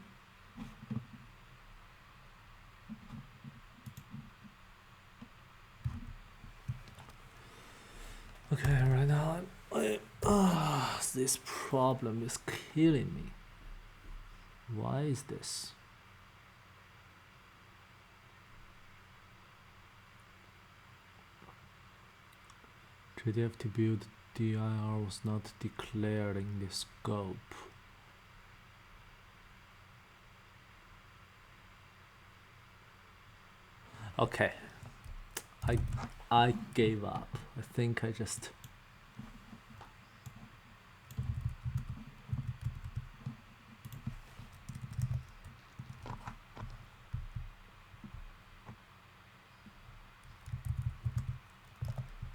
[SPEAKER 1] Okay, right now this problem is killing me. Why is this? JDFT build dir was not declared in the scope. Okay, I gave up. I think I just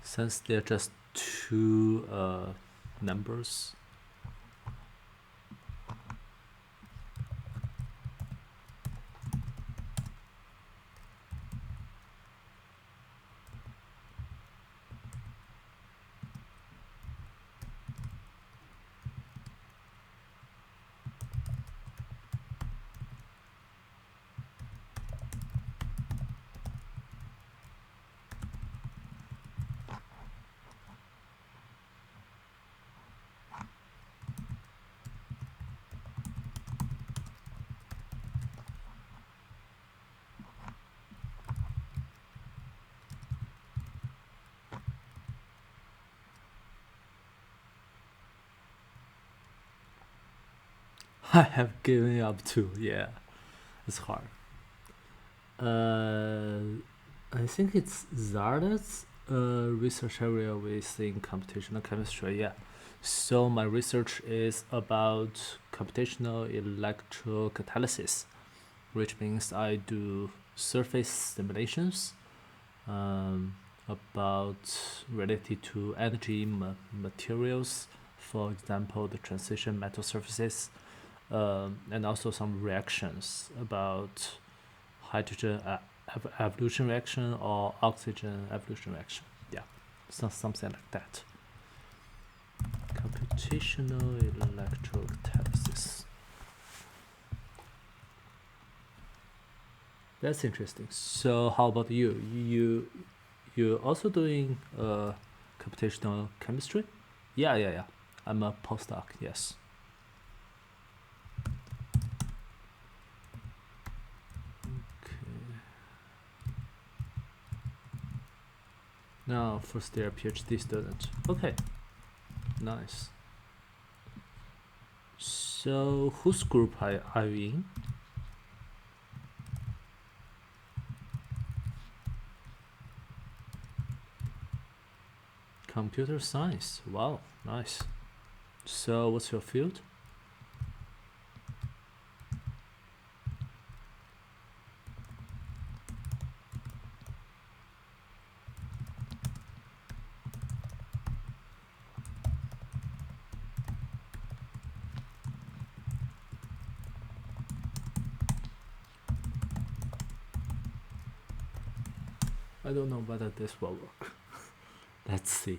[SPEAKER 1] since they're just two numbers. I have given up too. Yeah, it's hard. I think it's Zarda's research area within computational chemistry. Yeah. So my research is about computational electrocatalysis, which means I do surface simulations about related to energy materials, for example, the transition metal surfaces, and also some reactions about hydrogen evolution reaction or oxygen evolution reaction. Yeah, so something like that. Computational electrocatalysis. That's interesting. So how about you? You also doing computational chemistry? Yeah. I'm a postdoc. Yes. Now, first year PhD student. Okay, nice. So, whose group are you in? Computer science. Wow, nice. So, what's your field? I don't know whether this will work. Let's see.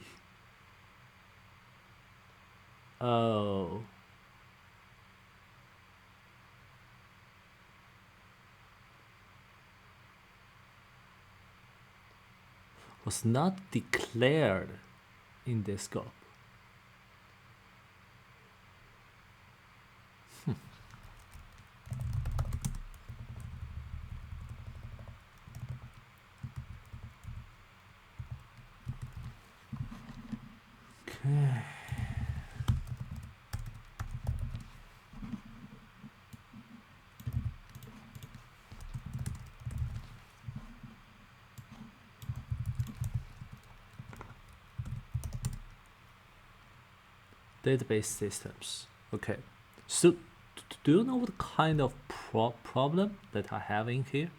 [SPEAKER 1] Oh. Was not declared in the scope. Okay. Database systems. Okay. So, do you know what kind of problem that I have in here?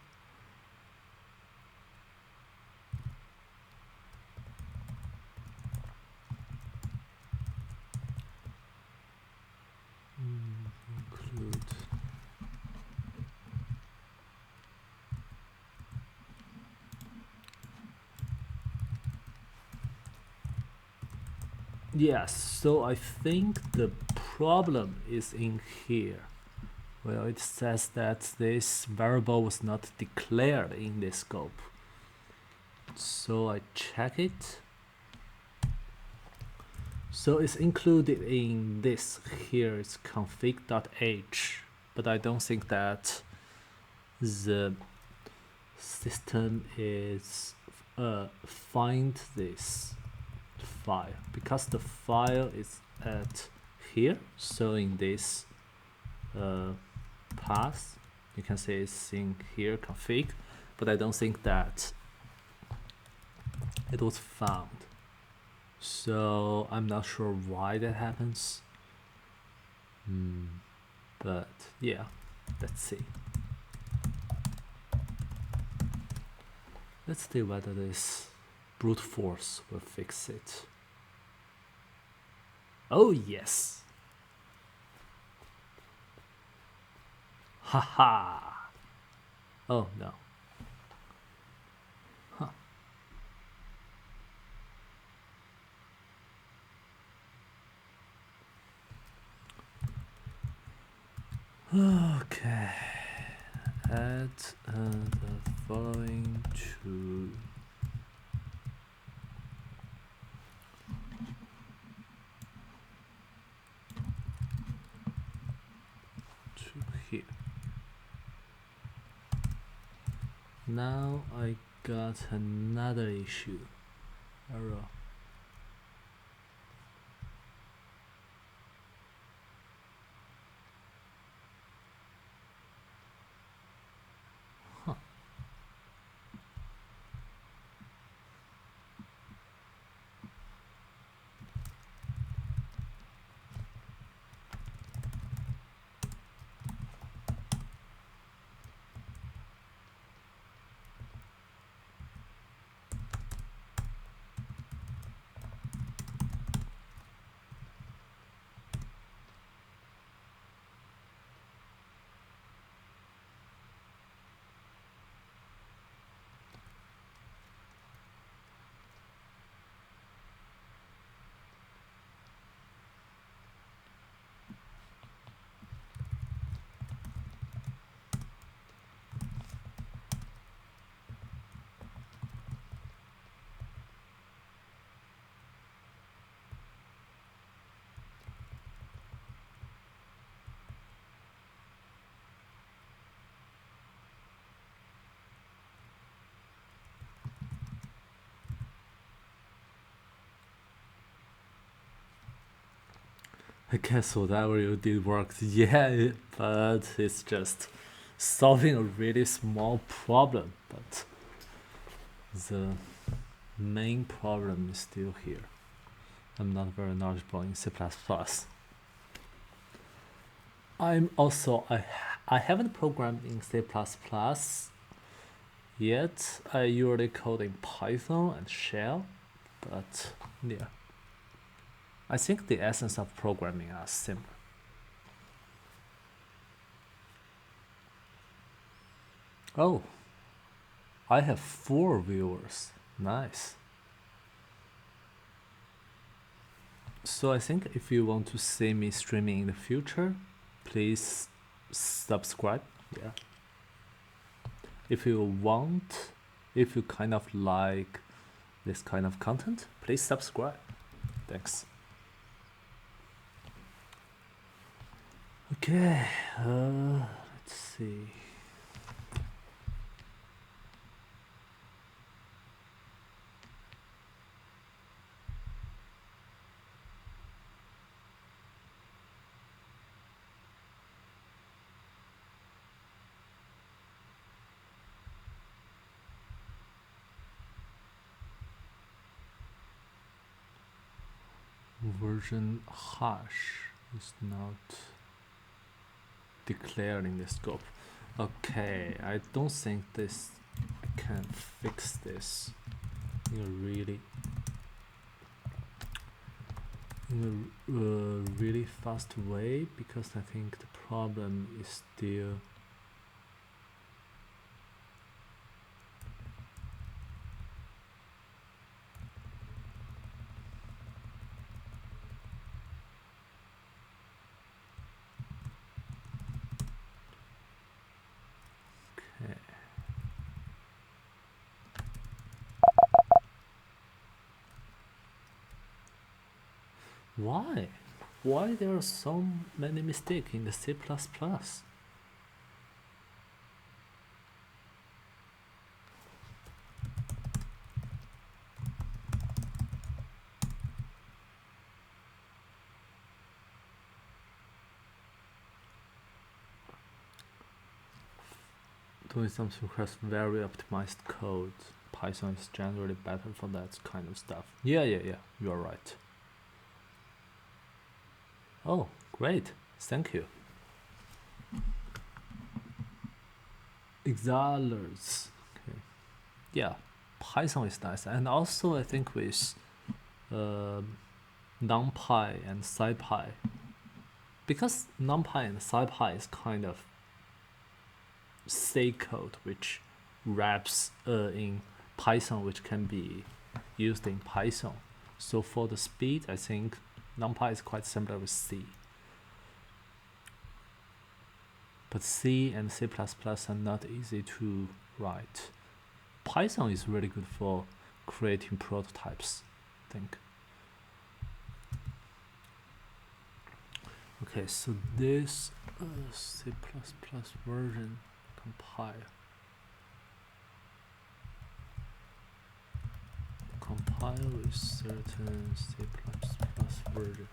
[SPEAKER 1] Include. Yes, so I think the problem is in here. Well, it says that this variable was not declared in this scope. So I check it. So it's included in this. Here it's config.h, but I don't think that the system is find this file, because the file is at here. So in this path, you can say it's in here config, but I don't think that it was found. So I'm not sure why that happens. But yeah, let's see. Let's see whether this brute force will fix it. Oh yes! Haha! Oh no. Huh. Okay. Add the following to here. Now I got another issue. Error. Huh. I guess whatever you did worked, yeah, but it's just solving a really small problem. But the main problem is still here. I'm not very knowledgeable in C++. I'm also, I haven't programmed in C++ yet. I usually code in Python and Shell, but yeah. I think the essence of programming are similar. Oh, I have 4 viewers. Nice. So I think if you want to see me streaming in the future, please subscribe. Yeah. If you want, if you kind of like this kind of content, please subscribe. Thanks. Okay, let's see. Version hash is not declared in the scope. Okay, I don't think this can fix this in a really fast way, because I think the problem is still Why? Why there are so many mistakes in the C++? Doing something requires very optimized code. Python is generally better for that kind of stuff. Yeah, you are right. Oh, great. Thank you. Exilers. Okay. Yeah, Python is nice. And also I think with NumPy and SciPy, because NumPy and SciPy is kind of C code which wraps in Python, which can be used in Python. So for the speed, I think NumPy is quite similar with C. But C and C++ are not easy to write. Python is really good for creating prototypes, I think. Okay, so this C++ version compile with certain C++ version.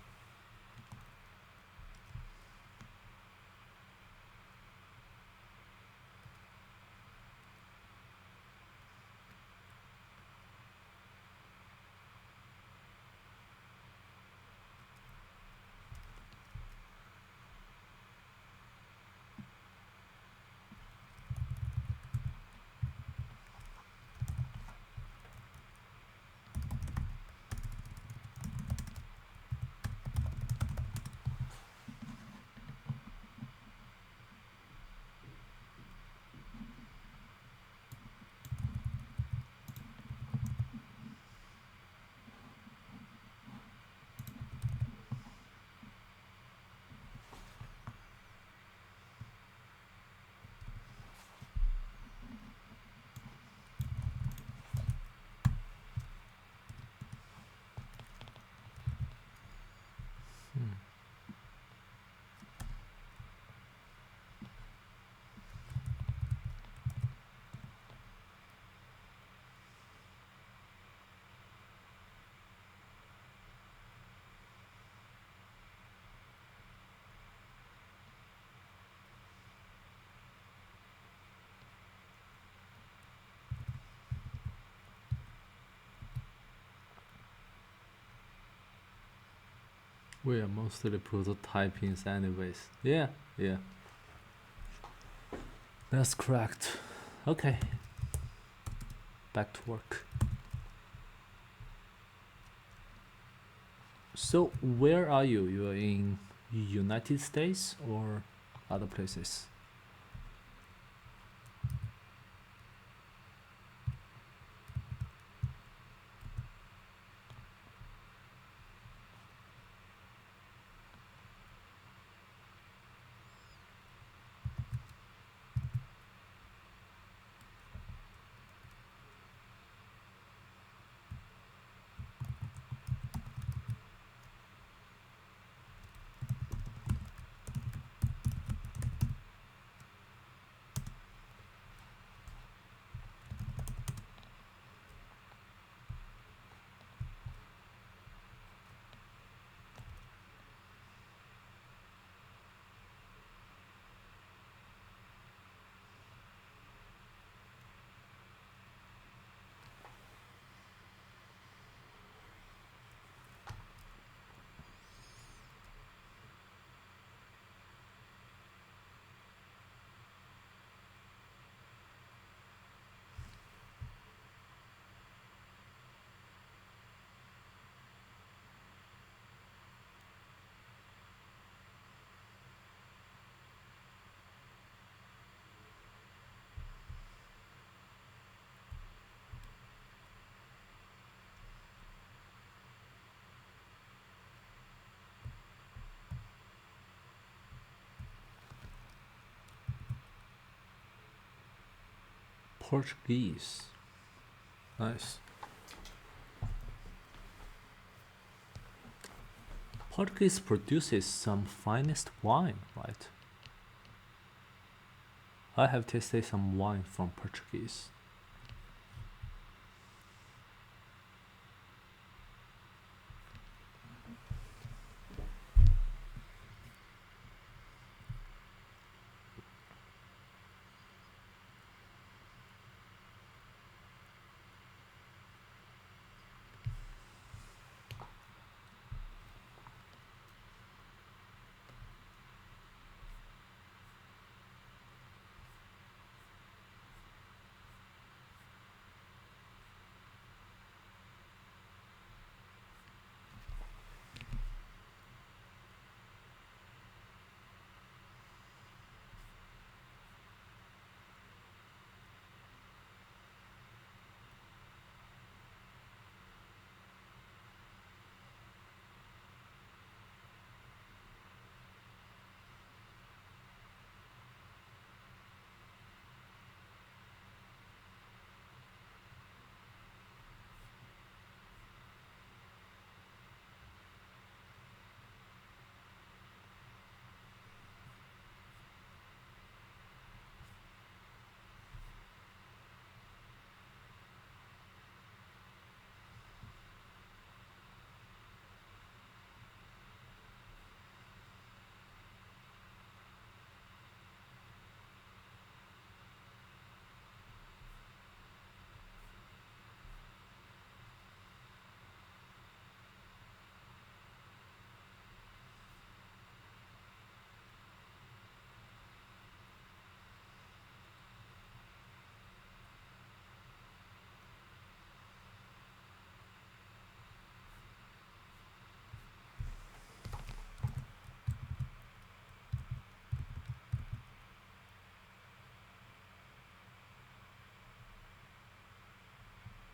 [SPEAKER 1] We are mostly prototyping anyways. Yeah. That's correct. Okay. Back to work. So where are you? You are in United States or other places? Portuguese. Nice. Portuguese produces some finest wine, right? I have tasted some wine from Portuguese.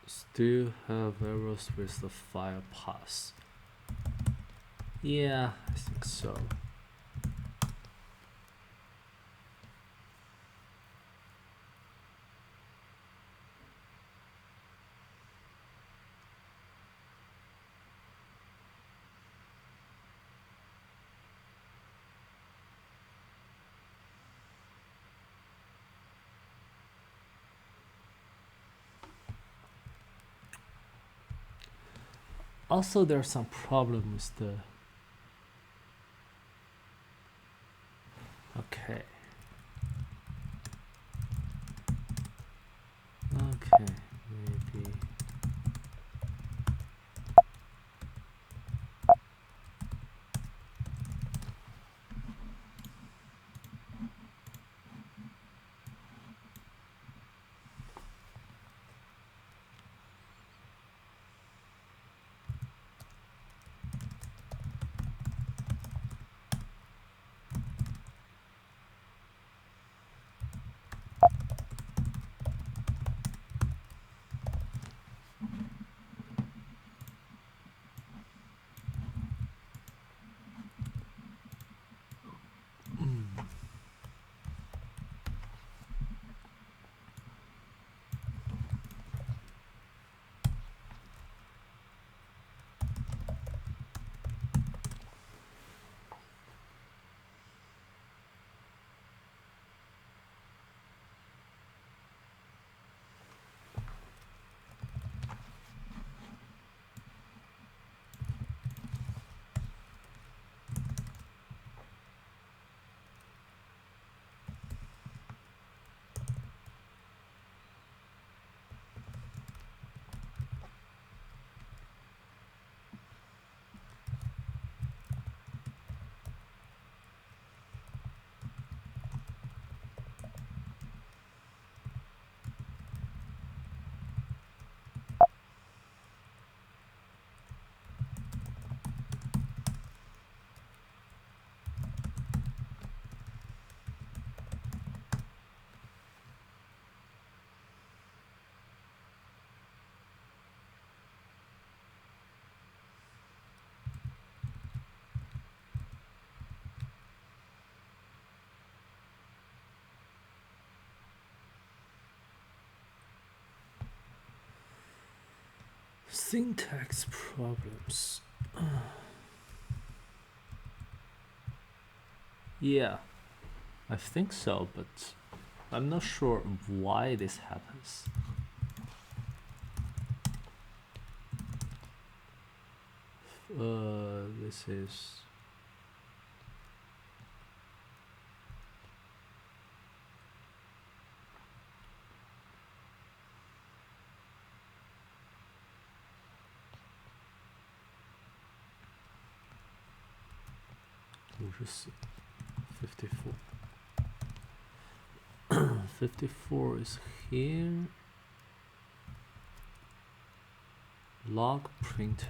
[SPEAKER 1] Still have errors with the file path. Yeah, I think so. Also, there's some problem with the. Okay. Okay, maybe. Syntax problems. Yeah, I think so, but I'm not sure why this happens. This is just 54. 54 is here. Log printf.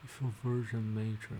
[SPEAKER 1] For version major.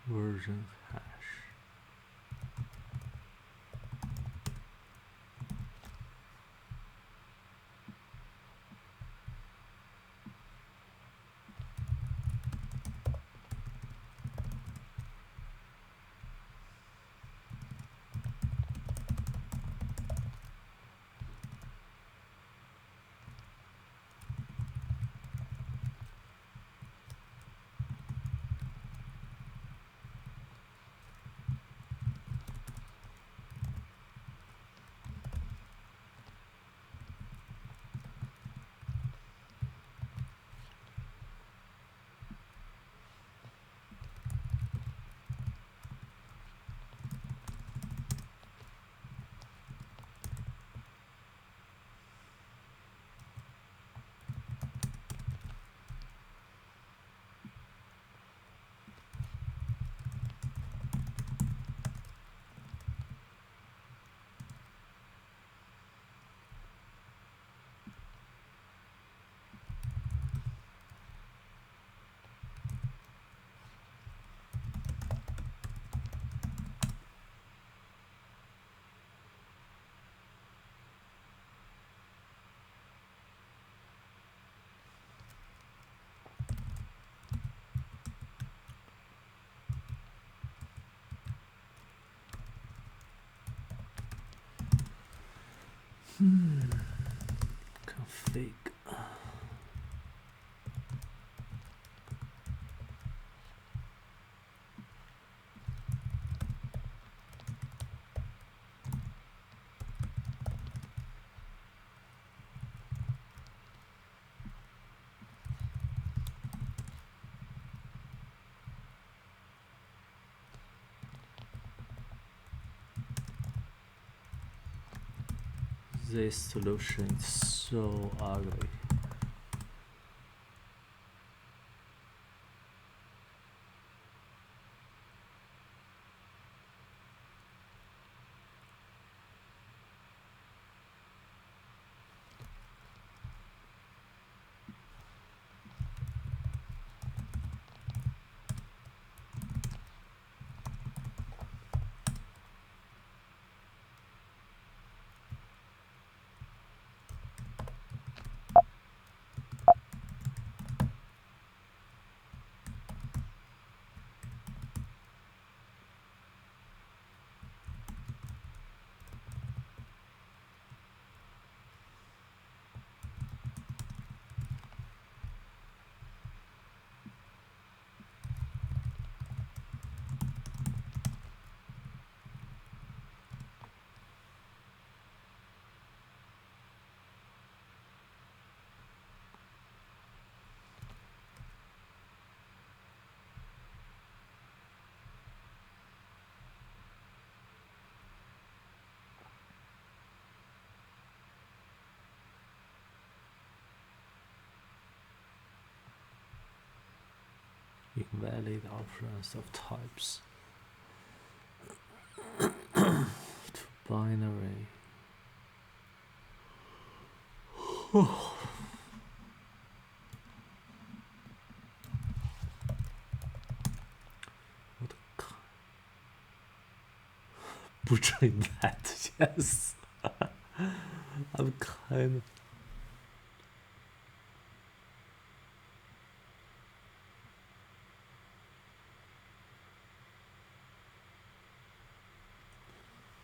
[SPEAKER 1] Version hash. Config. This solution is so ugly. Invalid operands of types to binary. What butchering that? Yes. I'm kind of.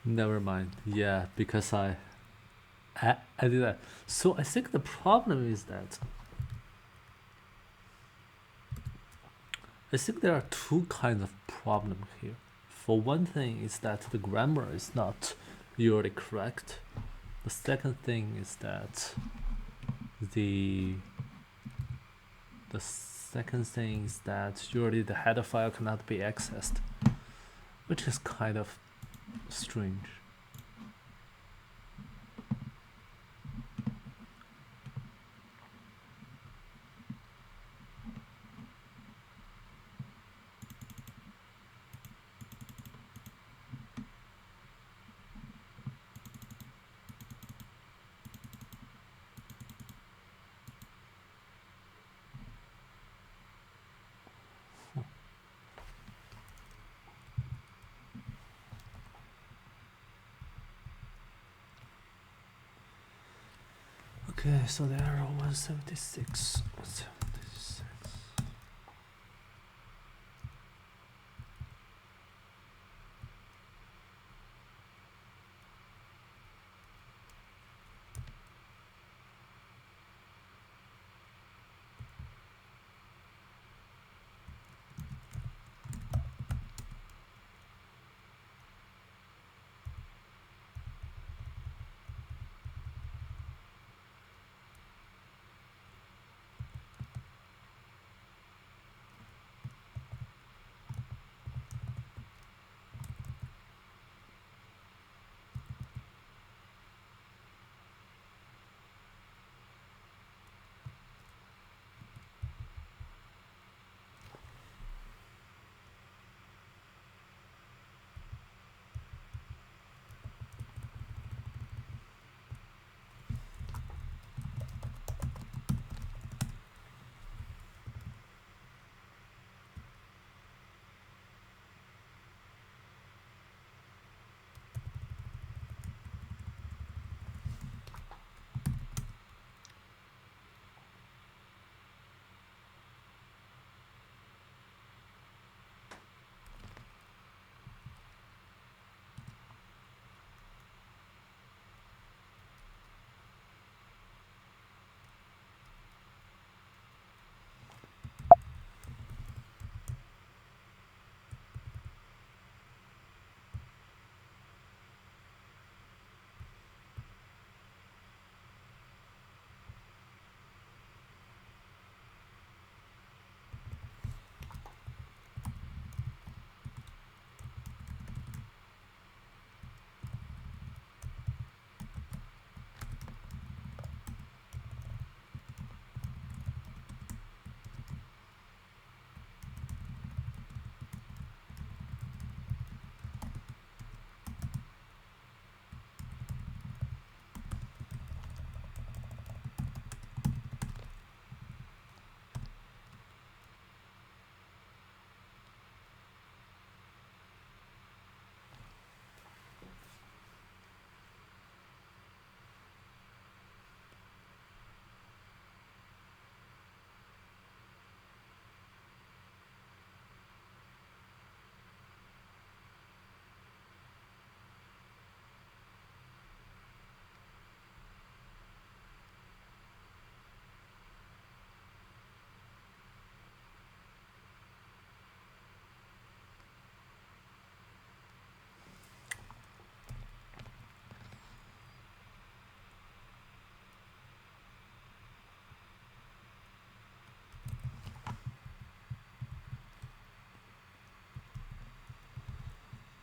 [SPEAKER 1] Never mind. Yeah, because I did that. So I think the problem is that I think there are two kinds of problem here. For one thing is that the grammar is not usually correct. The second thing is that the second thing is that usually the header file cannot be accessed, which is kind of strange. Okay, so there are 176. 176.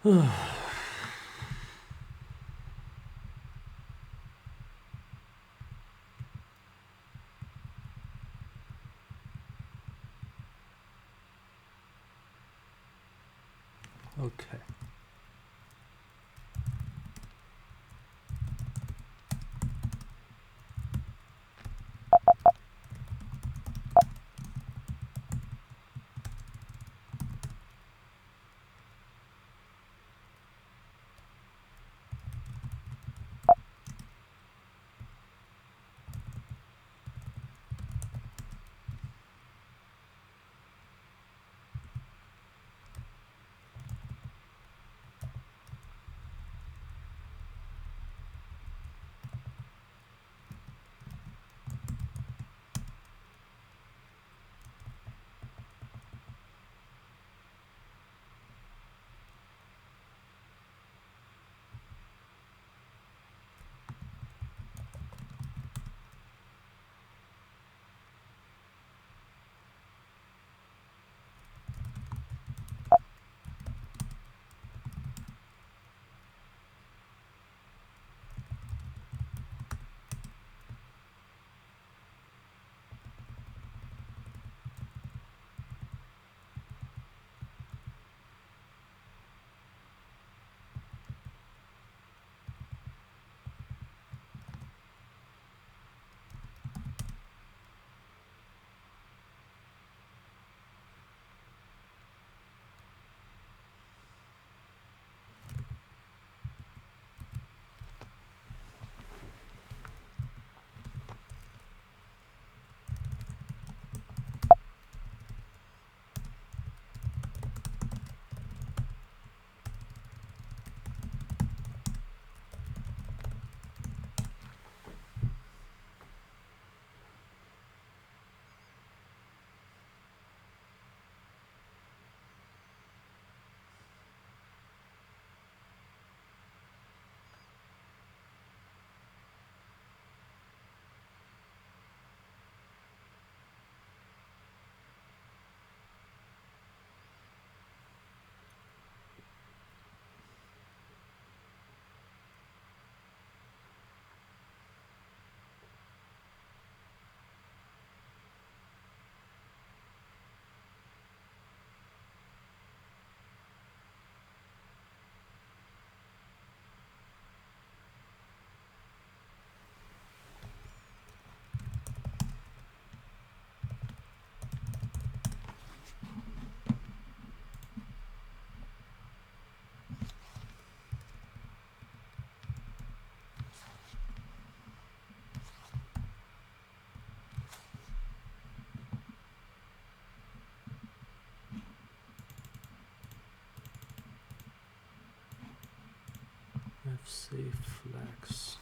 [SPEAKER 1] Okay. FC flex.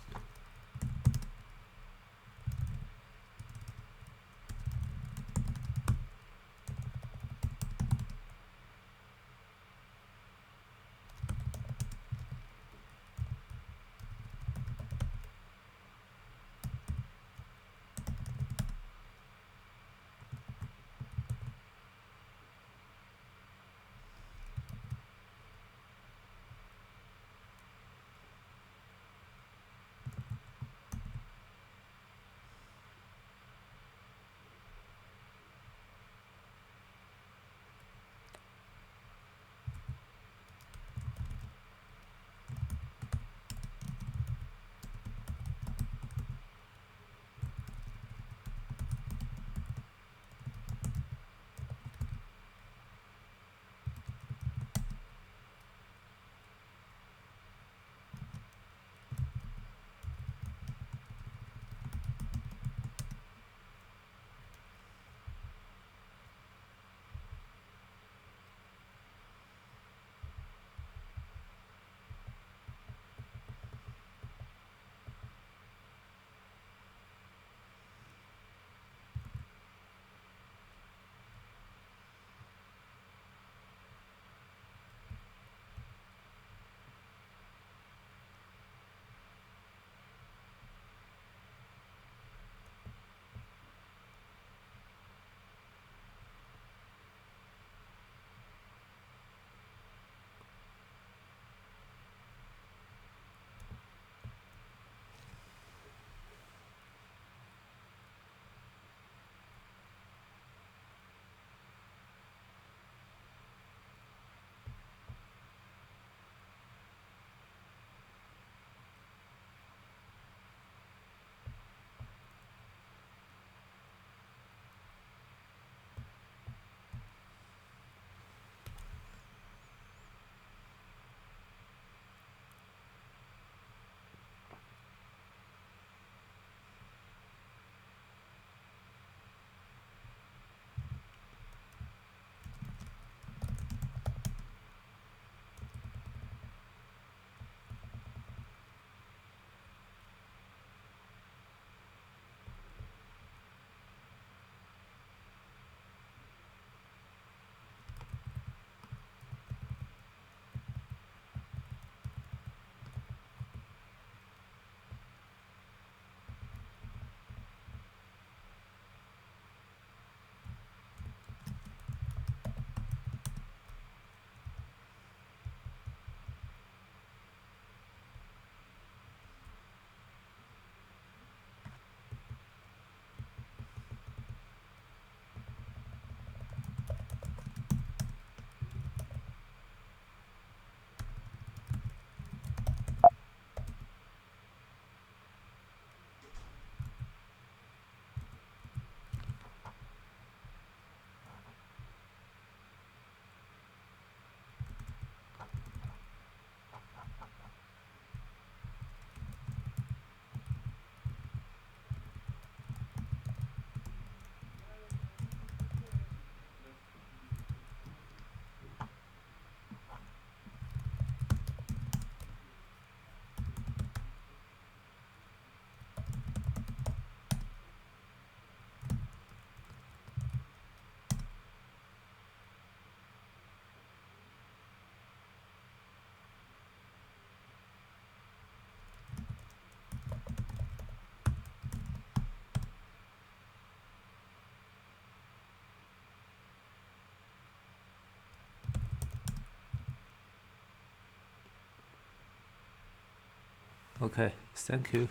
[SPEAKER 1] Okay, thank you.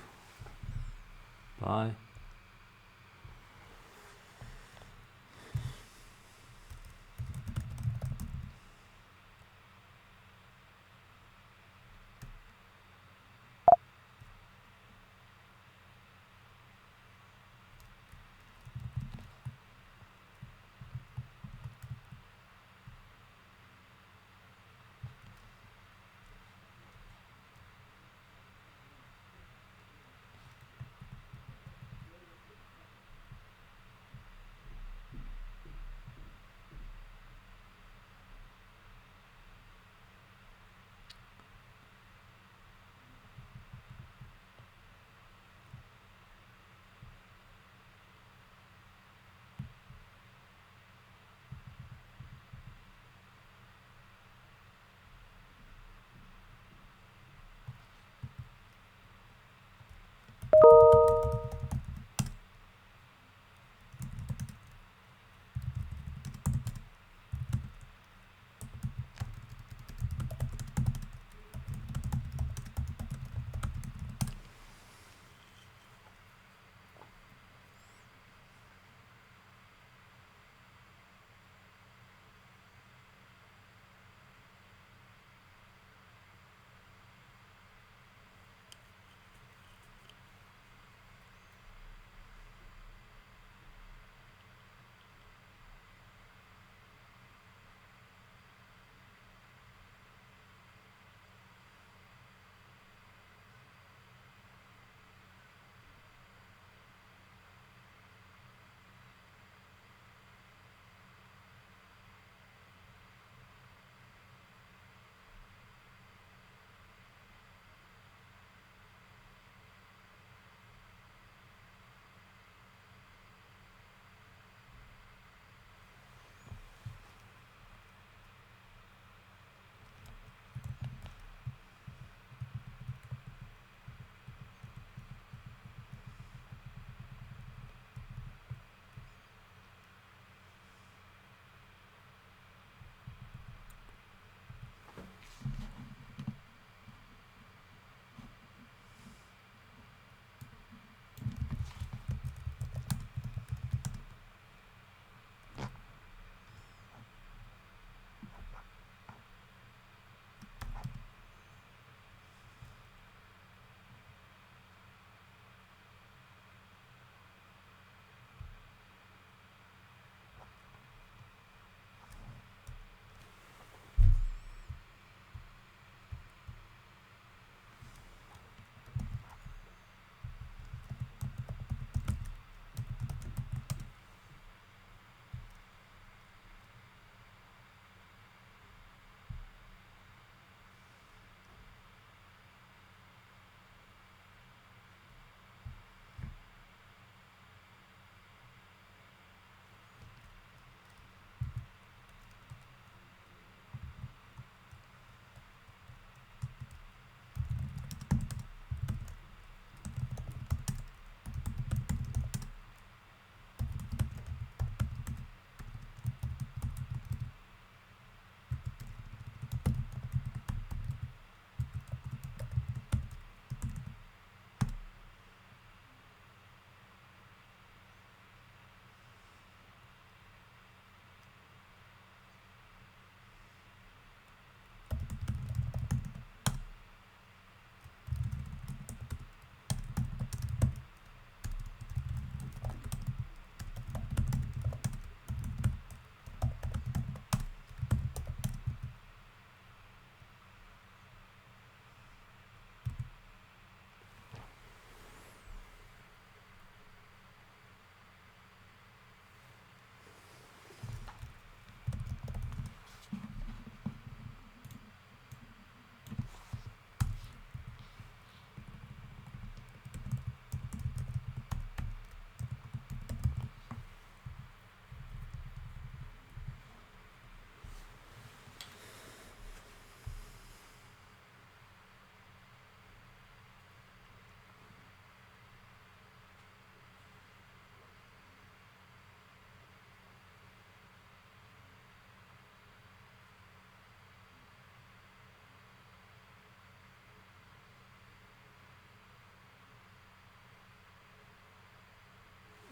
[SPEAKER 1] Bye.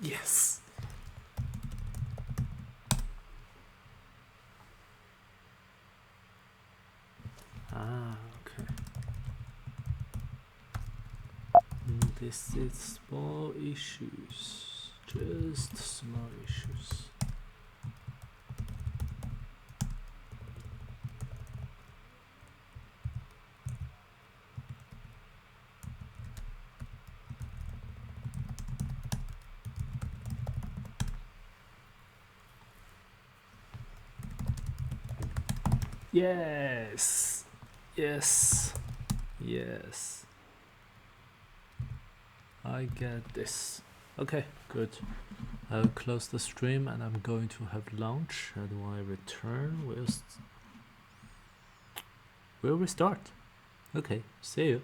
[SPEAKER 1] Yes. Ah, okay. This is small issues. Just small issues. Yes. Yes. Yes. I get this. Okay, good. I'll close the stream and I'm going to have lunch. And when I return, we'll restart. Okay, see you.